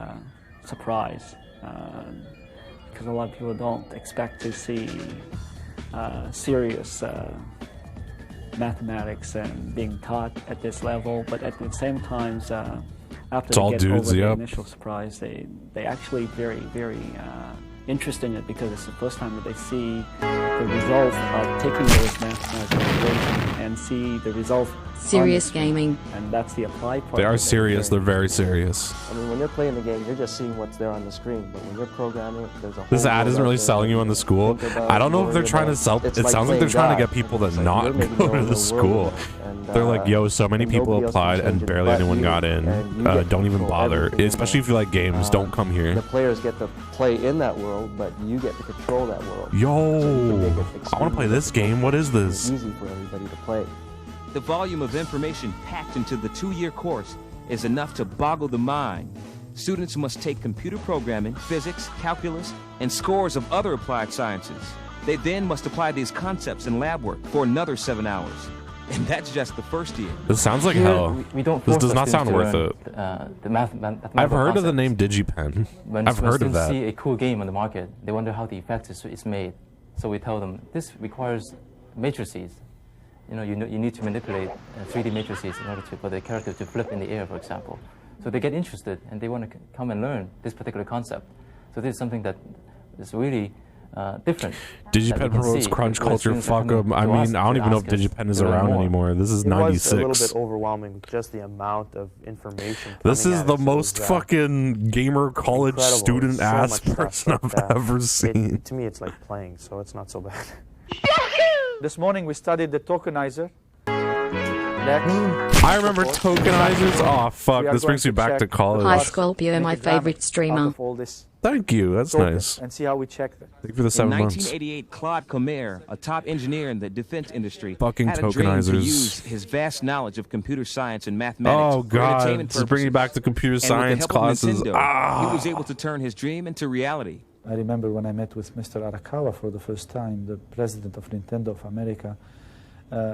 surprise, because a lot of people don't expect to see serious mathematics and being taught at this level, but at the same time, after they get over the initial surprise, they actually very interested in it because it's the first time that they see the results of taking those mathematical equations and see the results. Serious gaming. And that's the applied part. They are serious. They're very serious. I mean, when you're playing the game, you're just seeing what's there on the screen. But when you're programming, there's a whole This ad world isn't really out there selling you on the school. about, I don't know if they're worry trying to about. sell. It's It like sounds like they're playing trying to God. get people to It's like not you're making go your to own the little school. world, and, They're like, yo, so many and people nobody else can applied change and it barely but anyone you, got in. and you get to Don't even control bother. everything in Especially there. if you like games, don't come here. The players get to play in that world, but you get to control that world. Yo, I want to play this game. What is this? Easy for everybody to play. The volume of information packed into the 2-year course is enough to boggle the mind. Students must take computer programming, physics, calculus, and scores of other applied sciences. They then must apply these concepts in lab work for another 7 hours. And that's just the first year. This sounds like Here, hell. we don't This force does the not sound students worth to it. learn the mathematical I've heard of the concepts. name DigiPen. When I've heard of students that. see a cool game on the market, they wonder how the effect is made. So we tell them this requires matrices. You know, you need to manipulate 3D matrices in order for the character to flip in the air, for example. So they get interested and they want to come and learn this particular concept. So this is something that is really different. DigiPen promotes crunch culture. Fuck them. I mean, I don't even know if DigiPen is around anymore. This is It was a little 96. bit overwhelming, just the amount of information. This coming is at the us. most It was, fucking gamer college incredible. student So ass much stuff person like I've that. ever seen. To me, it's like playing, so it's not so bad. This morning we studied the tokenizer. I remember tokenizers. Oh fuck! This brings me back to college. Hi Scorpio, my favorite streamer. Thank you. That's nice. And see how we check them. Thank you for the In 7 months. 1988, Claude Comer, a top engineer in the defense industry, Fucking had a dream to tokenizers. use his vast knowledge of computer science and mathematics Oh for god! entertainment This is bringing me back to computer purposes. And with science the help of classes. Nintendo, he was able to turn his dream into reality. I remember when I met with Mr. Arakawa for the first time, the president of Nintendo of America.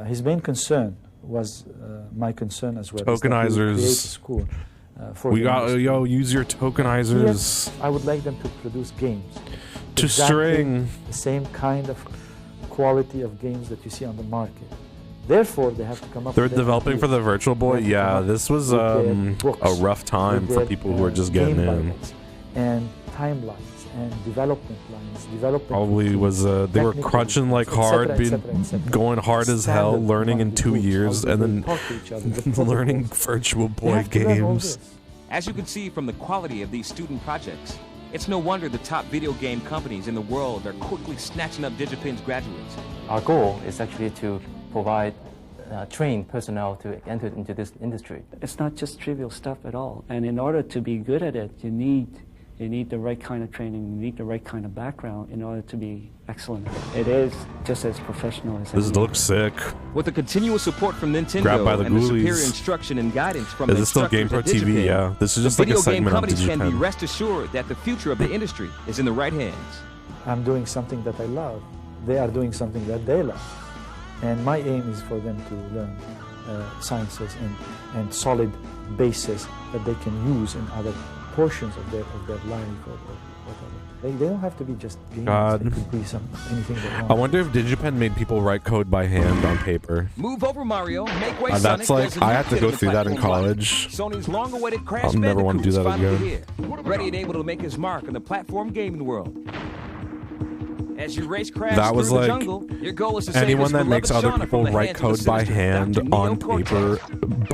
His main concern was my concern as well. is that we would Tokenizers. create a school, for We the got industry. use your tokenizers. Here, I would like them to produce games. To Exactly string. the same kind of quality of games that you see on the market. Therefore, they have to come up. They're with their developing for the Virtual Boy. They have to come Yeah, up this was with their a books, rough time with for their, people who are just getting game in. lines and timelines and development lines. Development Probably was they were technical crunching like et cetera, hard, et being cetera, et cetera. going hard as hell, Standard learning in among the 2 groups, years, how and they then talk to each other, the learning protocols. Virtual They Boy have to learn all games. this. As you can see from the quality of these student projects, it's no wonder the top video game companies in the world are quickly snatching up DigiPen's graduates. Our goal is actually to provide trained personnel to enter into this industry. It's not just trivial stuff at all. And in order to be good at it, you need the right kind of training, you need the right kind of background in order to be excellent. It is just as professional as This looks sick. With the continuous support from Nintendo Grabbed by the and the superior ghoulies. instruction and guidance from Is the this still instructors GamePro at TV? DigiPen, Yeah. This is the just like a video game segment on companies can be DigiPen. rest assured that the future of the industry is in the right hands. I'm doing something that I love. They are doing something that they love. And my aim is for them to learn sciences and solid bases that they can use in other portions of their life or whatever. They don't have to be just games. God. They could be anything they want. I wonder if DigiPen made people write code by hand on paper. Move over, Mario. Make way, That's Sonic. like There's a I new had to kid go in the through that in platform line. college. Sony's long-awaited Crash I'll never want to do Bandicoot that is finally again. here, ready and able to make his mark in the platform gaming world. As you race Crash That was through like the jungle, your goal is to save anyone his that beloved makes other Shauna people from the write hands of code the by sinister hand Dr. on Neo Cortex. paper,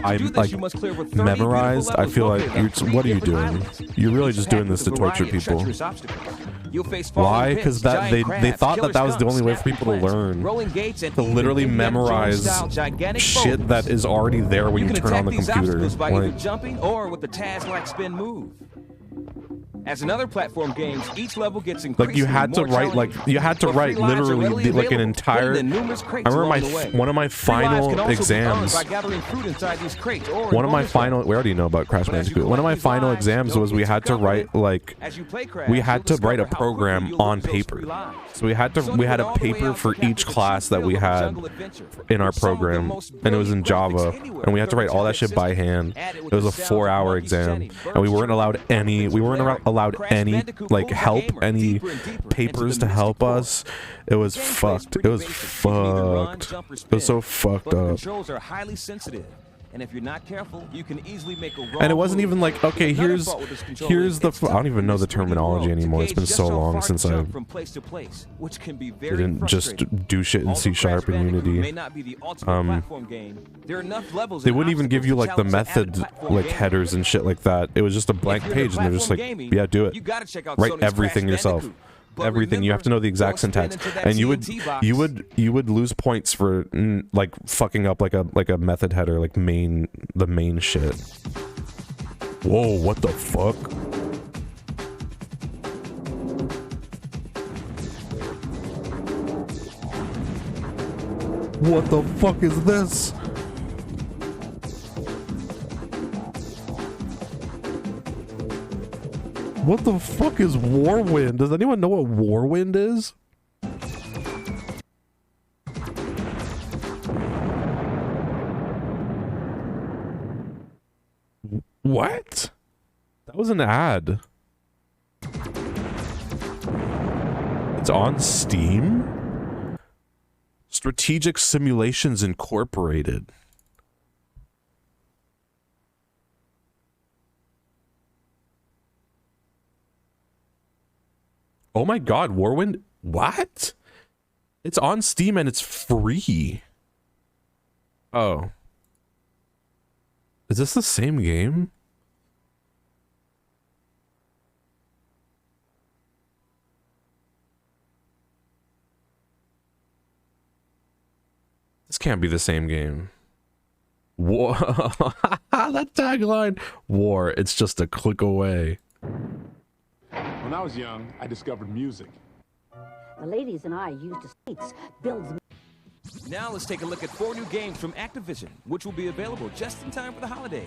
by To do this, like you must clear with 30 memorized. beautiful I feel levels like located on what are you 3 doing? different islands. You're really Each just doing path this is to a torture variety of people. treacherous obstacles. You'll face falling Why? pits, Because giant they crabs, thought killer that was the skunks, only way for snapping people to plants, learn. rolling gates, and To even literally Indiana memorize Jones-style gigantic shit boulders. that is already there when you can turn on attack the these computer. obstacles by either Like, jumping or with the Taz-like spin move. As in other platform games, each level gets increasingly like you had to more write like challenging. you had to But write free lives are literally readily like an available, entire. hidden in numerous I crates remember along the way. one of my Free lives final can also be earned exams. by gathering fruit inside these crates or One of my bonus final. We already know about Crash Bandicoot. One of my final exams was we had to write like we had to write a program on paper. So we had a paper for each class that we had in our program, and it was in Java, and we had to write all that shit by hand. It was a 4-hour exam, and we weren't allowed any like help, any papers to help us. It was fucked. It was fucked. It was so fucked But the up. controls are highly sensitive, and if you're not careful, you can easily make a wrong And it wasn't move. even like, okay, Another here's fault with this controller here's is the it's I don't even know the terminology anymore. It's been so long since I jump from place to place, which can be very didn't just frustrating. do shit in Although C# Crash and Bandicoot Unity. may not be the ultimate platform game, there are enough levels They and wouldn't even give you like the obstacles to challenge method the avid platform like gamer. headers and shit like that. It was just a blank you're into page, and they're just like, platform gaming, yeah, do it. you gotta check out Write Sony's everything Crash yourself. Bandicoot. But Everything. You have to know the exact don't spin syntax, into that and you TNT box. would lose points for like fucking up like a method header, like the main shit. Whoa! What the fuck? What the fuck is this? What the fuck is Warwind? Does anyone know what Warwind is? What? That was an ad. It's on Steam? Strategic Simulations Incorporated. Oh my god, Warwind? What? It's on Steam and it's free. Oh. Is this the same game? This can't be the same game. War. That tagline. War. It's just a click away. When I was young, I discovered music. The ladies and I used to skates, build. Now let's take a look at 4 new games from Activision, which will be available just in time for the holidays.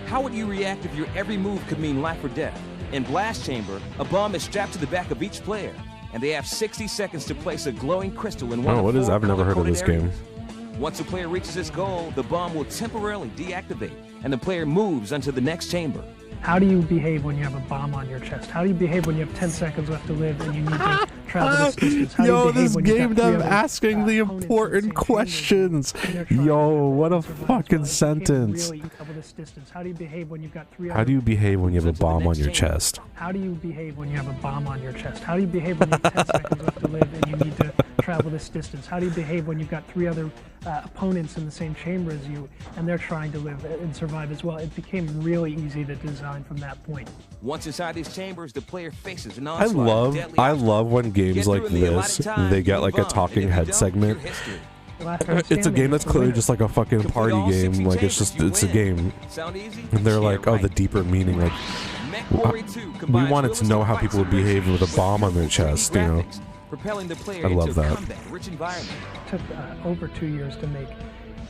How would you react if your every move could mean life or death? In Blast Chamber, a bomb is strapped to the back of each player, and they have 60 seconds to place a glowing crystal in one of the 4 I've never heard of this game. Once a player reaches its goal, the bomb will temporarily deactivate, and the player moves onto the next chamber. How do you behave when you have a bomb on your chest? How do you behave when you have 10 seconds left to live and you need to travel this distance? How do you behave this when you've game got them asking the important questions. Yo, what a fucking sentence. How do you behave when you've got 3 How do you behave when you have a bomb on your chest? How do you behave when you have a bomb on your chest? How do you behave when you have 10 seconds left to live and you need to travel this distance? How do you behave when you've got 3 other opponents in the same chamber as you and they're trying to live and survive as well? It became really easy to design from that point. Once inside these chambers, the player faces an onslaught. I love when games like this, they get like a talking head segment. It's a game that's clearly just like a fucking party game. Like it's a game. And they're like, oh, the deeper meaning. Like, we wanted to know how people would behave with a bomb on their chest, you know. I love that. It took over 2 years to make,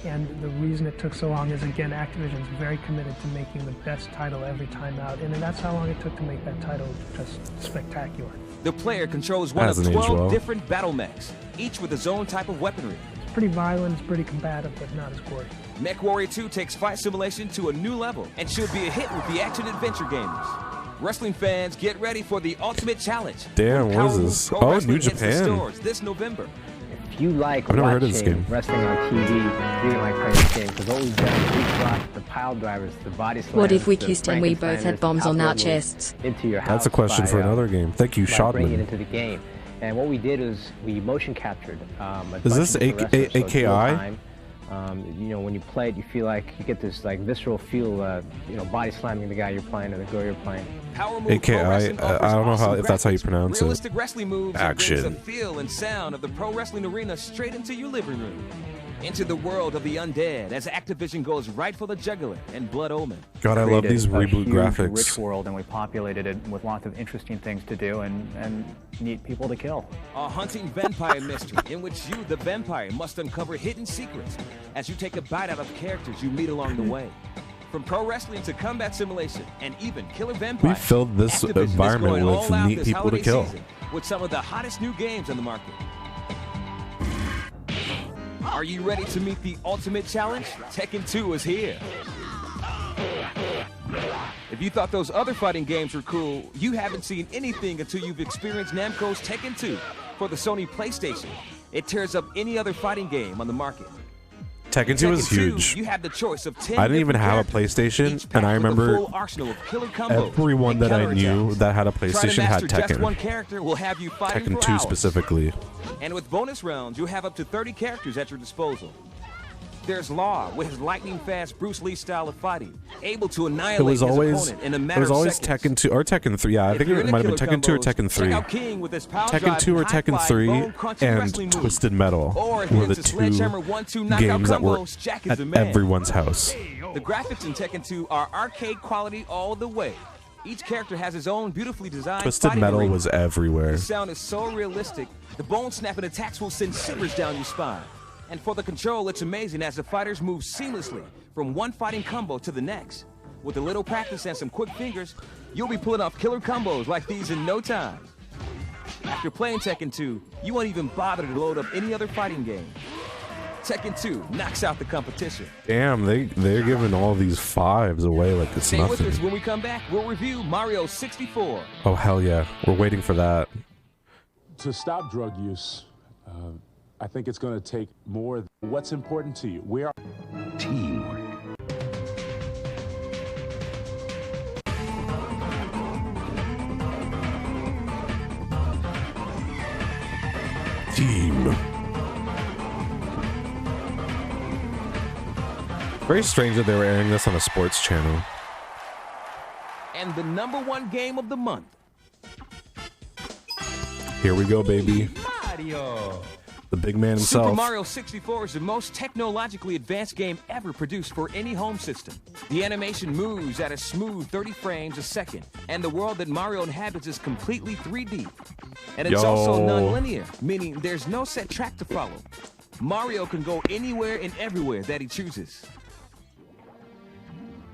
and the reason it took so long is, again, Activision's very committed to making the best title every time out, and that's how long it took to make that title just spectacular. The player controls one of 12 different battle mechs, each with his own type of weaponry. It's pretty violent, it's pretty combative, but not as gory. MechWarrior 2 takes fight simulation to a new level and should be a hit with the action-adventure gamers. Wrestling fans, get ready for the ultimate challenge. Damn, what is this? Oh, New Japan. This November. If you like I've never heard of this game. Wrestling on TV, you're gonna like playing this game because what we've done is we've brought the pile drivers, the body slams. What if we kissed and we both had bombs on our chests? Into your house. That's a question for another game. Thank you, Shotman. Bringing it Shotman. into the game, and what we did is we motion captured. Is this AKI? You know, when you play it, you feel like you get this like visceral feel, you know, body slamming the guy you're playing or the girl you're playing. AKI, I don't know if that's how you pronounce it. Realistic wrestling moves Action. brings the feel and sound of the pro wrestling arena straight into your living room. Into the world of the undead as Activision goes right for the jugular and Blood Omen. God, I love these reboot huge, graphics. Rich world, and we populated it with lots of interesting things to do and neat people to kill. A hunting vampire mystery in which you, the vampire, must uncover hidden secrets as you take a bite out of characters you meet along the way. From pro wrestling to combat simulation and even killer vampires, We filled this Activision is environment going with all out neat this people to holiday kill. season with some of the hottest new games on the market. Are you ready to meet the ultimate challenge? Tekken 2 is here. If you thought those other fighting games were cool, you haven't seen anything until you've experienced Namco's Tekken 2 for the Sony PlayStation. It tears up any other fighting game on the market. Tekken 2 is huge. You have the choice of 10 I didn't even different have a characters, PlayStation, each and I packed with a remember full arsenal of killer combos everyone and that I knew counterattacks. that had a Try to PlayStation had master just one Tekken. character will have you fighting Tekken for 2 hours. specifically. And with bonus rounds, you'll have up to 30 characters at your disposal. There's Law with his lightning-fast Bruce Lee style of fighting, able to It annihilate was his always opponent in a matter of seconds. Tekken 2 or Tekken 3. Yeah, I think it might have been Tekken 2 or Tekken 3. Tekken 2 or Tekken 3 and Twisted Metal were the two games that were at everyone's house. The graphics in Tekken 2 are arcade quality all the way. Each character has his own beautifully designed Twisted fighting Metal arena. was everywhere. The sound is so realistic, the bone-snapping attacks will send shivers down your spine. And for the control, it's amazing as the fighters move seamlessly from one fighting combo to the next. With a little practice and some quick fingers, you'll be pulling off killer combos like these in no time. After playing Tekken 2, you won't even bother to load up any other fighting game. Tekken 2 knocks out the competition. Damn, they're giving all these 5s away like it's Stay with nothing. us when we come back. We'll review Mario 64. Oh hell yeah, we're waiting for that. To stop drug use, I think it's going to take more. What's important to you? We are Teamwork. Team. Very strange that they were airing this on a sports channel. And the #1 game of the month. Here we go, baby. Mario. The big man himself. Super Mario 64 is the most technologically advanced game ever produced for any home system. The animation moves at a smooth 30 frames a second, and the world that Mario inhabits is completely 3D. And it's also non-linear, meaning there's no set track to follow. Mario can go anywhere and everywhere that he chooses.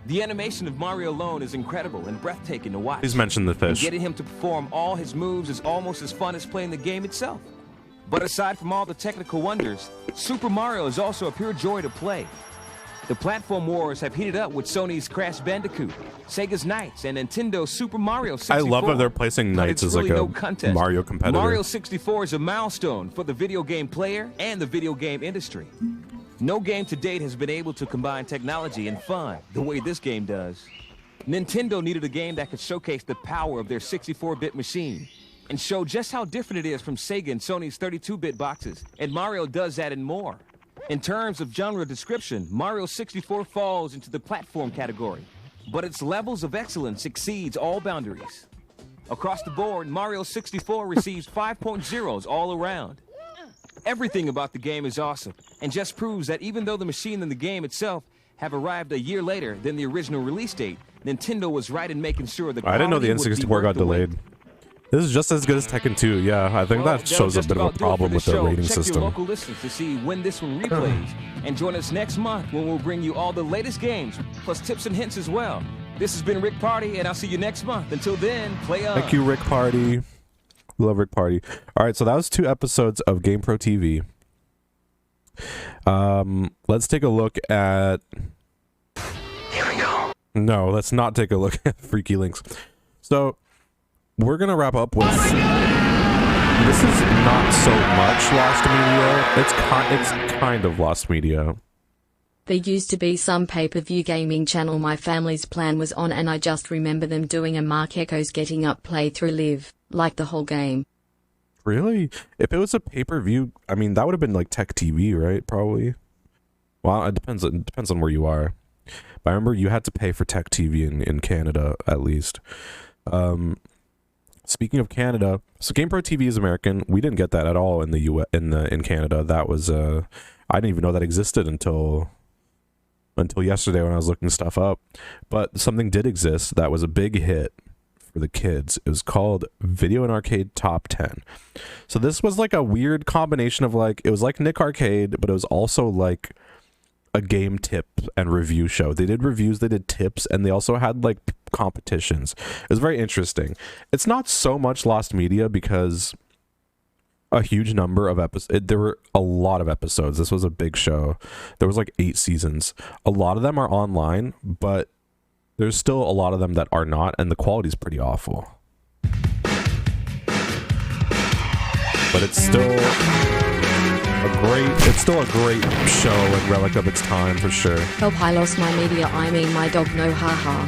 The animation of Mario alone is incredible and breathtaking to watch. Please mention the fish. And getting him to perform all his moves is almost as fun as playing the game itself. But aside from all the technical wonders, Super Mario is also a pure joy to play. The platform wars have heated up with Sony's Crash Bandicoot, Sega's Knights, and Nintendo's Super Mario 64. I love that they're placing Knights as like a Mario competitor. Mario 64 is a milestone for the video game player and the video game industry. No game to date has been able to combine technology and fun the way this game does. Nintendo needed a game that could showcase the power of their 64-bit machine and show just how different it is from Sega and Sony's 32-bit boxes, and Mario does that and more. In terms of genre description, Mario 64 falls into the platform category, but its levels of excellence exceeds all boundaries. Across the board, Mario 64 receives 5.0s all around. Everything about the game is awesome, and just proves that even though the machine and the game itself have arrived a year later than the original release date, Nintendo was right in making sure the I didn't know the quality would be N64 worth got the wait. delayed. This is just as good as Tekken 2. Yeah, I think that shows a bit of a problem with the rating Check system. your local listings to see when this one replays, and join us next month when we'll bring you all the latest games, plus tips and hints as well. This has been Rick Party, and I'll see you next month. Until then, play on. Thank you, Rick Party. We love Rick Party. All right, so that was 2 episodes of GamePro TV. Let's take a look at... Here we go. No, let's not take a look at Freaky Links. So, we're going to wrap up with... This is not so much lost media. It's kind of lost media. There used to be some pay-per-view gaming channel my family's plan was on, and I just remember them doing a Mark Echoes Getting Up playthrough live, like the whole game. Really? If it was a pay-per-view, I mean, that would have been like Tech TV, right? Probably. Well, it depends on where you are. But I remember you had to pay for Tech TV in Canada, at least. Speaking of Canada, so GamePro TV is American. We didn't get that at all in the in Canada. That was I didn't even know that existed until yesterday when I was looking stuff up. But something did exist that was a big hit for the kids. It was called Video and Arcade Top 10. So this was like a weird combination of like, it was like Nick Arcade, but it was also like a game tip and review show. They did reviews, they did tips, and they also had like competitions. It was very interesting. It's not so much lost media because a huge number of episodes, there were a lot of episodes. This was a big show. There was like 8 seasons. A lot of them are online, but there's still a lot of them that are not, and the quality is pretty awful. But it's still a great show and relic of its time for sure. Help, I lost my media, I mean my dog, no haha.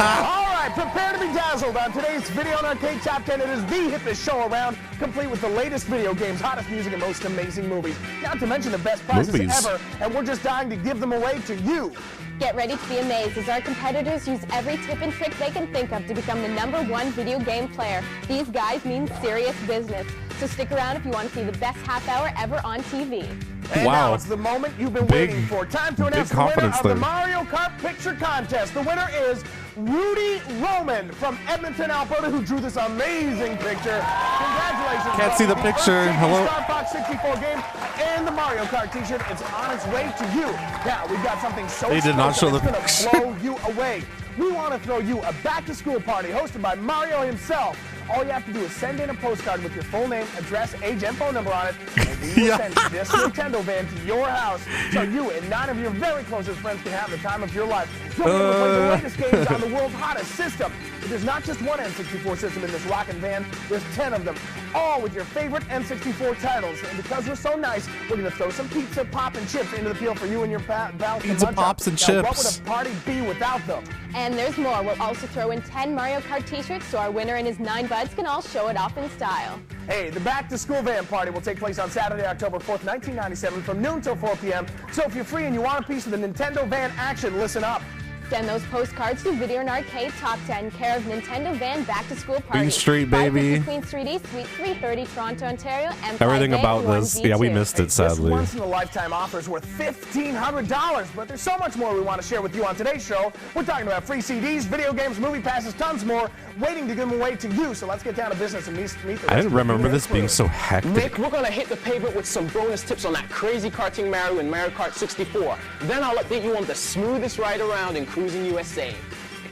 Alright, prepare to be dazzled on today's Video and Arcade Top 10. It is the hippest show around, complete with the latest video games, hottest music, and most amazing movies. Not to mention the best prizes ever, and we're just dying to give them away to you. Get ready to be amazed as our competitors use every tip and trick they can think of to become the #1 video game player. These guys mean serious business. So stick around if you want to see the best half hour ever on TV. And now it's the moment you've been waiting for. Time to announce the winner of the Mario Kart Picture Contest. The winner is Rudy Roman from Edmonton, Alberta, who drew this amazing picture. Congratulations. Can't see the picture. Hello. Star Fox Fox 64 game and the Mario Kart t-shirt. It's on its way to you. Now, we've got something so They did not show special, the it's going to blow you away. We want to throw you a back-to-school party hosted by Mario himself. All you have to do is send in a postcard with your full name, address, age, and phone number on it, and we will send this Nintendo van to your house so you and 9 of your very closest friends can have the time of your life. You'll be able to play the latest games on the world's hottest system. But there's not just one N64 system in this rockin' van, there's 10 of them, all with your favorite N64 titles. And because we're so nice, we're going to throw some pizza, pop, and chips into the field for you and your pals. Pizza, pops, and chips. What would chips. a party be without them? And there's more. We'll also throw in 10 Mario Kart t-shirts so our winner and his 9 buds can all show it off in style. Hey, the back-to-school van party will take place on Saturday, October 4th, 1997 from noon till 4 p.m. So if you're free and you want a piece of the Nintendo van action, listen up. Send those postcards to Video and Arcade Top 10, care of Nintendo Van Back to School Party. B Street, baby. Queen Street East, Suite 330, Toronto, Ontario. And Everything about this. Yeah, we missed it, sadly. This once-in-a-lifetime offer is worth $1,500, but there's so much more we want to share with you on today's show. We're talking about free CDs, video games, movie passes, tons more, waiting to give them away to you. So let's get down to business and meet the I didn't remember this being so hectic. Nick, we're going to hit the pavement with some bonus tips on that crazy karting Mario and Mario Kart 64. Then I'll update you on the smoothest ride around in Cruising USA.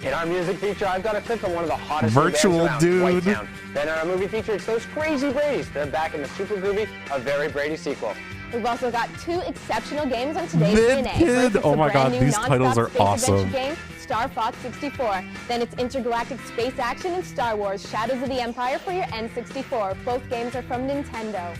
In our music feature, I've got a clip from one of the hottest Virtual bands around, dude. Whitetown. Then in our movie feature, it's those crazy Bradys. They're back in the super groovy A Very Brady sequel. We've also got 2 exceptional games on today's Mid DNA. Kid. Oh my god, these titles are awesome. Game, Star Fox 64. Then it's intergalactic space action and Star Wars Shadows of the Empire for your N64. Both games are from Nintendo.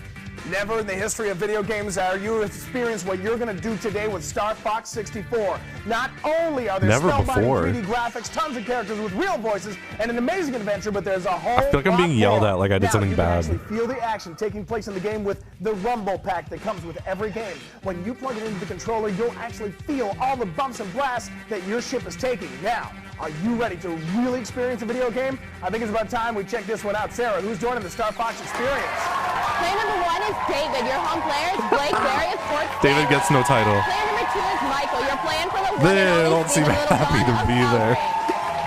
Never in the history of video games are you experience what you're going to do today with Star Fox 64. Not only are there spellbinding 3D graphics, tons of characters with real voices, and an amazing adventure, but there's a whole I feel like I'm being yelled at like I did something bad. You can actually feel the action taking place in the game with the Rumble Pack that comes with every game. When you plug it into the controller, you'll actually feel all the bumps and blasts that your ship is taking. Now, are you ready to really experience a video game? I think it's about time we check this one out. Sarah, who's joining the Star Fox experience? Player number 1 is David. Your home player is Blake Berry of Port David gets no title. Player number 2 is Michael. You're playing for the They don't seem happy to be there.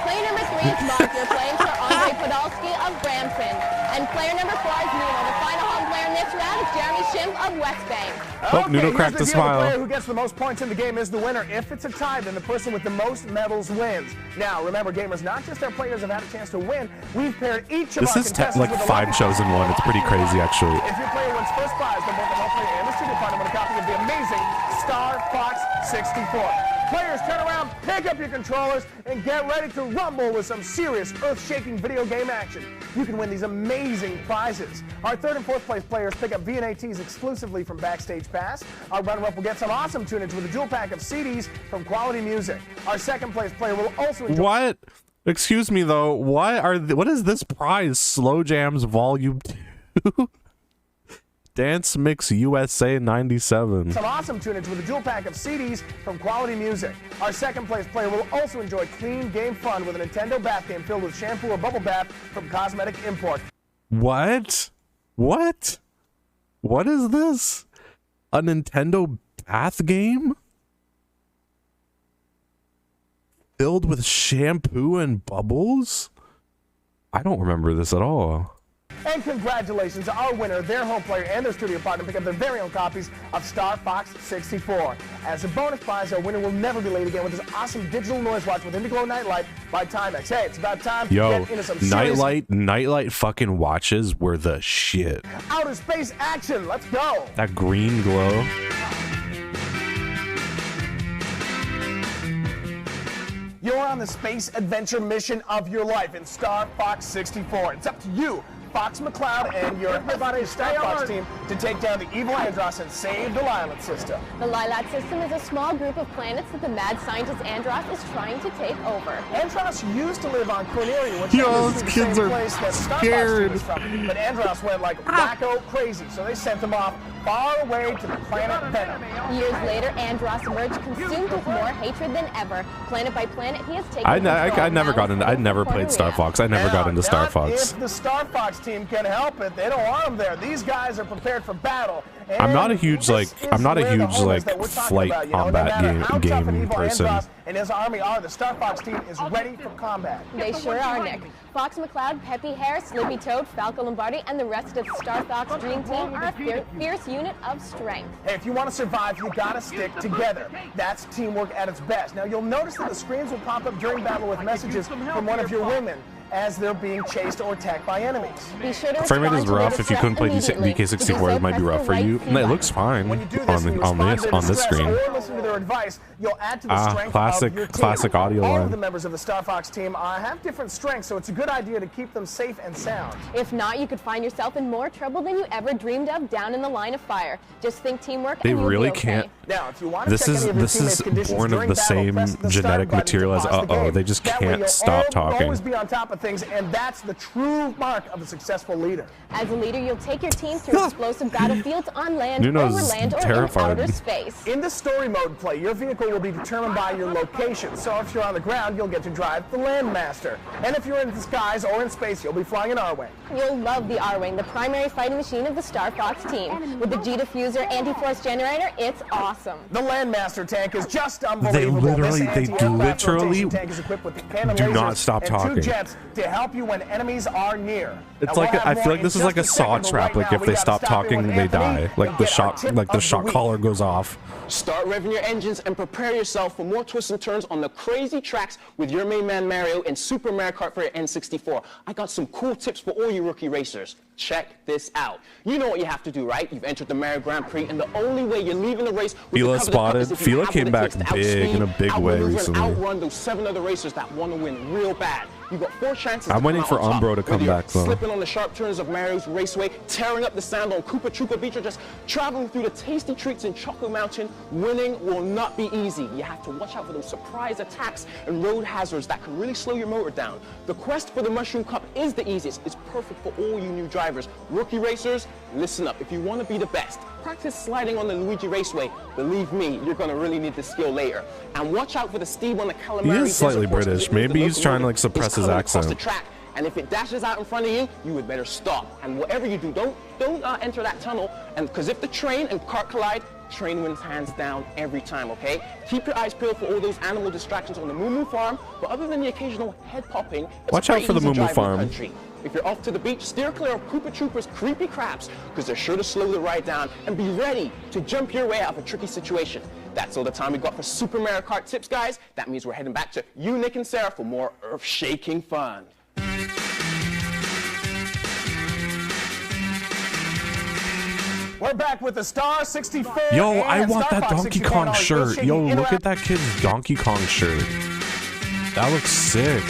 Player number 3 is Mark. You're playing for Andre Podolsky of Brampton. And player number 4 is Nuno. The final home player in this round is Jeremy Shimp of West Bank. Oh, Nuno cracked the smile. The player who gets the most points in the game is the winner. If it's a tie, then the person with the most medals wins. Now, remember, gamers, not just our players have had a chance to win. We've paired each of our contestants like with 5 shows in one. It's pretty crazy, actually. If your player wins first prize, then both the home player and the studio partner win a copy of the amazing Star Fox 64. Players, turn around, pick up your controllers, and get ready to rumble with some serious earth-shaking video game action. You can win these amazing prizes. Our 3rd and 4th place players pick up V&ATs exclusively from Backstage Pass. Our runner-up will get some awesome tunage with a dual pack of CDs from Quality Music. Our 2nd place player will also enjoy... What? Excuse me, though. What is this prize? Slow Jams Volume 2? Dance Mix USA 97. Some awesome tunage with a dual pack of CDs from Quality Music. Our 2nd place player will also enjoy clean game fun with a Nintendo bath game filled with shampoo or bubble bath from Cosmetic Import. What? What? What is this? A Nintendo bath game? Filled with shampoo and bubbles? I don't remember this at all. And congratulations to our winner, their home player, and their studio partner pick up their very own copies of Star Fox 64. As a bonus prize, our winner will never be late again with this awesome digital noise watch with Indiglo Nightlight by Timex. Hey, it's about time to get into some serious Nightlight fucking watches were the shit. outer space action. Let's go. That green glow. You're on the space adventure mission of your life in Star Fox 64. It's up to you, Fox McCloud, and your Star Fox team to take down the evil Andross and save the Lilat system. The Lilat system is a small group of planets that the mad scientist Andross is trying to take over. Andross used to live on Cornelia, which those is the kids same are place that Star scared. Fox was from. But Andross went like wacko crazy, so they sent him off far away to the planet Venom. Years later, Andross emerged consumed with more hatred than ever. Planet by planet, he has taken I never played Star Fox. I never got into Star Fox. If the Star Fox team can help it. They don't want them there. These guys are prepared for battle. And I'm not a huge like flight combat game person. And his army are. The Star Fox team is ready for combat. They sure are, Nick. Fox McCloud, Peppy Hare, Slippy Toad, Falco Lombardi, and the rest of the Star Fox Dream Team are a fierce unit of strength. Hey, if you want to survive, you gotta stick together. That's teamwork at its best. Now, you'll notice that the screens will pop up during battle with messages from one of your women as they're being chased or attacked by enemies. Be sure to frame rate is rough. If you couldn't play DK64, it might be rough for you. It looks fine on this screen. Or listen to their advice, you'll add to the strength of your team. Classic audio All line. of the members of the Star Fox team have different strengths, so it's a good idea to keep them safe and sound. If not, you could find yourself in more trouble than you ever dreamed of down in the line of fire. Just think teamwork. They and you'll really be okay. can't. Now, if you want to This is born of the same genetic material as They just can't stop talking. Always be on top of things, and that's the true mark of a successful leader. As a leader, you'll take your team through explosive battlefields on land, Nuno's over land, or terrified. in outer space. In the story mode play, your vehicle will be determined by your location. So if you're on the ground, you'll get to drive the Landmaster. And if you're in the skies or in space, you'll be flying an R-Wing. You'll love the R-Wing, the primary fighting machine of the Star Fox team. With the G-diffuser anti-force generator, it's awesome. The Landmaster tank is just unbelievable. They literally tank is equipped with the cannon do lasers not stop and talking. 2 jets to help you when enemies are near. It's Now, like we'll I have feel more like this in is like a just a saw second, but trap. right Like now, if we they gotta stop stop it talking, with they Anthony die. Like and the get our shock, tip like the of shock week. collar goes off. Start revving your engines and prepare yourself for more twists and turns on the crazy tracks with your main man Mario and Super Mario Kart for your N64. I got some cool tips for all you rookie racers. Check this out. You know what you have to do, right? You've entered the Mario Grand Prix, and the only way you're leaving the race with Fila the spotted. is if you Fila have came what it back takes to big in a outspeed, big way outmaneuver, and recently. outrun those 7 other racers that want to win real bad. You got 4 chances. I'm waiting for Umbro to come back though. Slipping on the sharp turns of Mario's Raceway, tearing up the sand on Koopa Troopa Beach, or just traveling through the tasty treats in Choco Mountain, winning will not be easy. You have to watch out for those surprise attacks and road hazards that can really slow your motor down. The quest for the Mushroom Cup is the easiest. It's perfect for all you new drivers. Rookie racers, listen up. If you want to be the best, practice sliding on the Luigi Raceway. Believe me, you're going to really need the skill later. And watch out for the Steve on the Calamari. He is slightly Desert Course, British. because it Maybe means he's the trying to locomotive like suppress is his coming across accent. the track. And if it dashes out in front of you, you would better stop. And whatever you do, don't enter that tunnel. And because if the train and cart collide, train wins hands down every time, okay? Keep your eyes peeled for all those animal distractions on the Moo Moo Farm. But other than the occasional head popping, it's Watch out pretty for the easy Moo Moo driving the Farm. country. If you're off to the beach, steer clear of Koopa Troopa's creepy crabs, because they're sure to slow the ride down, and be ready to jump your way out of a tricky situation. That's all the time we got for Super Mario Kart tips, guys. That means we're heading back to you, Nick and Sarah, for more earth-shaking fun. We're back with the Star 64. Yo, and I want Star that Fox Donkey 64 Kong on shirt. Earth-shaking Yo, look interact- at that kid's Donkey Kong shirt. That looks sick.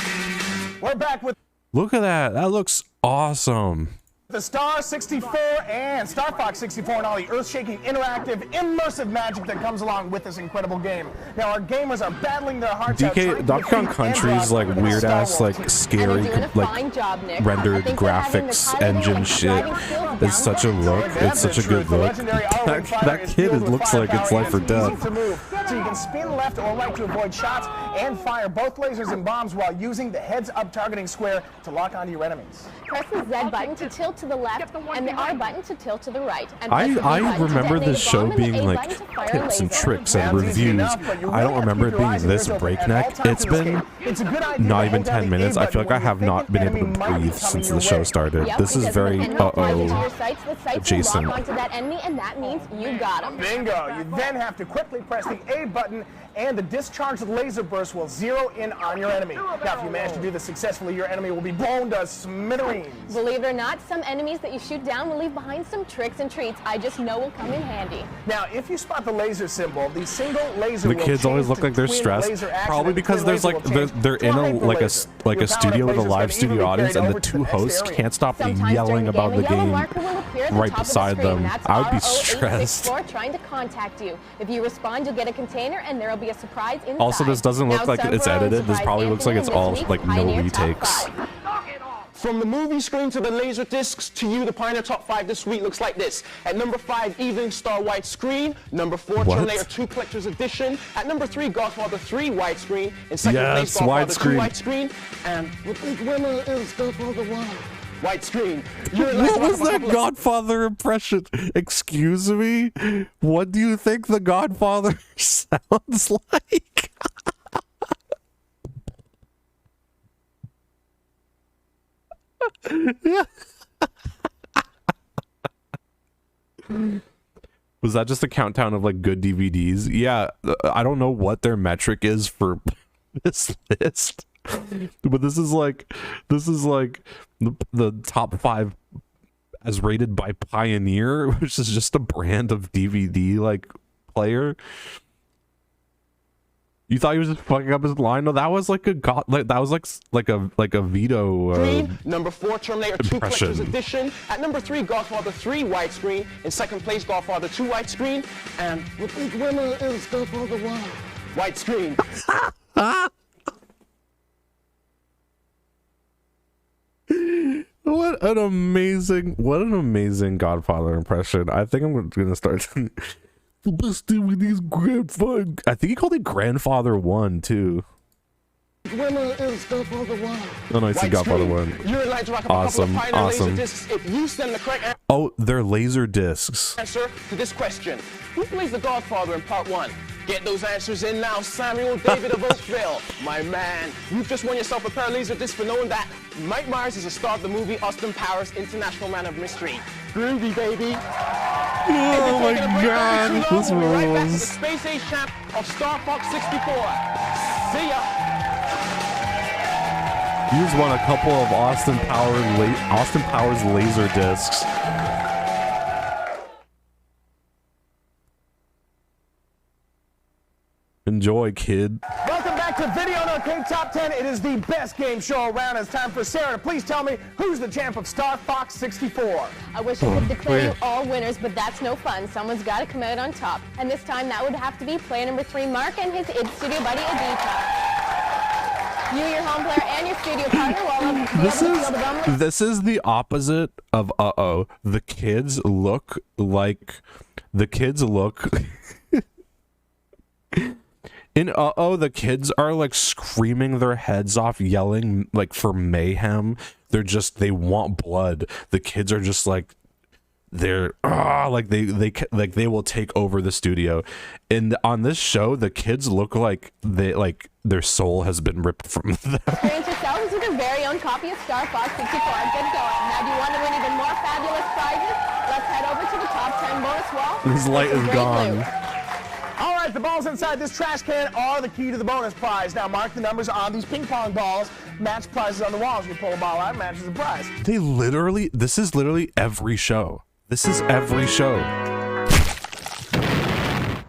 We're back with Look at that. That looks awesome. the Star 64 and Star Fox 64 and all the earth-shaking, interactive, immersive magic that comes along with this incredible game. Now, our gamers are battling their hearts out. trying to Donkey Kong defeat Country's like Android with weird Star ass, Wars like team. scary, like rendered graphics engine shit. It's such a look. It's such a good look. That kid looks like it's life or death. To move. So you can spin left or right to avoid shots and fire both lasers and bombs while using the heads-up targeting square to lock onto your enemies. Press the Z button to tilt to the left and the R button to tilt to the right. And press the B I button to remember detonate this a show bomb and the being A like button to fire a tips and laser. tricks and reviews. I don't remember it being this breakneck. It's been not even 10 minutes. I feel like I have not been able to breathe since the show started. Yep, This is because very when the enemy flies into your uh-oh sights, the sights will adjacent. lock onto that enemy, and that means you got him. Bingo! You then have to quickly press the A button and the discharged laser burst will zero in on your enemy. Now, if you manage to do this successfully, your enemy will be blown to smithereens. Believe it or not, some enemies that you shoot down will leave behind some tricks and treats I just know will come in handy. Now, if you spot the laser symbol, the single laser The will kids always change look to like they're twin stressed, laser action, probably and the because twin there's laser like will change they're to in a a hyper laser. like a Your powered studio with a laser's live gonna studio evenly audience, carried and the over to two the next hosts area. can't stop Sometimes yelling during the about the game, a yellow game marker will appear at the right top of the beside screen. them. That's I would be R0864 stressed. trying to contact you. If you respond, you'll get a container, and there'll be a surprise inside. Also, this doesn't look Now like time it's for our edited. This surprise probably looks like Anthony it's and all Nick like no Pioneer Top retakes. 5. From the movie screen to the laser discs to you, the Pioneer Top 5 this week looks like this. At number 5, Evening Star widescreen. Number 4, What? Terminator 2 Collector's Edition. At number 3, Godfather 3 widescreen. In second place, Yes, Godfather 2 widescreen. widescreen. And the big winner is Godfather 1. Widescreen. What was that Godfather impression? Excuse me? What do you think the Godfather sounds like? Was that just a countdown of like good DVDs? Yeah, I don't know what their metric is for this list, but this is like the top 5 as rated by Pioneer, which is just a brand of DVD like player. You thought he was just fucking up his line? No, that was like a Vito. Number 4, Terminator 2 impression. Collector's Edition. At number 3, Godfather 3 widescreen. In second place, Godfather 2 widescreen. And the big winner is Godfather 1 widescreen. What an amazing Godfather impression. I think I'm gonna start. The best DVD's grandfather. I think he called it Grandfather 1 too. Winner is Godfather 1. Oh no, I see Godfather 1. You're in line to rock up Awesome, a couple of awesome. laser discs. If you send the correct Oh, they're laser discs. answer to this question, who plays the Godfather in part 1? Get those answers in now, Samuel David of Oakville. My man, you've just won yourself a pair of laser discs for knowing that Mike Myers is a star of the movie Austin Powers International Man of Mystery. Groovy, baby. Oh my god, this we'll be right back to the rules. Space Age champ of Star Fox 64. See ya. You just won a couple of Austin Powers laser discs. Enjoy, kid. Welcome back to Video and Arcade Top 10. It is the best game show around. It's time for Sarah to please tell me who's the champ of Star Fox 64. I wish I could declare you all winners, but that's no fun. Someone's got to come out on top. And this time, that would have to be player number 3, Mark, and his id studio buddy, Adita. You, your home player, and your studio partner will be able to feel the rumble. This is the opposite of uh-oh. The kids look in uh-oh, the kids are like screaming their heads off, yelling like for mayhem. They want blood. The kids are just like they will take over the studio. And on this show, the kids look like their soul has been ripped from them. Experience yourselves with your very own copy of Star Fox 64. Get going. Now, do you want to win even more fabulous prizes? Let's head over to the top 10 bonus wall. His light is gone. All right, the balls inside this trash can are the key to the bonus prize. Now mark the numbers on these ping pong balls. Match prizes on the walls. You pull a ball out, matches the prize. This is literally every show. This is every show.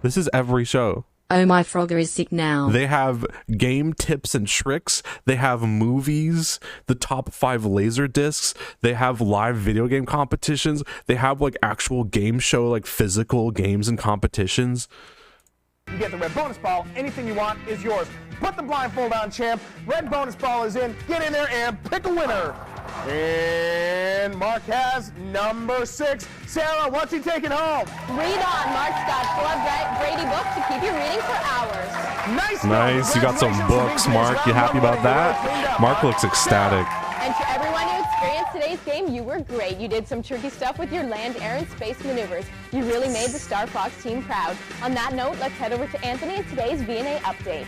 This is every show. Oh, my Frogger is sick now. They have game tips and tricks. They have movies, the top 5 laser discs. They have live video game competitions. They have like actual game show, like physical games and competitions. You get the red bonus ball. Anything you want is yours. Put the blindfold on, champ. Red bonus ball is in. Get in there and pick a winner. And Mark has number 6. Sarah, what's he taking home? Read on. Mark's got 4 Brady books to keep you reading for hours. Nice. You got some books, Mark. You happy about that? Mark looks ecstatic. And to everyone who experienced today's game, you were great. You did some tricky stuff with your land, air, and space maneuvers. You really made the Star Fox team proud. On that note, let's head over to Anthony and today's V&A update.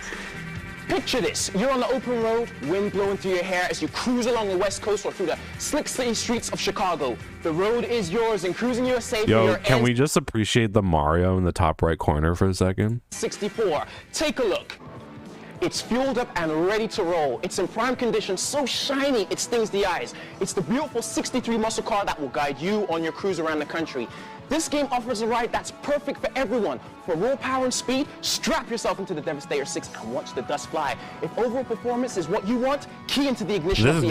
Picture this. You're on the open road, wind blowing through your hair as you cruise along the west coast or through the slick city streets of Chicago. The road is yours and Cruising USA Yo, for your can we just appreciate the Mario in the top right corner for a second? 64. Take a look. It's fueled up and ready to roll. It's in prime condition, so shiny it stings the eyes. It's the beautiful 63 muscle car that will guide you on your cruise around the country. This game offers a ride that's perfect for everyone. For raw power and speed, strap yourself into the Devastator 6 and watch the dust fly. If overall performance is what you want, key into the ignition of the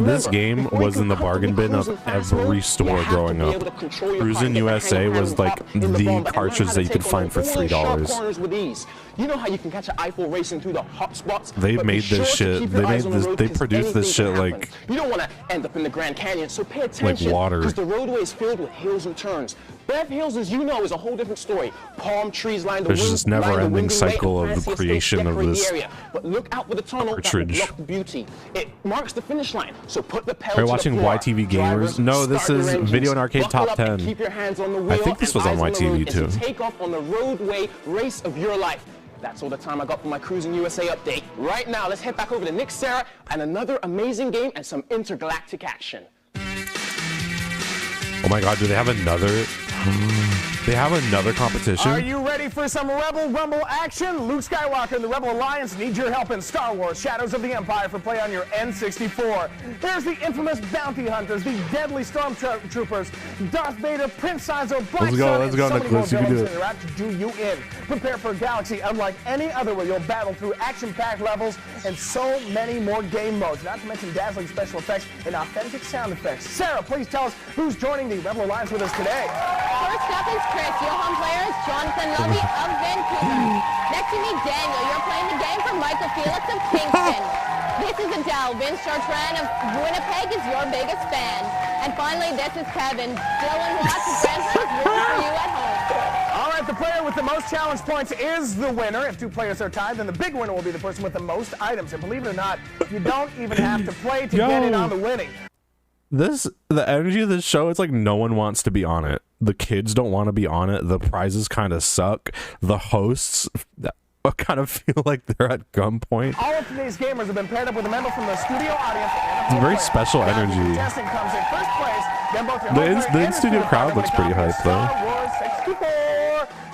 This game was in the bargain bin of every store growing up. Cruising USA was like the cartridge that you could find for $3. You know how you can catch an Eiffel racing through the hot spots? They made this shit. They produced this shit like you don't want to end up in the Grand Canyon, so pay attention. Like water. Because the roadway is filled with hills and turns. guns. Beverly Hills, as you know, is a whole different story. Palm trees line the There's this never-ending cycle of the creation of this area. But look out for the tunnel that will block the beauty. It marks the finish line, so put the pedal Are you to watching the floor. YTV Gamers? No, this is Video and Arcade Top 10. Keep your hands on the wheel. I think this was on YTV too. Take off on the roadway race of your life. That's all the time I got for my Cruising USA update. Right now, let's head back over to Nick, Sarah, and another amazing game and some intergalactic action. Oh my God, do they have another? They have another competition? Are you ready for some Rebel Rumble action? Luke Skywalker and the Rebel Alliance need your help in Star Wars Shadows of the Empire for play on your N64. There's the infamous bounty hunters, the deadly stormtroopers, Darth Vader, Prince Sizo, Black Sun, let's go, and so many more Nicholas, you can do villains it. that are out to do you in. Prepare for a galaxy unlike any other where you'll battle through action-packed levels and so many more game modes, not to mention dazzling special effects and authentic sound effects. Sarah, please tell us who's joining the Rebel Alliance with us today. First up is Chris. Johan player is Jonathan Lovey of Vancouver. Next to me, Daniel. You're playing the game for Michael Felix of Kingston. This is Adele. Vince Chartrand of Winnipeg is your biggest fan. And finally, this is Kevin. Dylan Watts of Brantford is rooting for you at home. All right, the player with the most challenge points is the winner. If two players are tied, then the big winner will be the person with the most items. And believe it or not, you don't even have to play to get in on the winning. The energy of this show, it's like no one wants to be on it. The kids don't want to be on it. The prizes kind of suck. The hosts kind of feel like they're at gunpoint. All of today's gamers have been paired up with a member from the studio audience. It's a very special energy. Contestant comes in first place. Then both your The in-studio crowd looks pretty hype though. Star Wars 64.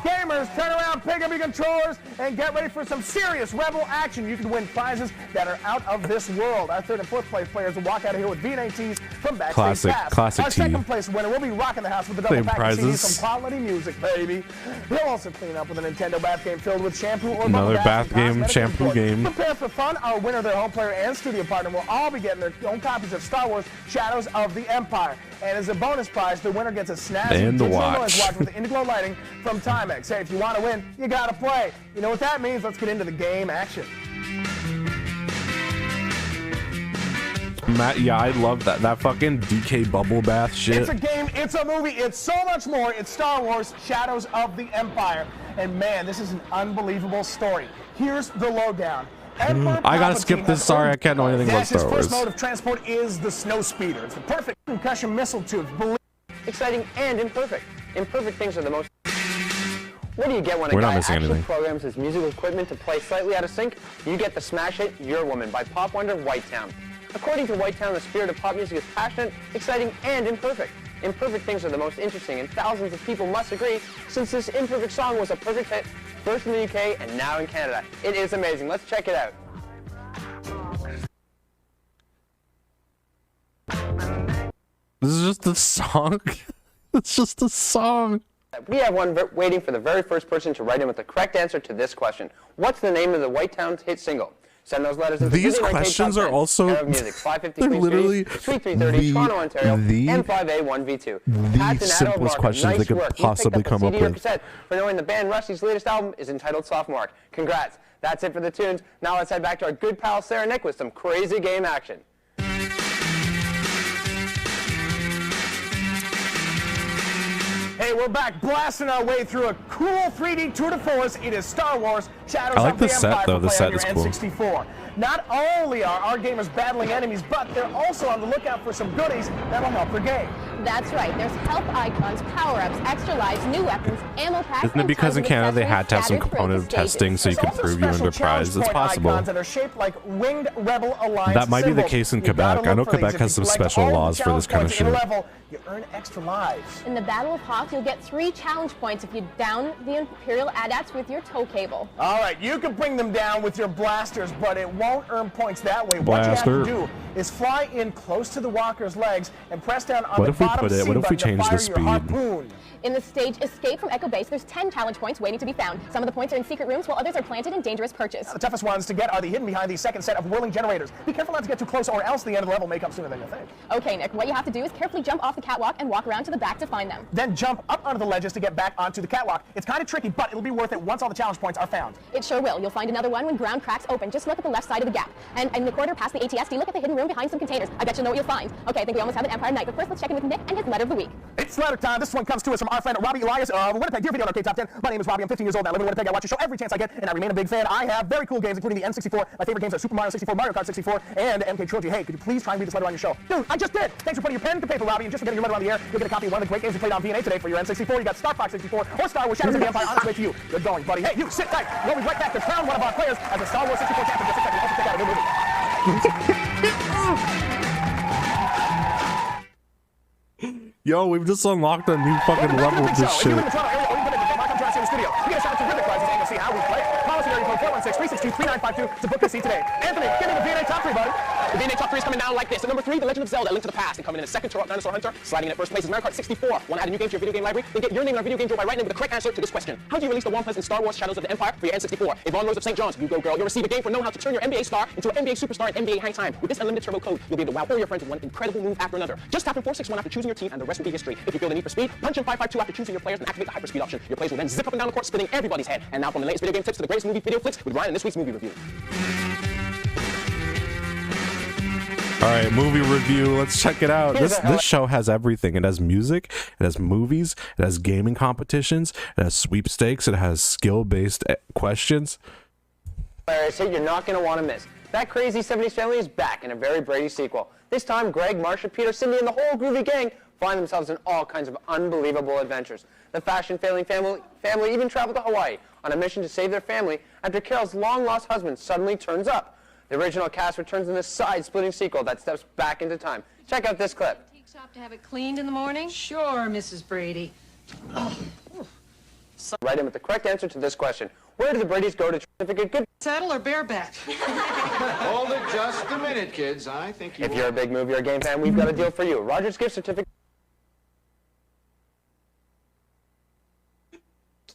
Gamers, turn around, pick up your controllers, and get ready for some serious Rebel action. You can win prizes that are out of this world. Our third and fourth place players will walk out of here with V&ATs from Backstage Pass. Classic Our second place winner will be rocking the house with the double pack of CDs, some quality music, baby. He'll also clean up with a Nintendo bath game filled with shampoo or another bath game, cosmetic shampoo import. game. Prepare for fun. Our winner, their home player, and studio partner will all be getting their own copies of Star Wars Shadows of the Empire. And as a bonus prize, the winner gets a snazzy And the digital watch. noise watch with the Indiglo lighting from Timex. Hey, if you want to win, you gotta play. You know what that means? Let's get into the game action. Matt, yeah, I love that fucking DK bubble bath shit. It's a game, it's a movie, it's so much more. It's Star Wars Shadows of the Empire. And man, this is an unbelievable story. Here's the lowdown. I gotta skip this. Sorry, I can't know anything about Star Wars. His first mode of transport is the snow speeder. It's the perfect concussion missile tube. Exciting and imperfect. Imperfect things are the most. What do you get when We're a not guy missing actually anything. programs his musical equipment to play slightly out of sync? You get the smash hit Your Woman by pop wonder Whitetown. According to Whitetown, the spirit of pop music is passionate, exciting, and imperfect. Imperfect things are the most interesting, and thousands of people must agree, since this imperfect song was a perfect hit, first in the UK and now in Canada. It is amazing. Let's check it out. This is just a song. It's just a song. We have one waiting for the very first person to write in with the correct answer to this question. What's the name of the Whitetown's hit single? Send those letters into These Video Arcade questions Top are 10, also Era of Music, 550 they're Queen literally Street, Suite 330, Toronto, Ontario, M5A1V2. the simplest questions they could possibly come up with. For knowing the band Rusty's latest album is entitled Sophomore. Congrats. That's it for the tunes. Now let's head back to our good pal Sarah Nick with some crazy game action. Hey, we're back blasting our way through a cool 3D tour de force. It is Star Wars Shadows I like of the the set, Empire though. for The play set on your is cool. N64. Not only are our gamers battling enemies, but they're also on the lookout for some goodies that'll help their game. That's right. There's health icons, power-ups, extra lives, new weapons, ammo packs. Isn't it because in Canada they had to have some component testing so you could prove you earned a prize? It's possible. Icons that are shaped like winged Rebel Alliance That might be the symbols. case in You gotta Quebec. I know look for Quebec these. has If some you collect special all the laws for this challenge kind of points in a shit. level, you earn extra lives. In the Battle of Hoth, you'll get 3 challenge points if you down the Imperial AT-ATs with your tow cable. All right, you can bring them down with your blasters, but it won't earn points that way. What you have Blaster. to do is fly in close to the walker's legs and press down on What the if we bottom put it- C what if we button to change the fire your speed? harpoon. In the stage Escape from Echo Base, there's 10 challenge points waiting to be found. Some of the points are in secret rooms, while others are planted in dangerous perches. The toughest ones to get are the hidden behind the second set of whirling generators. Be careful not to get too close, or else the end of the level may come sooner than you think. Okay, Nick, what you have to do is carefully jump off the catwalk and walk around to the back to find them. Then jump up onto the ledges to get back onto the catwalk. It's kind of tricky, but it'll be worth it once all the challenge points are found. It sure will. You'll find another one when ground cracks open. Just look at the left side of the gap. And in the corridor past the ATSD, look at the hidden room behind some containers. I bet you'll know what you'll find. Okay, I think we almost have an Empire night, but first let's check in with Nick and his letter of the week. It's letter time. This one comes to us from our friend Robbie Elias of Winnipeg. Dear Video on Arcade Top 10. My name is Robbie. I'm 15 years old. I live in Winnipeg. I watch your show every chance I get, and I remain a big fan. I have very cool games, including the N64. My favorite games are Super Mario 64, Mario Kart 64, and the MK Trilogy. Hey, could you please try and read this letter on your show? Dude, I just did. Thanks for putting your pen to paper, Robbie, and just for getting your letter on the air. You'll get a copy of one of the great games we played on VNA today for your N64. You got Star Fox 64 or Star Wars Shadows of the Empire on its way to you. Good going, buddy. Hey, you sit tight. We'll be right back to crown one of our players as a Star Wars 64 champion. Just a second. Also check out a new movie. Yo, we've just unlocked a new fucking level of this shit. You get a shout out to Rhythmic Rises and you'll see how we play. Call us at area code 416-362-3952 to book a seat today. Anthony, give me the VNA top 3, buddy. The VNA top 3 is coming down like this. At number 3, The Legend of Zelda: A Link to the Past. And coming in at second, Turok Dinosaur Hunter. Sliding in at first place is Mario Kart 64. Want to add a new game to your video game library? Then get your name in our video game drawer by writing in with the correct answer to this question. How do you release the Wampas in Star Wars Shadows of the Empire for your N64? Yvonne Rose of St. John's, you go girl. You'll receive a game for knowing how to turn your NBA star into an NBA superstar in NBA Hang Time. With this unlimited turbo code, you'll be able to wow all your friends with one incredible move after another. Just tap in 461 after choosing your team, and the rest will be history. If you feel the need for speed, punch in 552 after choosing your players and activate the hyperspeed option. Your players will then zip up and down the court, spinning everybody's head. And now from the latest video game tips to the greatest movie video flicks with Ryan in this week's movie review. All right, movie review. Let's check it out. This show has everything. It has music, it has movies, it has gaming competitions, it has sweepstakes, it has skill-based questions. Hilarious hit you're not going to want to miss. That crazy 70s family is back in a very Brady sequel. This time, Greg, Marsha, Peter, Cindy, and the whole groovy gang find themselves in all kinds of unbelievable adventures. The fashion-failing family even traveled to Hawaii on a mission to save their family after Carol's long-lost husband suddenly turns up. The original cast returns in this side-splitting sequel that steps back into time. Check out this clip. Shop to have it cleaned in the morning? Sure, Mrs. Brady. Write in with the correct answer to this question. Where do the Bradys go to certificate good? Saddle or bareback? Hold it just a minute, kids. I think you If you're a big movie or game fan, we've got a deal for you. Rogers gift certificate.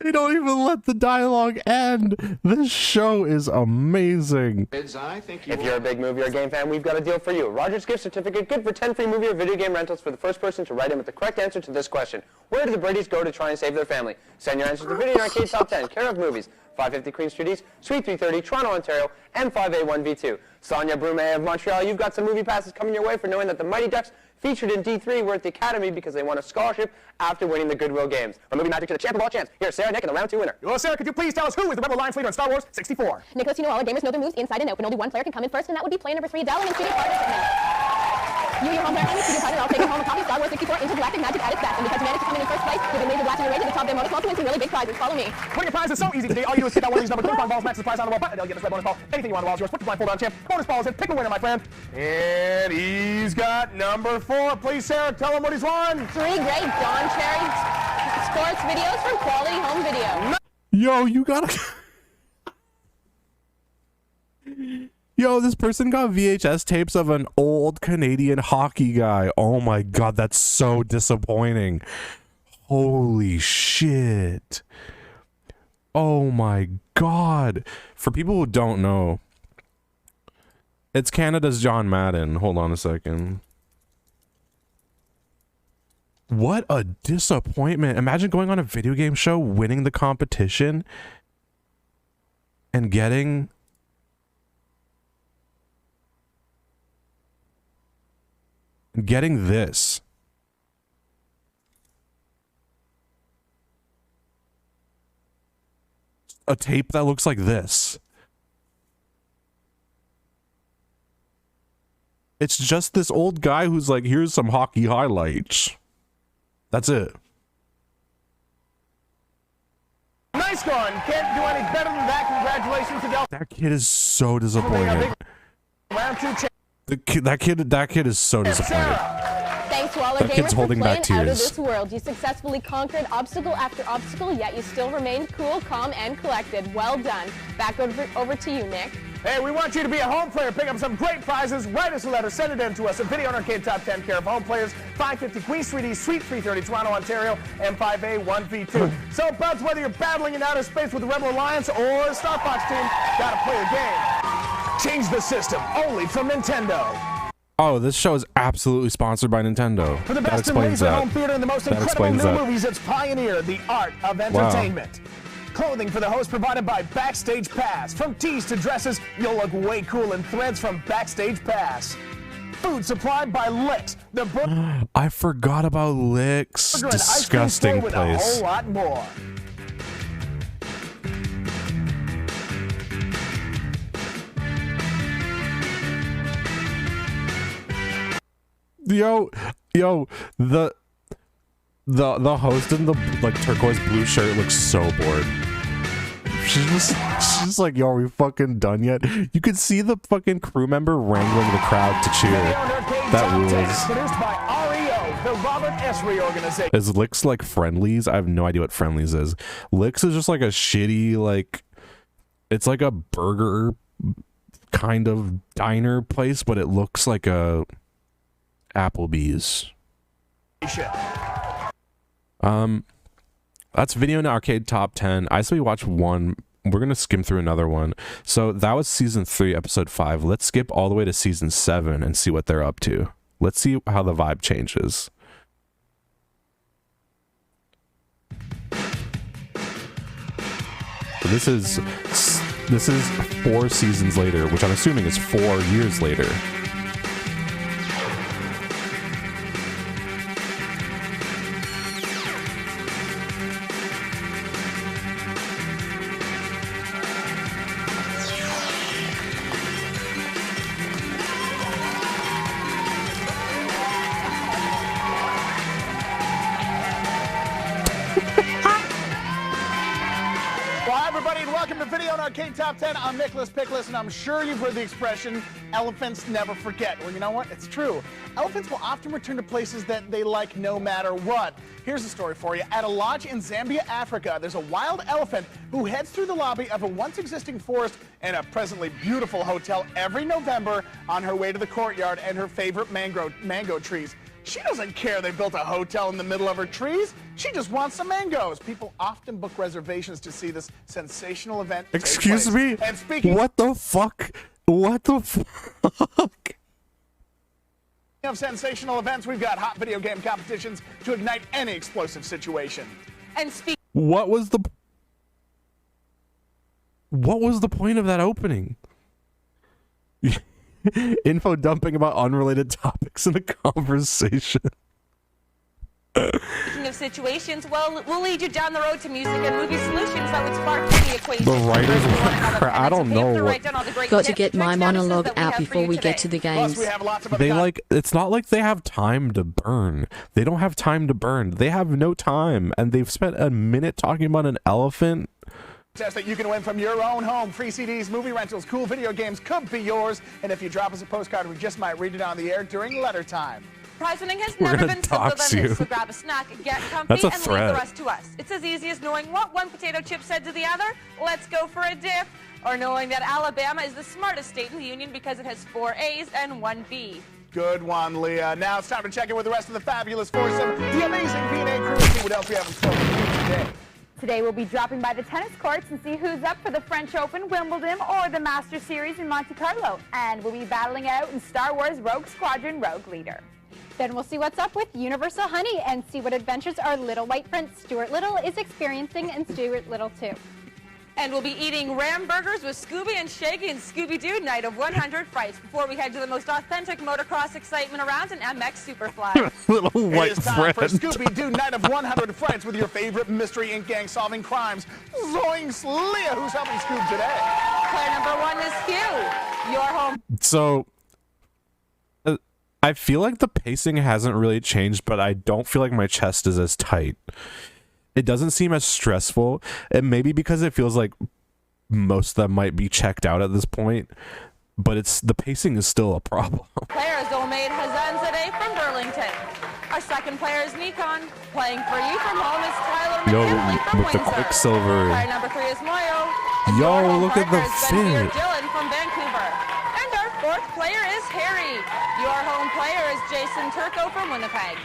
They don't even let the dialogue end. This show is amazing. If you're a big movie or game fan, we've got a deal for you. Rogers gift certificate good for 10 free movie or video game rentals for the first person to write in with the correct answer to this question. Where do the Bradys go to try and save their family? Send your answers to Video Arcade Top 10, care of Movies, 550 Queen Street East, Suite 330, Toronto, Ontario, M5A1V2. Sonia Brumet of Montreal, you've got some movie passes coming your way for knowing that the Mighty Ducks featured in D3 were at the Academy because they won a scholarship after winning the Goodwill Games. From Movie Magic to the champ of all champs, here's Sarah, Nick, and the round 2 winner. Well, Sarah, could you please tell us who is the Rebel Alliance leader in Star Wars 64? Nicholas, you know all the gamers know their moves inside and out, but only one player can come in first, and that would be player number 3, Adele, and studio partner. You, your home player, and studio partner, all taking home a copy of Star Wars 64 Intergalactic Magic at its best. And because you managed to come in first place, with a laser blasting your way to the top of their bonus ball to win some really big prizes. Follow me. Winning a prize is so easy today. All you do is pick out one of these number 25 balls, match the prize on the wall, button, Adele, get this red bonus ball. Anything you want on the wall is yours. Put the blindfold on, champ. Bonus ball is in. Pick a winner, my friend. And he's got number 4. Please, Sarah, tell him what he's won. 3 great Don Cherry sports videos from Quality Home Video. Yo, you gotta... Yo, this person got VHS tapes of an old Canadian hockey guy. Oh my god, that's so disappointing. Holy shit. Oh my god. For people who don't know, it's Canada's John Madden. Hold on a second. What a disappointment. Imagine going on a video game show, winning the competition, and getting... this. A tape that looks like this. It's just this old guy who's like, here's some hockey highlights. That's it. Nice going. Can't do any better than that. Congratulations, Adele. That kid is so disappointed. Round 2 champ. That kid is so disappointed. Thanks to all our That kid's gamers for holding playing back out of tears. this world. You successfully conquered obstacle after obstacle, yet you still remained cool, calm, and collected. Well done. Back over to you, Nick. Hey, we want you to be a home player. Pick up some great prizes. Write us a letter. Send it in to us at Video on Arcade Top 10, care of Home Players, 550 Queen Street East, Suite 330, Toronto, Ontario, M5A 1V2. So, buds, whether you're battling in outer space with the Rebel Alliance or Star Fox team, gotta play the game. Change the system, only from Nintendo. Oh, this show is absolutely sponsored by Nintendo. For the That best in explains laser that. home theater and the most That incredible explains new that. movies, it's Pioneer, the art of entertainment. Clothing for the host provided by Backstage Pass. From tees to dresses, you'll look way cool in threads from Backstage Pass. Food supplied by Licks, the burger I forgot about Licks. and ice cream Disgusting store with a place. whole lot more. Yo, the host in the like turquoise blue shirt looks so bored. She's just like, yo, are we fucking done yet? You could see the fucking crew member wrangling the crowd to cheer. That rules. Produced by REO, the Robert S. Reorganization. Is Licks like Friendlies? I have no idea what Friendlies is. Licks is just like a shitty, like, it's like a burger kind of diner place, but it looks like a Applebee's. That's Video and Arcade Top 10. I say we watch one. We're gonna skim through another one. So that was season 3, episode 5. Let's skip all the way to season 7 and see what they're up to. Let's see how the vibe changes. So this is 4 seasons later, which I'm assuming is 4 years later. Welcome to Video on Arcade Top 10. I'm Nicholas Pickless, and I'm sure you've heard the expression, elephants never forget. Well, you know what? It's true. Elephants will often return to places that they like no matter what. Here's a story for you. At a lodge in Zambia, Africa, there's a wild elephant who heads through the lobby of a once existing forest and a presently beautiful hotel every November on her way to the courtyard and her favorite mango trees. She doesn't care they built a hotel in the middle of her trees. She just wants some mangoes. People often book reservations to see this sensational event take Excuse place. me? And speaking What the fuck? What the fuck? of sensational events, we've got hot video game competitions to ignite any explosive situation. And What was the point of that opening? Info dumping about unrelated topics in a conversation. Speaking of situations, well, we'll lead you down the road to music and movie solutions that would spark the equation. The writers were I don't know what Got to get my monologue out before we get to the games. they like. It's not like they have time to burn. They don't have time to burn. They have no time, and they've spent a minute talking about an elephant. Test that you can win from your own home. Free CDs, movie rentals, cool video games could be yours. And if you drop us a postcard, we just might read it on the air during letter time. Prize winning has We're never gonna been simpler dox than you. this, so grab a snack, get comfy, That's a and leave threat. the rest to us. It's as easy as knowing what one potato chip said to the other, let's go for a dip, or knowing that Alabama is the smartest state in the union because it has 4 A's and 1 B. Good one, Leah. Now it's time to check in with the rest of the fabulous foursome, the amazing V&A crew, and see what else we have in store for you today. Today we'll be dropping by the tennis courts and see who's up for the French Open, Wimbledon, or the Masters Series in Monte Carlo. And we'll be battling out in Star Wars Rogue Squadron Rogue Leader. Then we'll see what's up with Universal Honey and see what adventures our little white prince Stuart Little is experiencing in Stuart Little 2. And we'll be eating Ram burgers with Scooby and Shaggy and Scooby-Doo Night of 100 Frights before we head to the most authentic motocross excitement around an MX Superfly. Little white It is time for friend. Scooby-Doo Night of 100 Frights with your favorite Mystery Inc. gang solving crimes. Zoinks! Leah, who's helping Scoob today? Player number 1 is Hugh. Your home. So I feel like the pacing hasn't really changed, but I don't feel like my chest is as tight. It doesn't seem as stressful. It may be because it feels like most of them might be checked out at this point, but the pacing is still a problem. Player is Olmaid Hazanzadeh from Burlington. Our second player is Nikon. Playing for you from home is Tyler Yo, McKinley from with the Windsor. Quicksilver. Player number 3 is Moyo. Yo, look at the Partner is Ben fit. Dylan from Vancouver. Harry. Your home player is Jason Turco from Winnipeg.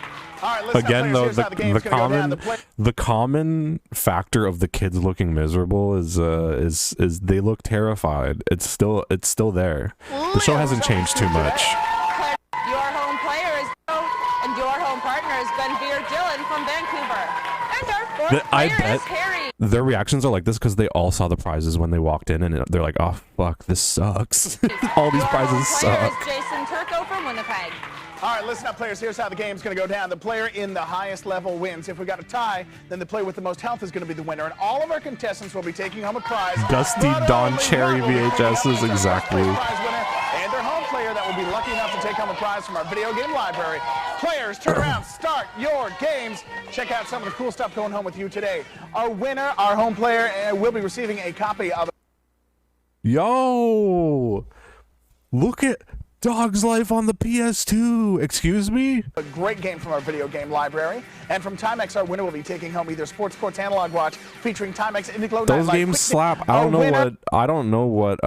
All right, listen Again, though, the the common factor of the kids looking miserable is they look terrified. It's still there. The show hasn't changed too much. Your home player is Joe, and your home partner is Ben-Veer Dillon from Vancouver. And our fourth player is Harry. Their reactions are like this because they all saw the prizes when they walked in, and they're like, "Oh fuck, this sucks." All these prizes suck. Is Jason Turco from Winnipeg. All right, listen up, players. Here's how the game's going to go down. The player in the highest level wins. If we got a tie, then the player with the most health is going to be the winner, and all of our contestants will be taking home a prize. Dusty Don Cherry VHSs, exactly. Prize winner and their home player that will be lucky enough to take home a prize from our video game library. Players, turn around, start your games. Check out some of the cool stuff going home with you today. Our winner, our home player, will be receiving a copy of. Yo, look at Dog's Life on the PS2. Excuse me? A great game from our video game library. And from Timex, our winner will be taking home either Sports Courts Analog Watch featuring Timex Indiglo. Those games slap. I don't know what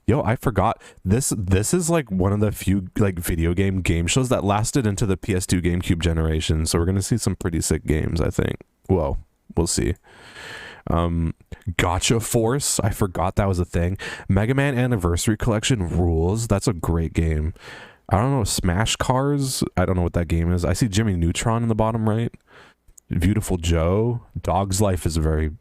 yo, I forgot. This is like one of the few like video game shows that lasted into the PS2 GameCube generation. So we're going to see some pretty sick games, I think. Well, we'll see. Gotcha Force, I forgot that was a thing. Mega Man Anniversary Collection rules. That's a great game. I don't know. Smash Cars, I don't know what that game is. I see Jimmy Neutron in the bottom right. Beautiful Joe. Dog's Life is very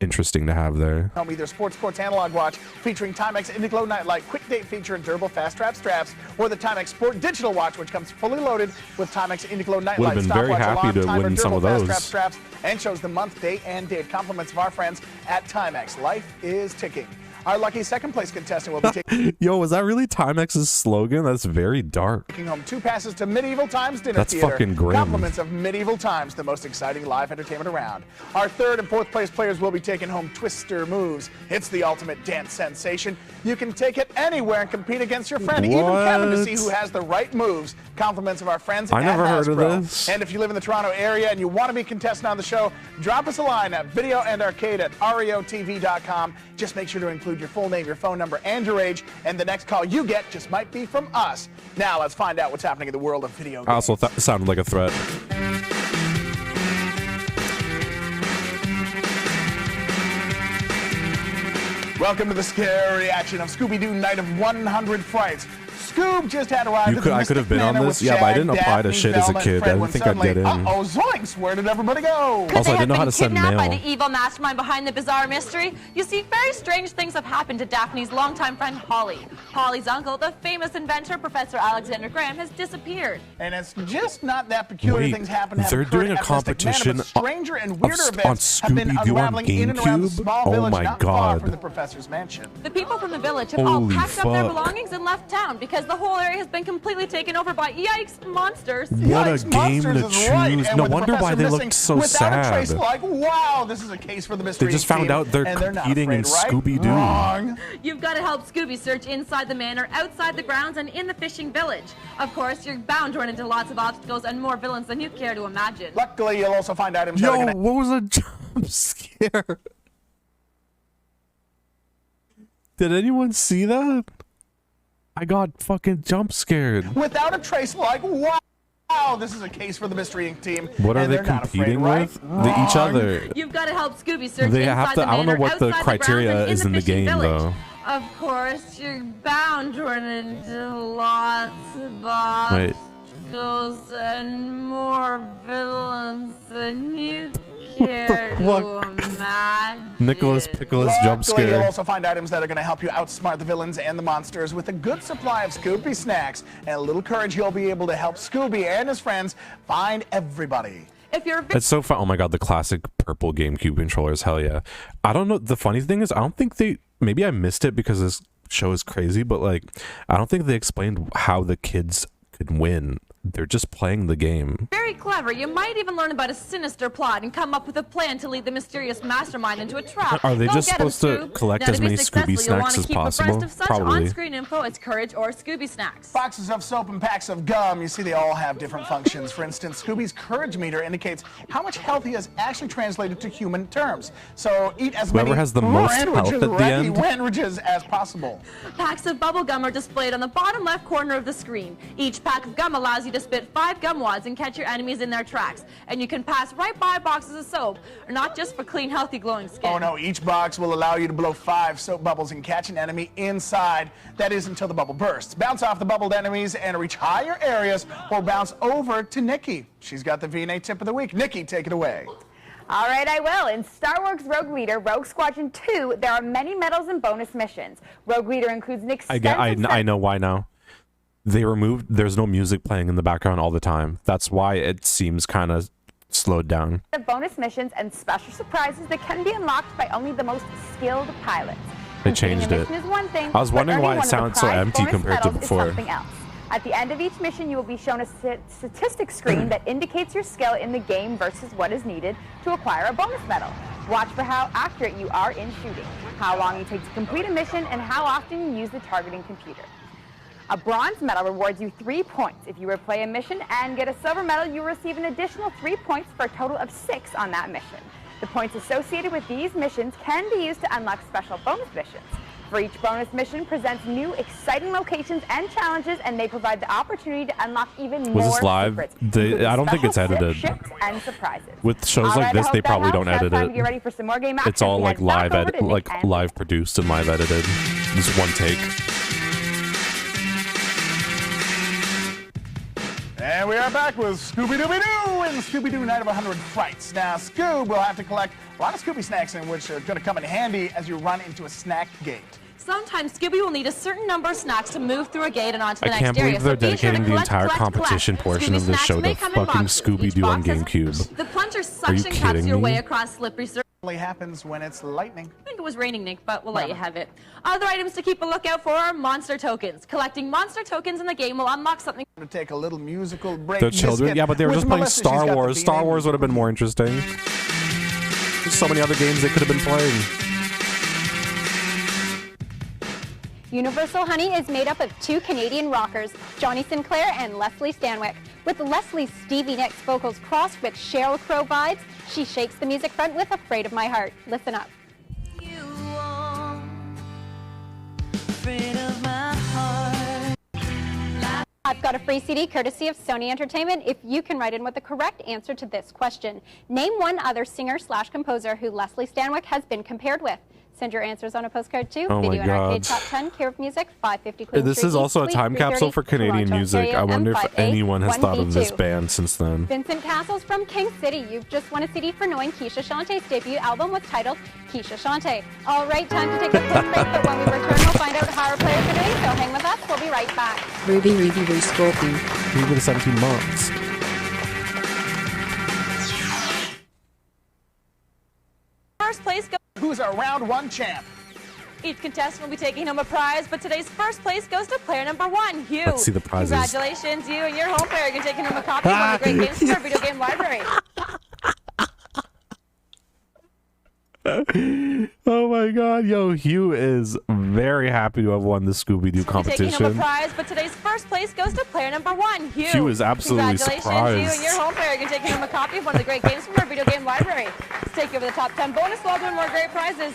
interesting to have there. Either Sports Courts Analog Watch featuring Timex Indiglo Nightlight Quick Date feature and durable fast trap straps, or the Timex Sport Digital Watch, which comes fully loaded with Timex Indiglo Nightlight Would have been very happy to win some of those. Fast trap straps, and shows the month, date, and date. Compliments of our friends at Timex. Life is ticking. Our lucky second place contestant will be taking. Yo, was that really Timex's slogan? That's very dark. Taking home 2 passes to Medieval Times Dinner That's Theater. fucking grim. Compliments of Medieval Times, the most exciting live entertainment around. Our third and fourth place players will be taking home Twister Moves. It's the ultimate dance sensation. You can take it anywhere and compete against your friend, even Kevin, to see who has the right moves. Compliments of our friends I at never heard Hasbro. of this. And if you live in the Toronto area and you want to be a contestant on the show, drop us a line at videoandarcade@reotv.com. Just make sure to include your full name, your phone number, and your age, and the next call you get just might be from us. Now let's find out what's happening in the world of video games. Also sounded like a threat. Welcome to the scary action of Scooby-Doo Night of 100 Frights. Scoob just had arrived. I could have been on this. Yeah, but I didn't apply to shit as a kid. I didn't think I'd get in. Oh, zoinks! Where did everybody go? Also, I didn't know how to send mail. By the evil mastermind behind the bizarre mystery. You see, very strange things have happened to Daphne's longtime friend Holly. Holly's uncle, the famous inventor Professor Alexander Graham, has disappeared. And it's just not that peculiar. Things happen. They're doing a competition stranger and weirder on events have been Scooby-Doo on unraveling in and around the small GameCube. Oh village my not far from god! the professor's mansion. The people from the village have all Holy packed up their fuck. belongings and left town because the whole area has been completely taken over by yikes monsters. What a game to Monsters is right. choose! And No with the wonder why they professor looked so missing without a trace, sad. like, wow, this is a case for the mystery They just found team, out they're and not competing in afraid, right? Scooby-Doo. Wrong. You've got to help Scooby search inside the manor, outside the grounds, and in the fishing village. Of course, you're bound to run into lots of obstacles and more villains than you care to imagine. Luckily, you'll also find items that are Yo, gonna... what was a jump scare? Did anyone see that? I got fucking jump scared. Without a trace, like, wow, this is a case for the mystery Inc. team. What are and they they're not competing afraid, with? right? Each other. You've got to help Scooby search They inside have to. the I don't know manor, what the outside criteria grounds, and is in the fishing game village. though. Of course, you're bound to run into lots of Wait. obstacles and more villains than you care to Fuck. imagine. Nicholas Pickles jump Luckily, you'll scare. also find items that are going to help you outsmart the villains and the monsters with a good supply of Scooby snacks and a little courage. You'll be able to help Scooby and his friends find everybody. If you're It's so fun. Oh my god, the classic purple GameCube controllers. Hell yeah. I don't know. The funny thing is, I don't think they. Maybe I missed it because this show is crazy, but like, I don't think they explained how the kids could win. They're just playing the game. Very clever. You might even learn about a sinister plot and come up with a plan to lead the mysterious mastermind into a trap. Are they Go just get 'em, supposed to Scoob. collect Now, as to be many successful, Scooby you'll wanna snacks as keep possible? abreast of such Probably. on-screen info as Courage or Scooby Snacks. Boxes of soap and packs of gum, you see they all have different functions. For instance, Scooby's Courage meter indicates how much health he has actually translated to human terms. So eat as Whoever many has the most health at the end. sandwiches as possible. Packs of bubble gum are displayed on the bottom left corner of the screen. Each pack of gum allows you to spit 5 gum wads and catch your enemies in their tracks. And you can pass right by boxes of soap, not just for clean, healthy, glowing skin. Oh no, each box will allow you to blow 5 soap bubbles and catch an enemy inside. That is until the bubble bursts. Bounce off the bubbled enemies and reach higher areas, or bounce over to Nikki. She's got the V&A tip of the week. Nikki, take it away. All right, I will. In Star Wars Rogue Leader, Rogue Squadron 2, there are many medals and bonus missions. Rogue Leader includes an extensive I know why now. They removed, there's no music playing in the background all the time. That's why it seems kind of slowed down. The bonus missions and special surprises that can be unlocked by only the most skilled pilots. They changed it. Is one thing, I was wondering why it but earning sounded so one of the empty prize compared to bonus medals is before. something else. At the end of each mission, you will be shown a statistics screen that indicates your skill in the game versus what is needed to acquire a bonus medal. Watch for how accurate you are in shooting, how long you take to complete a mission, and how often you use the targeting computer. A bronze medal rewards you 3 points. If you replay a mission and get a silver medal, you receive an additional 3 points for a total of 6 on that mission. The points associated with these missions can be used to unlock special bonus missions. For each bonus mission presents new, exciting locations and challenges, and they provide the opportunity to unlock even more Was this live? secrets, I don't think it's special edited. ships and surprises. With shows All like right, this, I they hope that probably helps. don't Now it's edit time to get ready it. for some more game action. It's all We like head back live over to Nick like and live produced and live edited. Just one take. And we are back with Scooby-Dooby-Doo and Scooby-Doo Night of 100 Frights. Now, Scoob will have to collect a lot of Scooby snacks, in which are going to come in handy as you run into a snack gate. Sometimes Scooby will need a certain number of snacks to move through a gate and onto the I next can't area. believe they're So be sure to dedicating the collect, entire collect, competition collect. portion Scooby of this snacks show may to come in fucking boxes. Scooby-Doo Each on box has- GameCube. The plunger Are you suction cups kidding your me? way across slippery surface. Only happens when it's lightning. I think it was raining, Nick, but we'll let you have it. Other items to keep a lookout for are monster tokens. Collecting monster tokens in the game will unlock something. To take a little musical break. They're children, yeah, but they were With just playing Melissa, she's Star got the Wars. Star V&A. Wars would have been more interesting. There's so many other games they could have been playing. Universal Honey is made up of 2 Canadian rockers, Johnny Sinclair and Leslie Stanwyck. With Leslie's Stevie Nicks vocals crossed with Sheryl Crow vibes, she shakes the music front with Afraid of My Heart. Listen up. I've got a free CD courtesy of Sony Entertainment if you can write in with the correct answer to this question. Name one other singer/composer who Leslie Stanwyck has been compared with. Send your answers on a postcard to Oh my Video and Arcade God. Top 10, Care of Music, 550 Queen This Street is also a East, time Suite capsule 330, for Canadian Toronto, music. I Ontario, wonder if M58 anyone has thought of this 1B2. band since then. Vincent Castles from King City. You've just won a CD for knowing Keisha Shantae's debut album was titled Keisha Shantae. All right, time to take a quick break, but when we return, we'll find out how our players are doing, so hang with us. We'll be right back. Ruby Scorpion. Even 17 months. First place goes. Who's our round 1 champ? Each contestant will be taking home a prize, but today's first place goes to player number 1, Hugh. Let's see the prizes. Congratulations, you and your home player. You're taking home a copy of one of the great games from our video game library. Oh my God, yo, Hugh is very happy to have won the Scooby-Doo Taking home a competition. prize, but today's first place goes to player number 1, Hugh. Hugh is absolutely Congratulations, surprised. you and your home player. You're taking home a copy of one of the great games from our video game library. Let's take you over the top 10 bonus while doing more great prizes.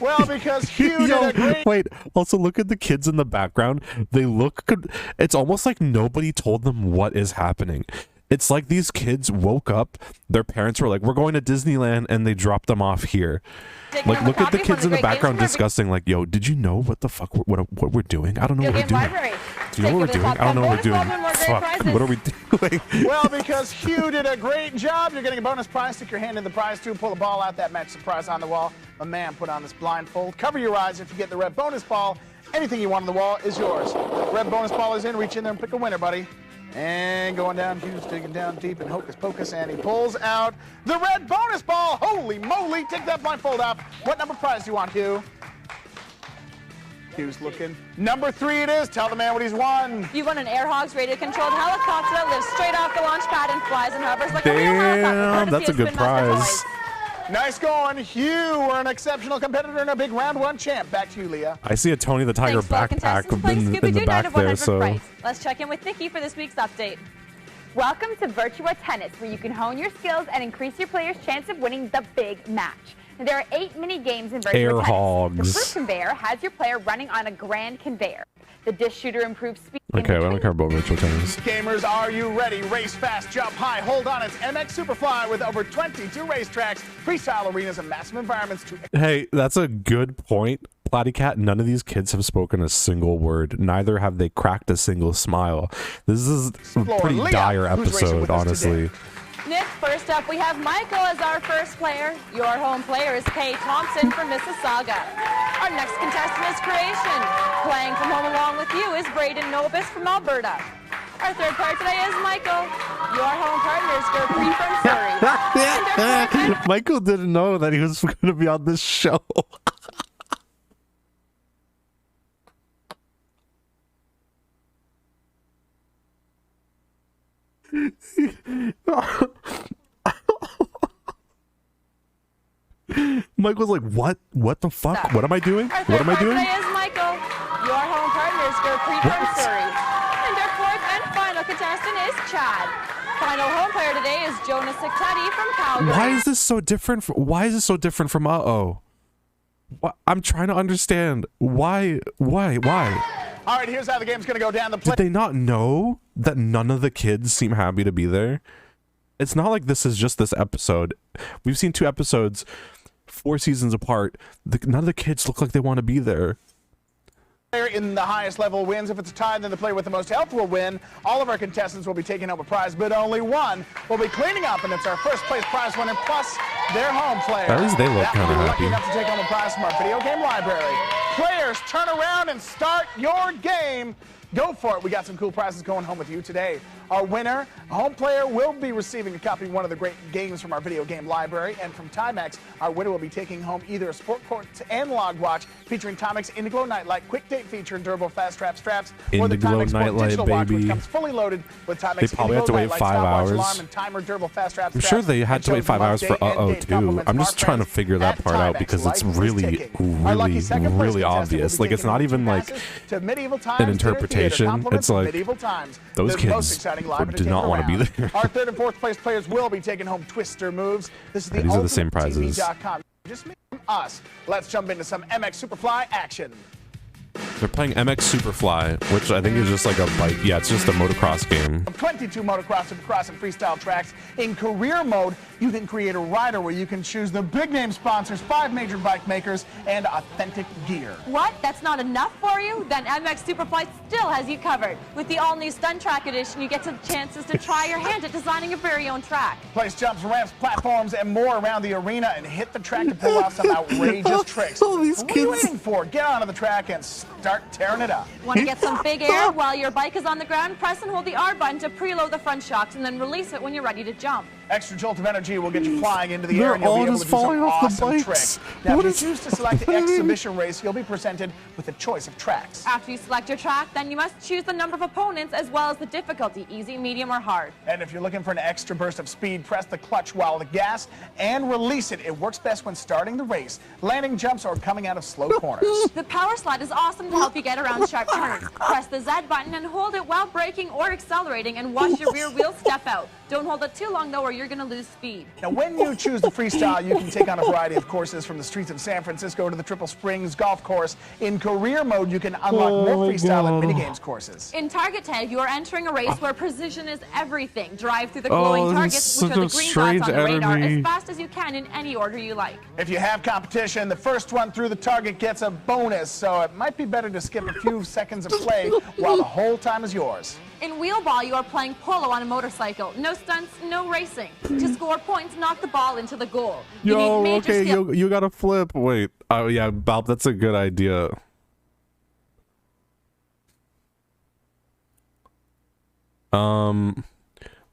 Well, because Hugh Yo, did a great... wait, also look at the kids in the background. They look, it's almost like nobody told them what is happening. It's like these kids woke up, their parents were like, we're going to Disneyland, and they dropped them off here. Like, look at the kids in the background discussing, like, yo, did you know what the fuck, what we're doing? I don't know what we're doing. Do you know what we're doing? I don't know what we're doing. Fuck, what are we doing? Well, because Hugh did a great job, you're getting a bonus prize. Stick your hand in the prize tube, pull the ball out, that matches the prize on the wall. My man, put on this blindfold. Cover your eyes. If you get the red bonus ball, anything you want on the wall is yours. Red bonus ball is in. Reach in there and pick a winner, buddy. And going down, Hugh's digging down deep in Hocus Pocus, and he pulls out the red bonus ball. Holy moly, take that blindfold off. What number prize do you want, Hugh? Q's looking. Number 3 it is. Tell the man what he's won. You won an Airhogs radio-controlled helicopter that lives straight off the launch pad and flies and hovers like a real helicopter. Damn, that's a good prize. Nice going. Hugh, we're an exceptional competitor and a big round 1 champ. Back to you, Leah. I see a Tony the Tiger backpack in the back there, so... Let's check in with Nikki for this week's update. Welcome to Virtua Tennis, where you can hone your skills and increase your player's chance of winning the big match. Now, there are 8 mini games in Virtua Tennis. The fruit conveyor has your player running on a grand conveyor. The dish shooter improves speed. Okay, we don't care about Virtua Tennis. Gamers, are you ready? Race fast, jump high, hold on. It's MX Superfly with over 22 racetracks, freestyle arenas, and massive environments to... Hey, that's a good point, Platycat. None of these kids have spoken a single word. Neither have they cracked a single smile. This is a pretty dire episode, honestly. Nick, first up, we have Michael as our first player. Your home player is Kay Thompson from Mississauga. Our next contestant is Creation. Playing from home along with you is Braden Nobis from Alberta. Our third player today is Michael. Your home partner is Gurpreet from Surrey. Michael didn't know that he was going to be on this show. Michael's like, what the fuck? What am I doing? What am I doing? Today is Michael. Your home partner is Gurpreet from Surrey. And our fourth and final contestant is Chad. Final home player today is Jonas Siktetti from Calgary. Why is this so different? Why is this so different from Uh-oh? I'm trying to understand. Why? All right, here's how the game's going to go down. Did they not know that none of the kids seem happy to be there? It's not like this is just this episode. We've seen 2 episodes, 4 seasons apart. None of the kids look like they want to be there. Player in the highest level wins. If it's a tie, then the player with the most health will win. All of our contestants will be taking home a prize, but only one will be cleaning up, and it's our first place prize winner plus their home player. At least they look kind of happy. Lucky enough to take home a prize from our video game library. Players, turn around and start your game. Go for it. We got some cool prizes going home with you today. Our winner, a home player, will be receiving a copy of one of the great games from our video game library. And from Timex, our winner will be taking home either a Sport Court analog watch featuring Timex Indiglo Nightlight, quick date feature, and durable fast strap straps, or the Timex Sport Digital Watch, which comes fully loaded with Timex They probably had to wait 5 hours. Alarm, and timer, durable fast strap I'm sure they had to wait 5 hours for Uh-oh too. I'm just trying to figure that part out because it's really obvious. Like, it's not even like an interpretation. It's like those kids did not want to be there. Our third and fourth place players will be taking home Twister moves. This is the these are the same prizes. Just me from us. Let's jump into some MX Superfly action. They're playing MX Superfly, which I think is just like a bike. Yeah, it's just a motocross game. 22 motocross, supercross, and freestyle tracks. In career mode, you can create a rider where you can choose the big name sponsors, 5 major bike makers, and authentic gear. What? That's not enough for you? Then MX Superfly still has you covered. With the all-new Stunt Track Edition, you get some chances to try your hand at designing your very own track. Place jumps, ramps, platforms, and more around the arena, and hit the track to pull off some outrageous tricks. All these what are you waiting for? Get onto the track and start tearing it up. Want to get some big air while your bike is on the ground? Press and hold the R button to preload the front shocks and then release it when you're ready to jump. Extra jolt of energy will get you flying into the air and you'll be able to do some awesome tricks. Now, if you choose to select the exhibition race, you'll be presented with a choice of tracks. After you select your track, then you must choose the number of opponents as well as the difficulty, easy, medium, or hard. And if you're looking for an extra burst of speed, press the clutch while the gas and release it. It works best when starting the race, landing jumps, or coming out of slow corners. The power slide is awesome to help you get around sharp turns. Press the Z button and hold it while braking or accelerating and watch your rear wheel step out. Don't hold it too long though or you're going to lose speed. Now when you choose the freestyle, you can take on a variety of courses from the streets of San Francisco to the Triple Springs golf course. In career mode, you can unlock more freestyle and minigames courses. In Target Tag, you are entering a race where precision is everything. Drive through the glowing targets, which are the green dots on the radar, as fast as you can in any order you like. If you have competition, the first one through the target gets a bonus, so it might be better to skip a few seconds of play while the whole time is yours. In wheel ball, you are playing polo on a motorcycle. No stunts, no racing. To score points, knock the ball into the goal. You gotta flip. Wait. Oh, yeah, Bob, that's a good idea.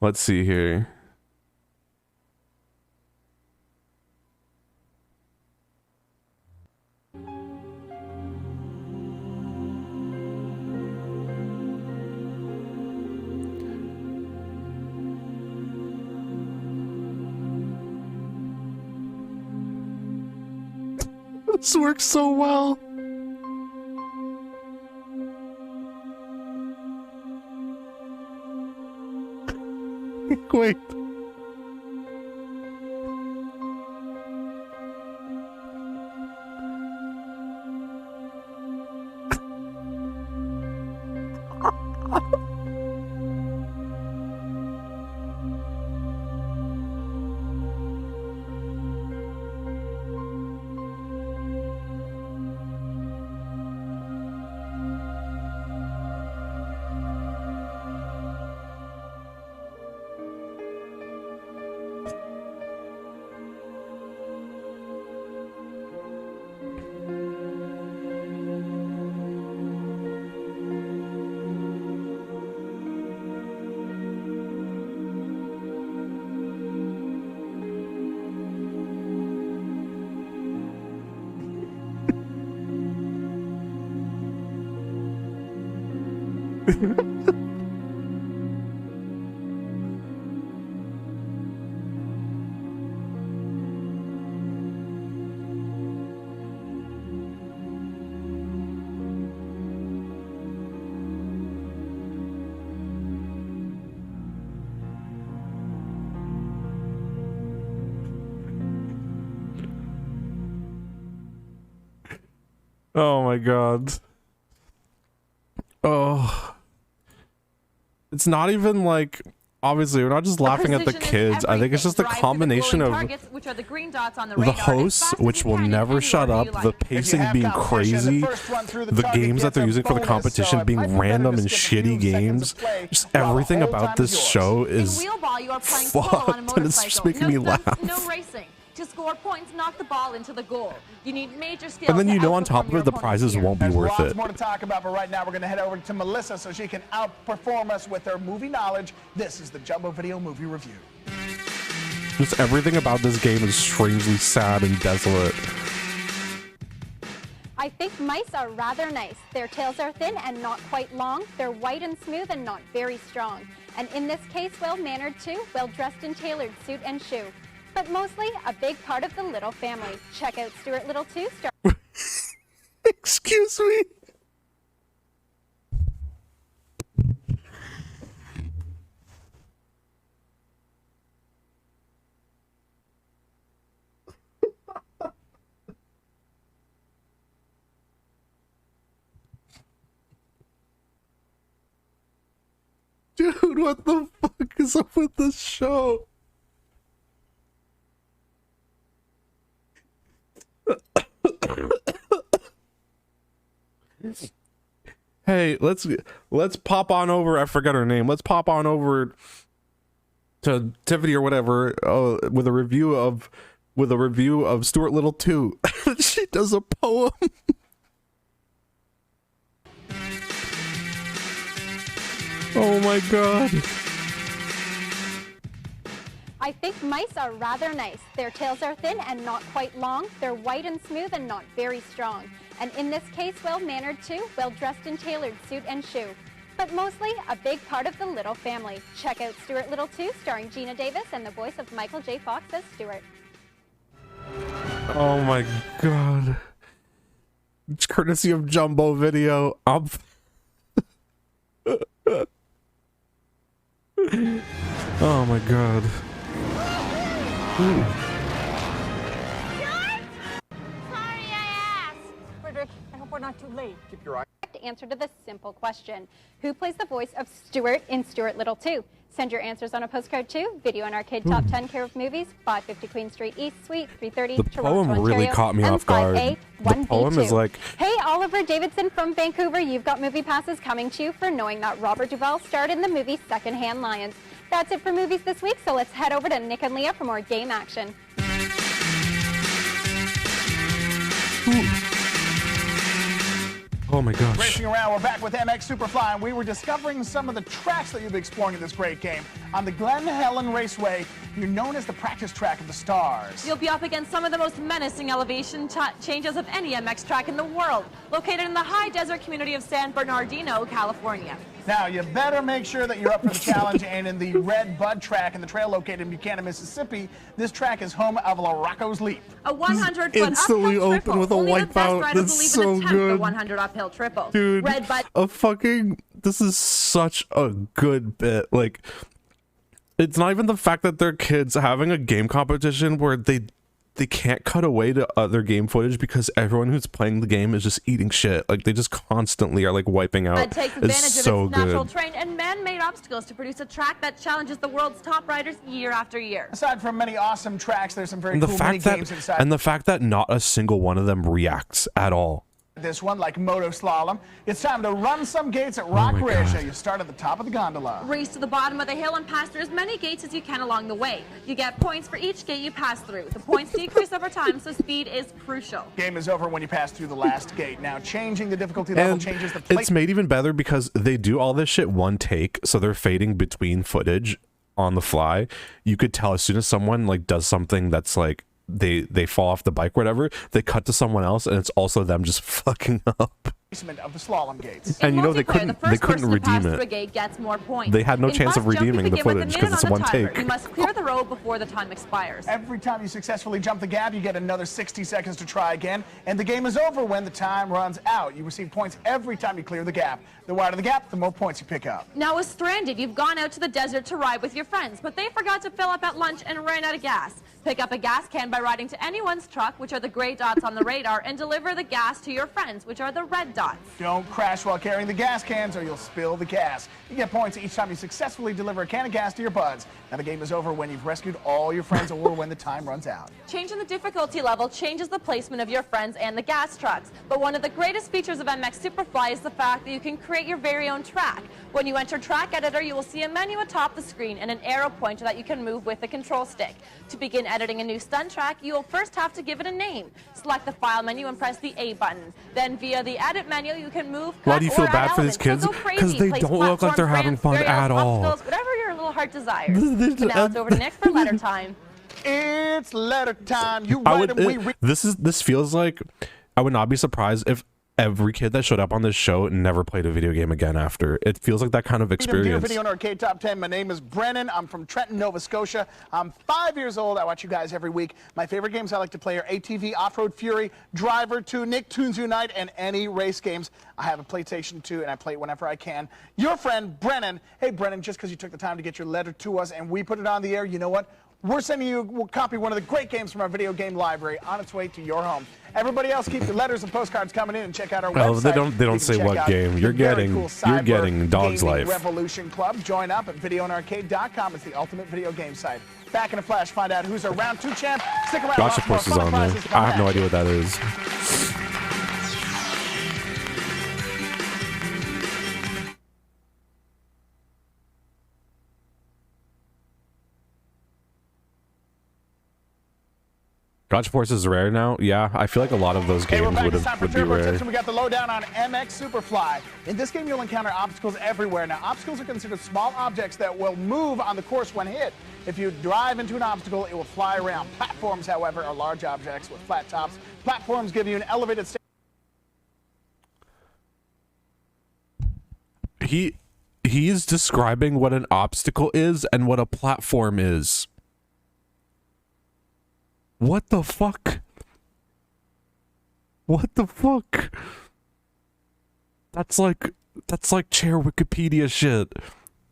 Let's see here. This works so well. Wait. Oh my god. Oh. It's not even like, obviously we're not just laughing at the kids. I think it's just a combination of targets, which are the green dots on the the hosts, which will never shut up, the pacing being crazy, the games that they're using for the competition being random and shitty games. Just everything about this show is fucked, and it's just making me laugh. No racing. To score points, knock the ball into the goal. You need major skills. And then you know on top of it, the prizes won't be worth it. More to talk about, but right now we're going to head over to Melissa so she can outperform us with her movie knowledge. This is the Jumbo Video Movie Review. Just everything about this game is strangely sad and desolate. I think mice are rather nice. Their tails are thin and not quite long. They're white and smooth and not very strong. And in this case, well-mannered too, well-dressed and tailored suit and shoe. But mostly a big part of the Little family. Check out Stuart Little 2. Excuse me. Dude, what the fuck is up with this show? Hey, let's pop on over. I forgot her name. Let's pop on over to Tiffany or whatever with a review of Stuart Little 2. She does a poem. Oh my god. I think mice are rather nice. Their tails are thin and not quite long. They're white and smooth and not very strong. And in this case, well-mannered too, well-dressed and tailored suit and shoe. But mostly a big part of the Little family. Check out Stuart Little 2, starring Gina Davis and the voice of Michael J. Fox as Stuart. Oh my god. It's courtesy of Jumbo Video. Oh my god. Ooh. Sorry I asked. Frederick, I hope we're not too late. Keep your eye. Answer to this simple question. Who plays the voice of Stuart in Stuart Little 2? Send your answers on a postcard to Video and Arcade Top 10 Care of Movies, 550 Queen Street East, Suite 330, The poem really caught me off guard. The poem is like... Hey, Oliver Davidson from Vancouver, you've got movie passes coming to you for knowing that Robert Duvall starred in the movie Secondhand Lions. That's it for movies this week, so let's head over to Nick and Leah for more game action. Oh my gosh. Racing around, we're back with MX Superfly, and we were discovering some of the tracks that you'll be exploring in this great game on the Glen Helen Raceway You're known as the practice track of the stars. You'll be up against some of the most menacing elevation changes of any MX track in the world, located in the high desert community of San Bernardino, California. Now, you better make sure that you're up for the challenge, and in the Red Bud track in the trail located in Buchanan, Mississippi, this track is home of La Rocco's Leap. A 100-foot instantly uphill open triple. with a Only wipeout. the best riders That's will even so attempt good. the 100 uphill triple. Dude, Red Bud. this is such a good bit. Like, it's not even the fact that they're kids having a game competition where they can't cut away to other game footage because everyone who's playing the game is just eating shit. Like, they just constantly are like wiping out. It takes advantage It's of so its natural good. terrain and man-made obstacles to produce a track that challenges the world's top riders year after year. Aside from many awesome tracks, there's some very And the cool mini fact games that inside. the fact that not a single one of them reacts at all. This one, like Moto Slalom. It's time to run some gates at Rock my Ridge. God. You start at the top of the gondola. Race to the bottom of the hill and pass through as many gates as you can along the way. You get points for each gate you pass through. The points decrease over time, so speed is crucial. Game is over when you pass through the last gate. Now, changing the difficulty level And changes the plate. it's made even better because they do all this shit one take, so they're fading between footage on the fly. You could tell as soon as someone like does something that's like they fall off the bike or whatever, they cut to someone else and it's also them just fucking up. Of the slalom gates. And you know they Multiplayer, couldn't the first person to redeem pass through a it. gate gets more points. They had no In chance of bus jump, you redeeming the begin with a footage because minute it's on one the timer. take. You must clear the road before the time expires. Every time you successfully jump the gap, you get another 60 seconds to try again, and the game is over when the time runs out. You receive points every time you clear the gap. The wider the gap, the more points you pick up. Now with Stranded, you've gone out to the desert to ride with your friends, but they forgot to fill up at lunch and ran out of gas. Pick up a gas can by riding to anyone's truck, which are the gray dots on the radar, and deliver the gas to your friends, which are the red dots. Don't crash while carrying the gas cans or you'll spill the gas. You get points each time you successfully deliver a can of gas to your buds. Now the game is over when you've rescued all your friends or when the time runs out. Changing the difficulty level changes the placement of your friends and the gas trucks. But one of the greatest features of MX Superfly is the fact that you can create your very own track. When you enter Track Editor, you will see a menu atop the screen and an arrow pointer that you can move with the control stick. To begin editing a new stunt track, you will first have to give it a name. Select the File menu and press the A button. Then via the Edit menu, you can move, cut, Why do you feel or bad add for these elements. So kids? go crazy, Because they place don't look like they're platforms, having ramps, fun various at all. obstacles, whatever your little heart desires. And now it's over to Nick for letter time. It's letter time. You write them, we read. This feels like I would not be surprised if every kid that showed up on this show never played a video game again after. It feels like that kind of Dear experience. Video and Arcade Top 10. My name is Brennan. I'm from Trenton, Nova Scotia. I'm 5 years old. I watch you guys every week. My favorite games I like to play are ATV, Off-Road Fury, Driver 2, Nicktoons Unite, and any race games. I have a PlayStation 2, and I play it whenever I can. Your friend, Brennan. Hey, Brennan, just because you took the time to get your letter to us and we put it on the air, you know what? We're sending you a copy of one of the great games from our video game library on its way to your home. Everybody else, keep your letters and postcards coming in and check out our website. They don't say what game. You're getting Dog's Gaming Life. Revolution Club. Join up at videoandarcade.com. It's the ultimate video game site. Back in a flash, find out who's our round 2 champ. Stick around. Gotcha Lots more Force is fun on there. prizes I coming have no at idea you. what that is. Gotcha Force is rare now. Yeah, I feel like a lot of those Hey, we're games back. would It's time for be Turbo rare. Tips, and we got the lowdown on MX Superfly. In this game, you'll encounter obstacles everywhere. Now, obstacles are considered small objects that will move on the course when hit. If you drive into an obstacle, it will fly around. Platforms, however, are large objects with flat tops. Platforms give you an elevated stage. He's describing what an obstacle is and what a platform is. What the fuck? What the fuck? That's like chair Wikipedia shit.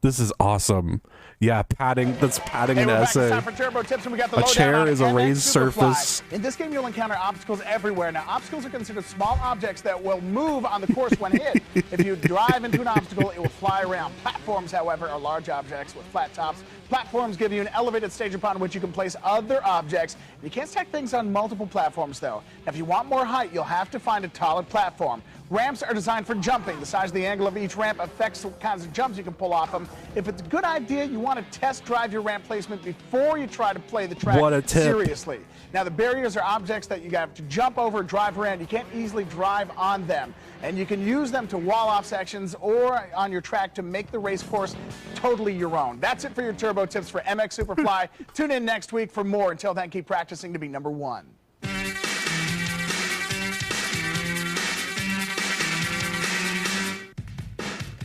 This is awesome. Yeah, that's padding Hey, an we're back. It's essay. time for Turbo Tips, and we got the A lowdown chair on is a MX raised Superfly. surface. In this game, you'll encounter obstacles everywhere. Now, obstacles are considered small objects that will move on the course when hit. If you drive into an obstacle, it will fly around. Platforms, however, are large objects with flat tops. Platforms give you an elevated stage upon which you can place other objects. You can't stack things on multiple platforms, though. Now, if you want more height, you'll have to find a taller platform. Ramps are designed for jumping. The size of the angle of each ramp affects what kinds of jumps you can pull off them. If it's a good idea, you want to test drive your ramp placement before you try to play the track What a tip. seriously. Now, the barriers are objects that you have to jump over, drive around. You can't easily drive on them. And you can use them to wall off sections or on your track to make the race course totally your own. That's it for your turbo tips for MX Superfly. Tune in next week for more. Until then, keep practicing to be #1.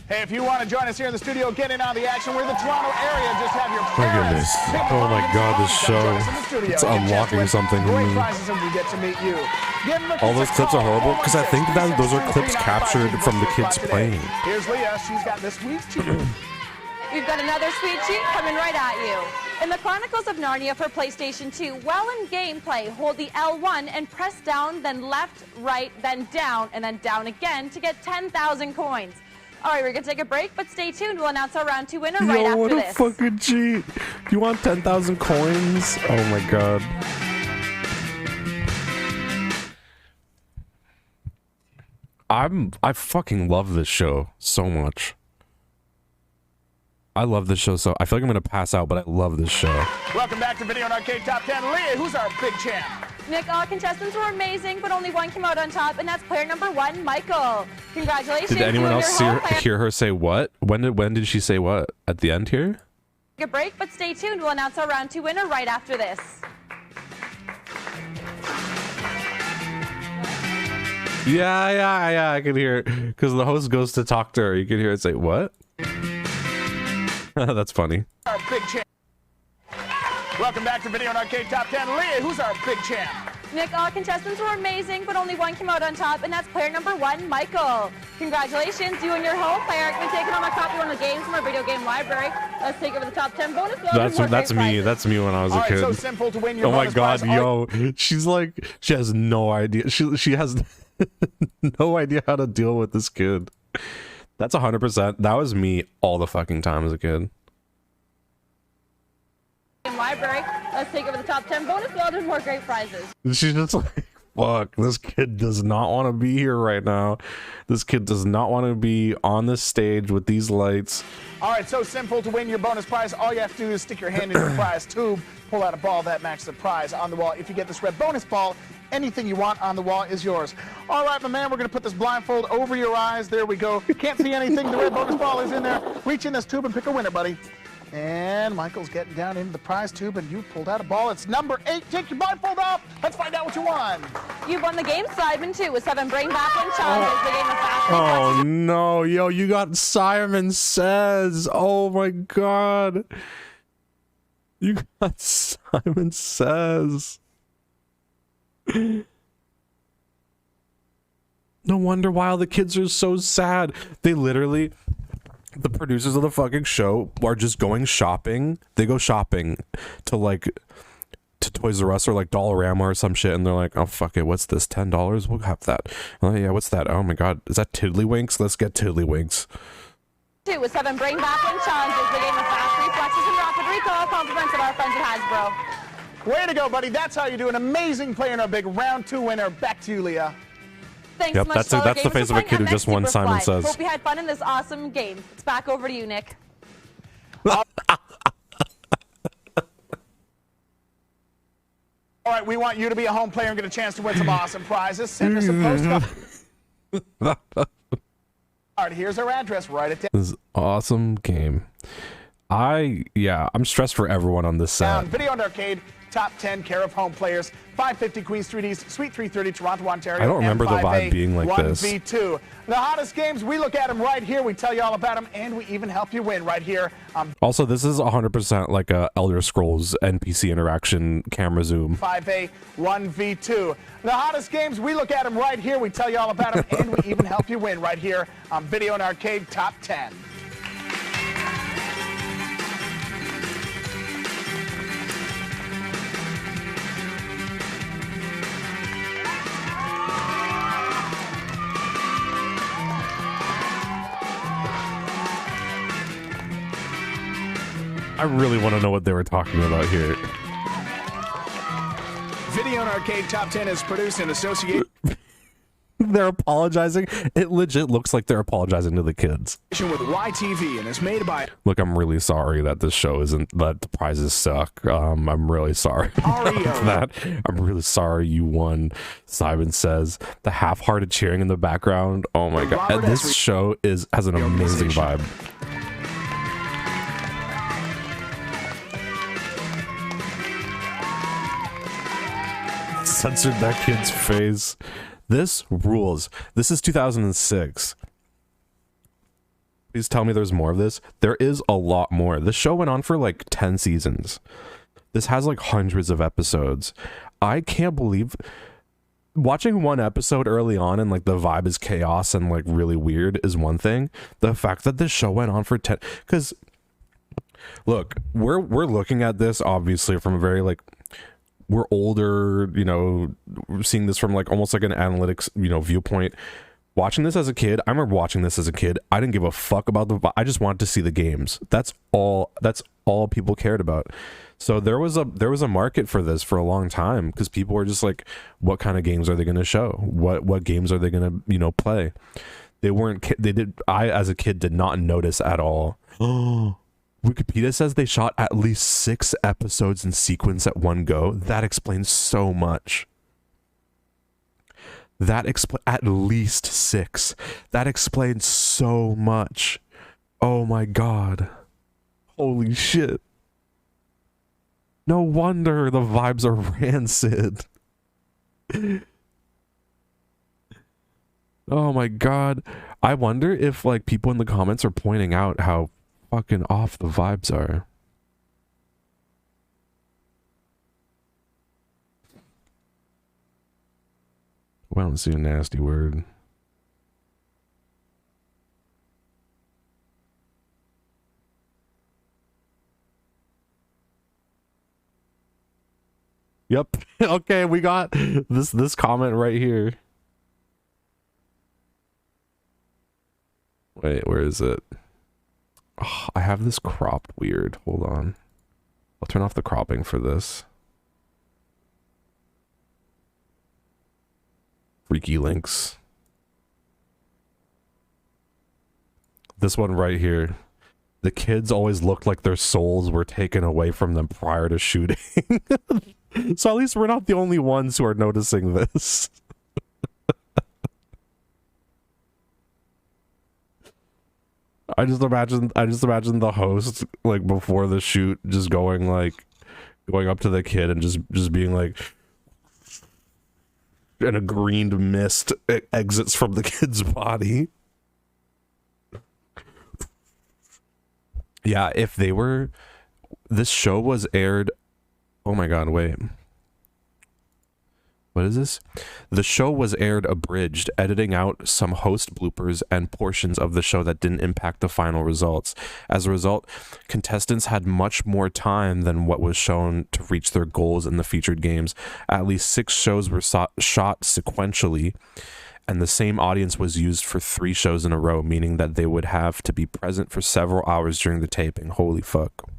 Hey, if you want to join us here in the studio, get in on the action. We're in the Toronto area. Just have your My goodness. Oh my god, this show. It's unlocking something for me. Prizes and we get to meet you. All those clips are horrible because I think that those are clips captured from the kids playing. Here's Leah. She's got this week's cheat. We've got another sweet cheat coming right at you. In the Chronicles of Narnia for PlayStation 2, while in gameplay, hold the L1 and press down, then left, right, then down, and then down again to get 10,000 coins. All right, we're going to take a break, but stay tuned. We'll announce our round 2 winner right after this. What a fucking cheat. You want 10,000 coins? Oh my god. I fucking love this show so much. I love this show so. I feel like I'm gonna pass out, but I love this show. Welcome back to Video and Arcade Top 10. Leah, who's our big champ? Nick, all contestants were amazing, but only one came out on top, and that's player #1, Michael. Congratulations. Did anyone else hear her say what? When did she say what? At the end here? Take a break, but stay tuned. We'll announce our round 2 winner right after this. Yeah, I can hear it. Because the host goes to talk to her. You can hear it say, what? That's funny. Our big champ. Welcome back to Video and Arcade Top 10. Leah, who's our big champ? Nick, all contestants were amazing, but only one came out on top, and that's player #1, Michael. Congratulations, you and your whole player have been taking on a copy of one of the games from our video game library. Let's take over the top 10 bonus. That's me. That's me when I was a kid. So simple to win your oh my bonus god, prize. yo. She's like, she has no idea. She has no idea how to deal with this kid. That's 100%. That was me all the fucking time as a kid. Library. Let's take over the top 10 bonus. We'll do more great prizes. She's just like, fuck, this kid does not want to be here right now. This kid does not want to be on this stage with these lights. All right, so simple to win your bonus prize. All you have to do is stick your hand in the prize tube, pull out a ball that matches the prize on the wall. If you get this red bonus ball, anything you want on the wall is yours. All right, my man, we're going to put this blindfold over your eyes. There we go. You can't see anything. The red bonus ball is in there. Reach in this tube and pick a winner, buddy. And Michael's getting down into the prize tube, and you pulled out a ball. It's number 8. Take your blindfold off. Let's find out what you won. You won the game Simon 2 with 7 brain baffling challenges. The game of fast. Oh no, yo, you got Simon Says. Oh my god. You got Simon Says. No wonder why all the kids are so sad. They literally, the producers of the fucking show are just going shopping. They go shopping to Toys R Us or like Dollarama or some shit, and they're like, oh fuck it, what's this, $10? We'll have that. Oh yeah, what's that? Oh my god, is that Tiddlywinks? Let's get Tiddlywinks. 2 with 7 brain baffling challenges. The game of fast reflexes and rapid recall. Compliments of our friends at Hasbro. Way to go, buddy. That's how you do. An amazing play in our big round 2 winner. Back to you, Leah. Thanks Yep, so much. that's the face of a kid who just won Simon Says. Hope you had fun in this awesome game. It's back over to you, Nick. All right, we want you to be a home player and get a chance to win some awesome prizes. Send us a postcard. All right, here's our address. Write it down. This is an awesome game. I'm stressed for everyone on this set. Video and Arcade, top 10 care of home players, 550 Queens 3Ds, Suite 330, Toronto, Ontario. I don't remember the vibe being like 1v2. The hottest games, we look at them right here. We tell you all about them, and we even help you win right here. Also, this is 100% like a Elder Scrolls NPC interaction camera zoom. 5A 1v2. The hottest games, we look at them right here. We tell you all about them, and we even help you win right here on Video and Arcade Top 10. I really want to know what they were talking about here. Video and Arcade Top 10 is produced in association. They're apologizing. It legit looks like they're apologizing to the kids. With YTV, and it's made by. Look, I'm really sorry that this show isn't, that the prizes suck. I'm really sorry that. I'm really sorry you won. Simon says the half-hearted cheering in the background. Oh my god, this show has an amazing vibe. Censored that kid's face. This rules. This is 2006. Please tell me there's more of this. There is a lot more. The show went on for like 10 seasons. This has like hundreds of episodes. I can't believe watching one episode early on and like the vibe is chaos and like really weird is one thing. The fact that this show went on for 10, because look, we're looking at this obviously from a very like, we're older, you know, we're seeing this from like almost like an analytics, you know, viewpoint. Watching this as a kid, I remember watching this as a kid. I didn't give a fuck about the, I just wanted to see the games. That's all people cared about. So there was a market for this for a long time because people were just like, what kind of games are they going to show? What games are they going to, you know, play? I as a kid did not notice at all. Wikipedia says they shot at least 6 episodes in sequence at one go. That explains so much. At least 6. That explains so much. Oh my god. Holy shit. No wonder the vibes are rancid. Oh my god. I wonder if like people in the comments are pointing out how fucking off the vibes are. Well, let's see a nasty word. Yep. Okay, we got this comment right here. Wait, where is it? Oh, I have this cropped weird. Hold on. I'll turn off the cropping for this. Freaky links. This one right here. The kids always looked like their souls were taken away from them prior to shooting. So at least we're not the only ones who are noticing this. I just imagine the host like before the shoot just going up to the kid and just being like, and a green mist exits from the kid's body. Yeah, if they were, this show was aired, oh my god, wait. What is this? The show was aired abridged, editing out some host bloopers and portions of the show that didn't impact the final results. As a result, contestants had much more time than what was shown to reach their goals in the featured games. At least 6 shows were shot sequentially, and the same audience was used for 3 shows in a row, meaning that they would have to be present for several hours during the taping. Holy fuck.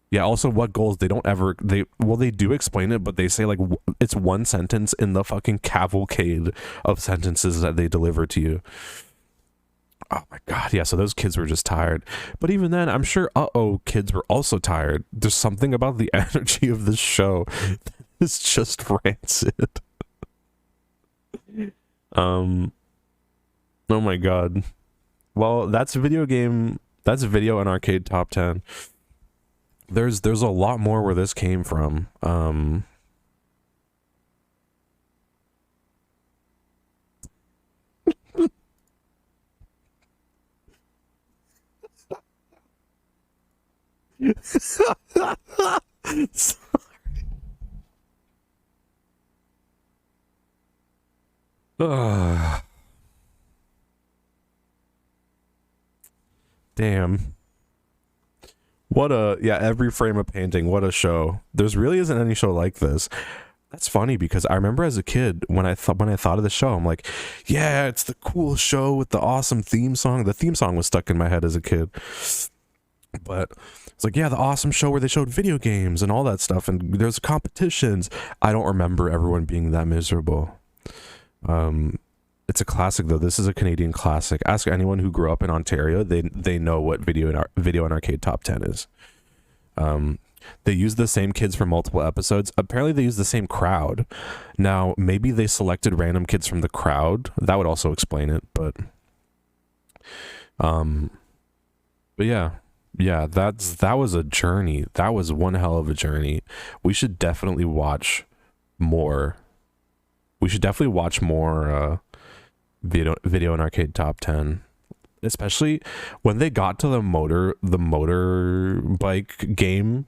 Yeah, also what goals they don't ever, they do explain it, but they say like it's one sentence in the fucking cavalcade of sentences that they deliver to you. Oh my god, yeah, so those kids were just tired. But even then, I'm sure kids were also tired. There's something about the energy of this show that's just rancid. Oh my god. Well, that's video and arcade top 10. There's a lot more where this came from. Sorry. Damn. What a, yeah, every frame of painting, what a show. There's really isn't any show like this. That's funny because I remember as a kid when I thought of the show, I'm like, yeah, it's the cool show with the awesome theme song. The theme song was stuck in my head as a kid. But it's like, yeah, the awesome show where they showed video games and all that stuff and there's competitions. I don't remember everyone being that miserable. It's a classic though. This is a Canadian classic. Ask anyone who grew up in Ontario. They know what video and arcade top 10 is. They use the same kids for multiple episodes. Apparently they use the same crowd. Now maybe they selected random kids from the crowd. That would also explain it, but yeah, that was a journey. That was one hell of a journey. We should definitely watch more. We should definitely watch more video and arcade top 10, especially when they got to the motorbike game.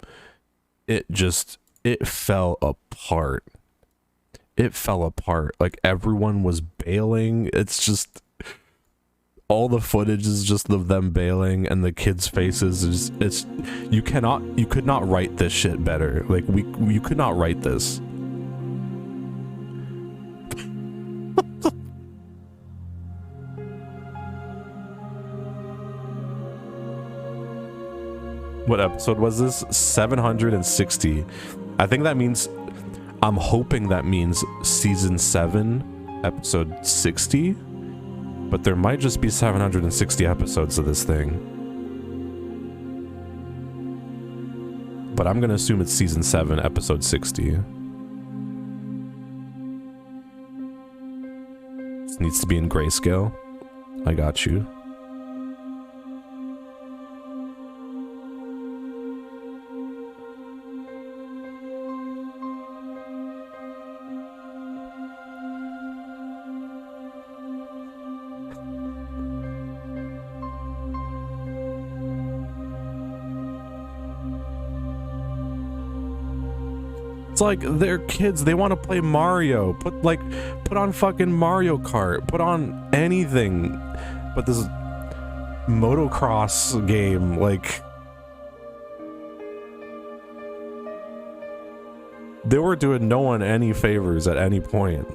It fell apart. It fell apart. Like, everyone was bailing. It's just, all the footage is just of them bailing, and the kids' faces is, you could not write this shit better. Like, you could not write this. What episode was this? 760. I think that means, I'm hoping that means season 7, episode 60. But there might just be 760 episodes of this thing. But I'm gonna assume it's season 7, episode 60. This needs to be in grayscale. I got you. It's like, they're kids, they want to play Mario. Put on fucking Mario Kart. Put on anything. But this motocross game, like, they were doing no one any favors at any point.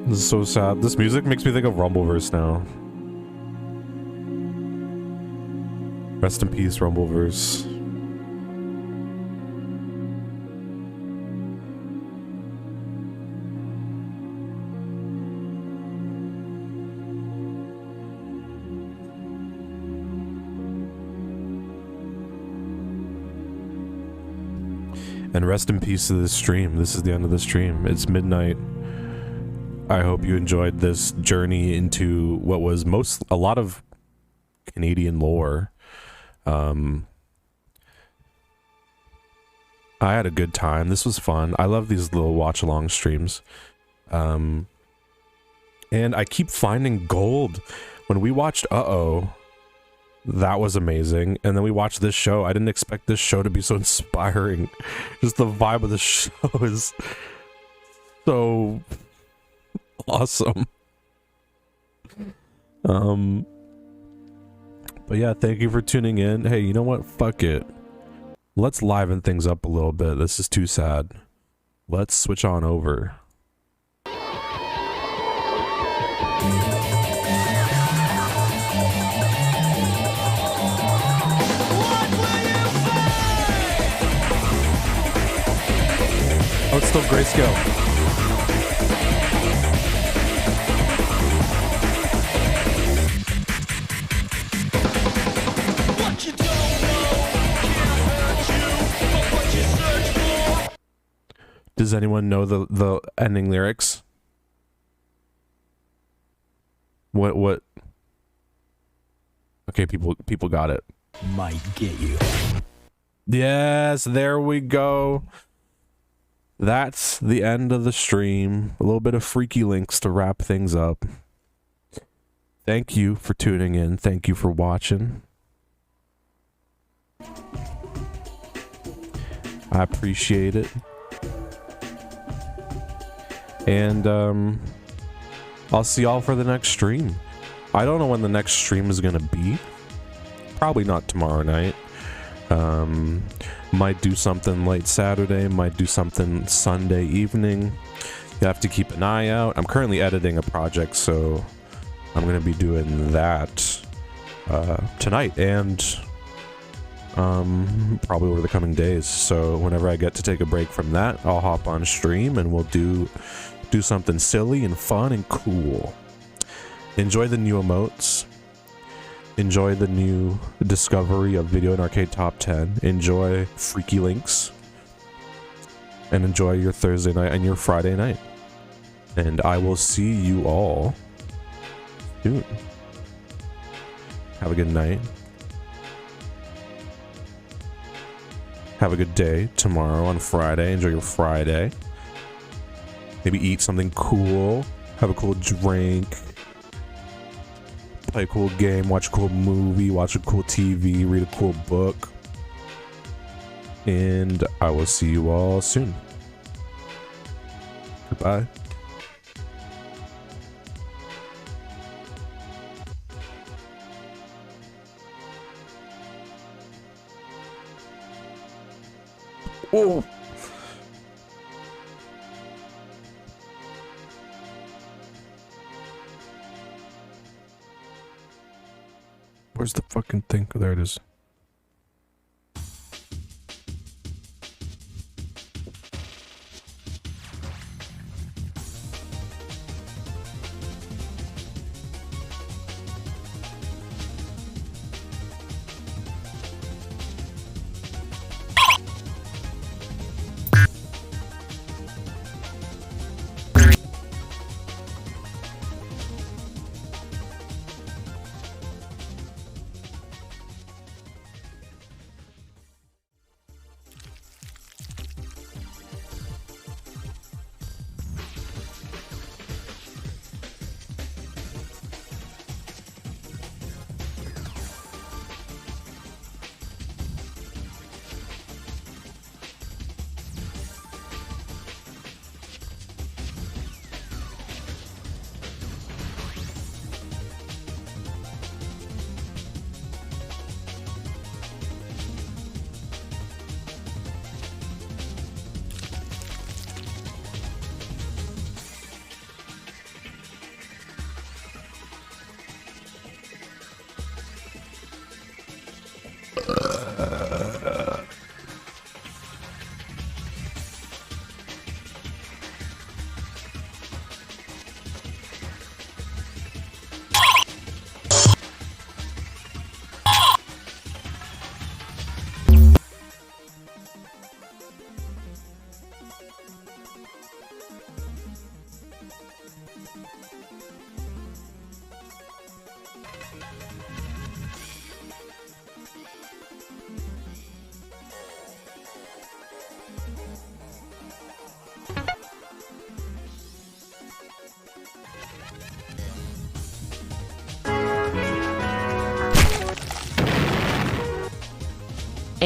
This is so sad. This music makes me think of Rumbleverse now. Rest in peace, Rumbleverse. And rest in peace to this stream. This is the end of the stream. It's midnight. I hope you enjoyed this journey into what was a lot of Canadian lore. I had a good time. This was fun. I love these little watch-along streams. And I keep finding gold. When we watched Uh-Oh, that was amazing. And then we watched this show. I didn't expect this show to be so inspiring. Just the vibe of the show is so awesome. But yeah, thank you for tuning in. Hey, you know what? Fuck it. Let's liven things up a little bit. This is too sad. Let's switch on over. Oh, it's still grayscale. Does anyone know the ending lyrics? What? Okay, people got it. Might get you. Yes, there we go. That's the end of the stream. A little bit of freaky links to wrap things up. Thank you for tuning in. Thank you for watching. I appreciate it. And I'll see y'all for the next stream. I don't know when the next stream is gonna be. Probably not tomorrow night. Might do something late Saturday, might do something Sunday evening. You have to keep an eye out. I'm currently editing a project, so I'm gonna be doing that. tonight and probably over the coming days. So whenever I get to take a break from that, I'll hop on stream and we'll do something silly and fun and cool. Enjoy the new emotes. Enjoy the new discovery of Video and Arcade Top 10. Enjoy Freaky Links. And enjoy your Thursday night and your Friday night. And I will see you all soon. Have a good night. Have a good day tomorrow on Friday. Enjoy your Friday. Maybe eat something cool. Have a cool drink. Play a cool game. Watch a cool movie. Watch a cool TV. Read a cool book. And I will see you all soon. Goodbye. Oh. Where's the fucking thing? Oh, there it is.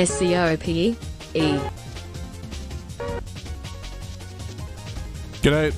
SCOPE. Good night.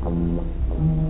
Bye.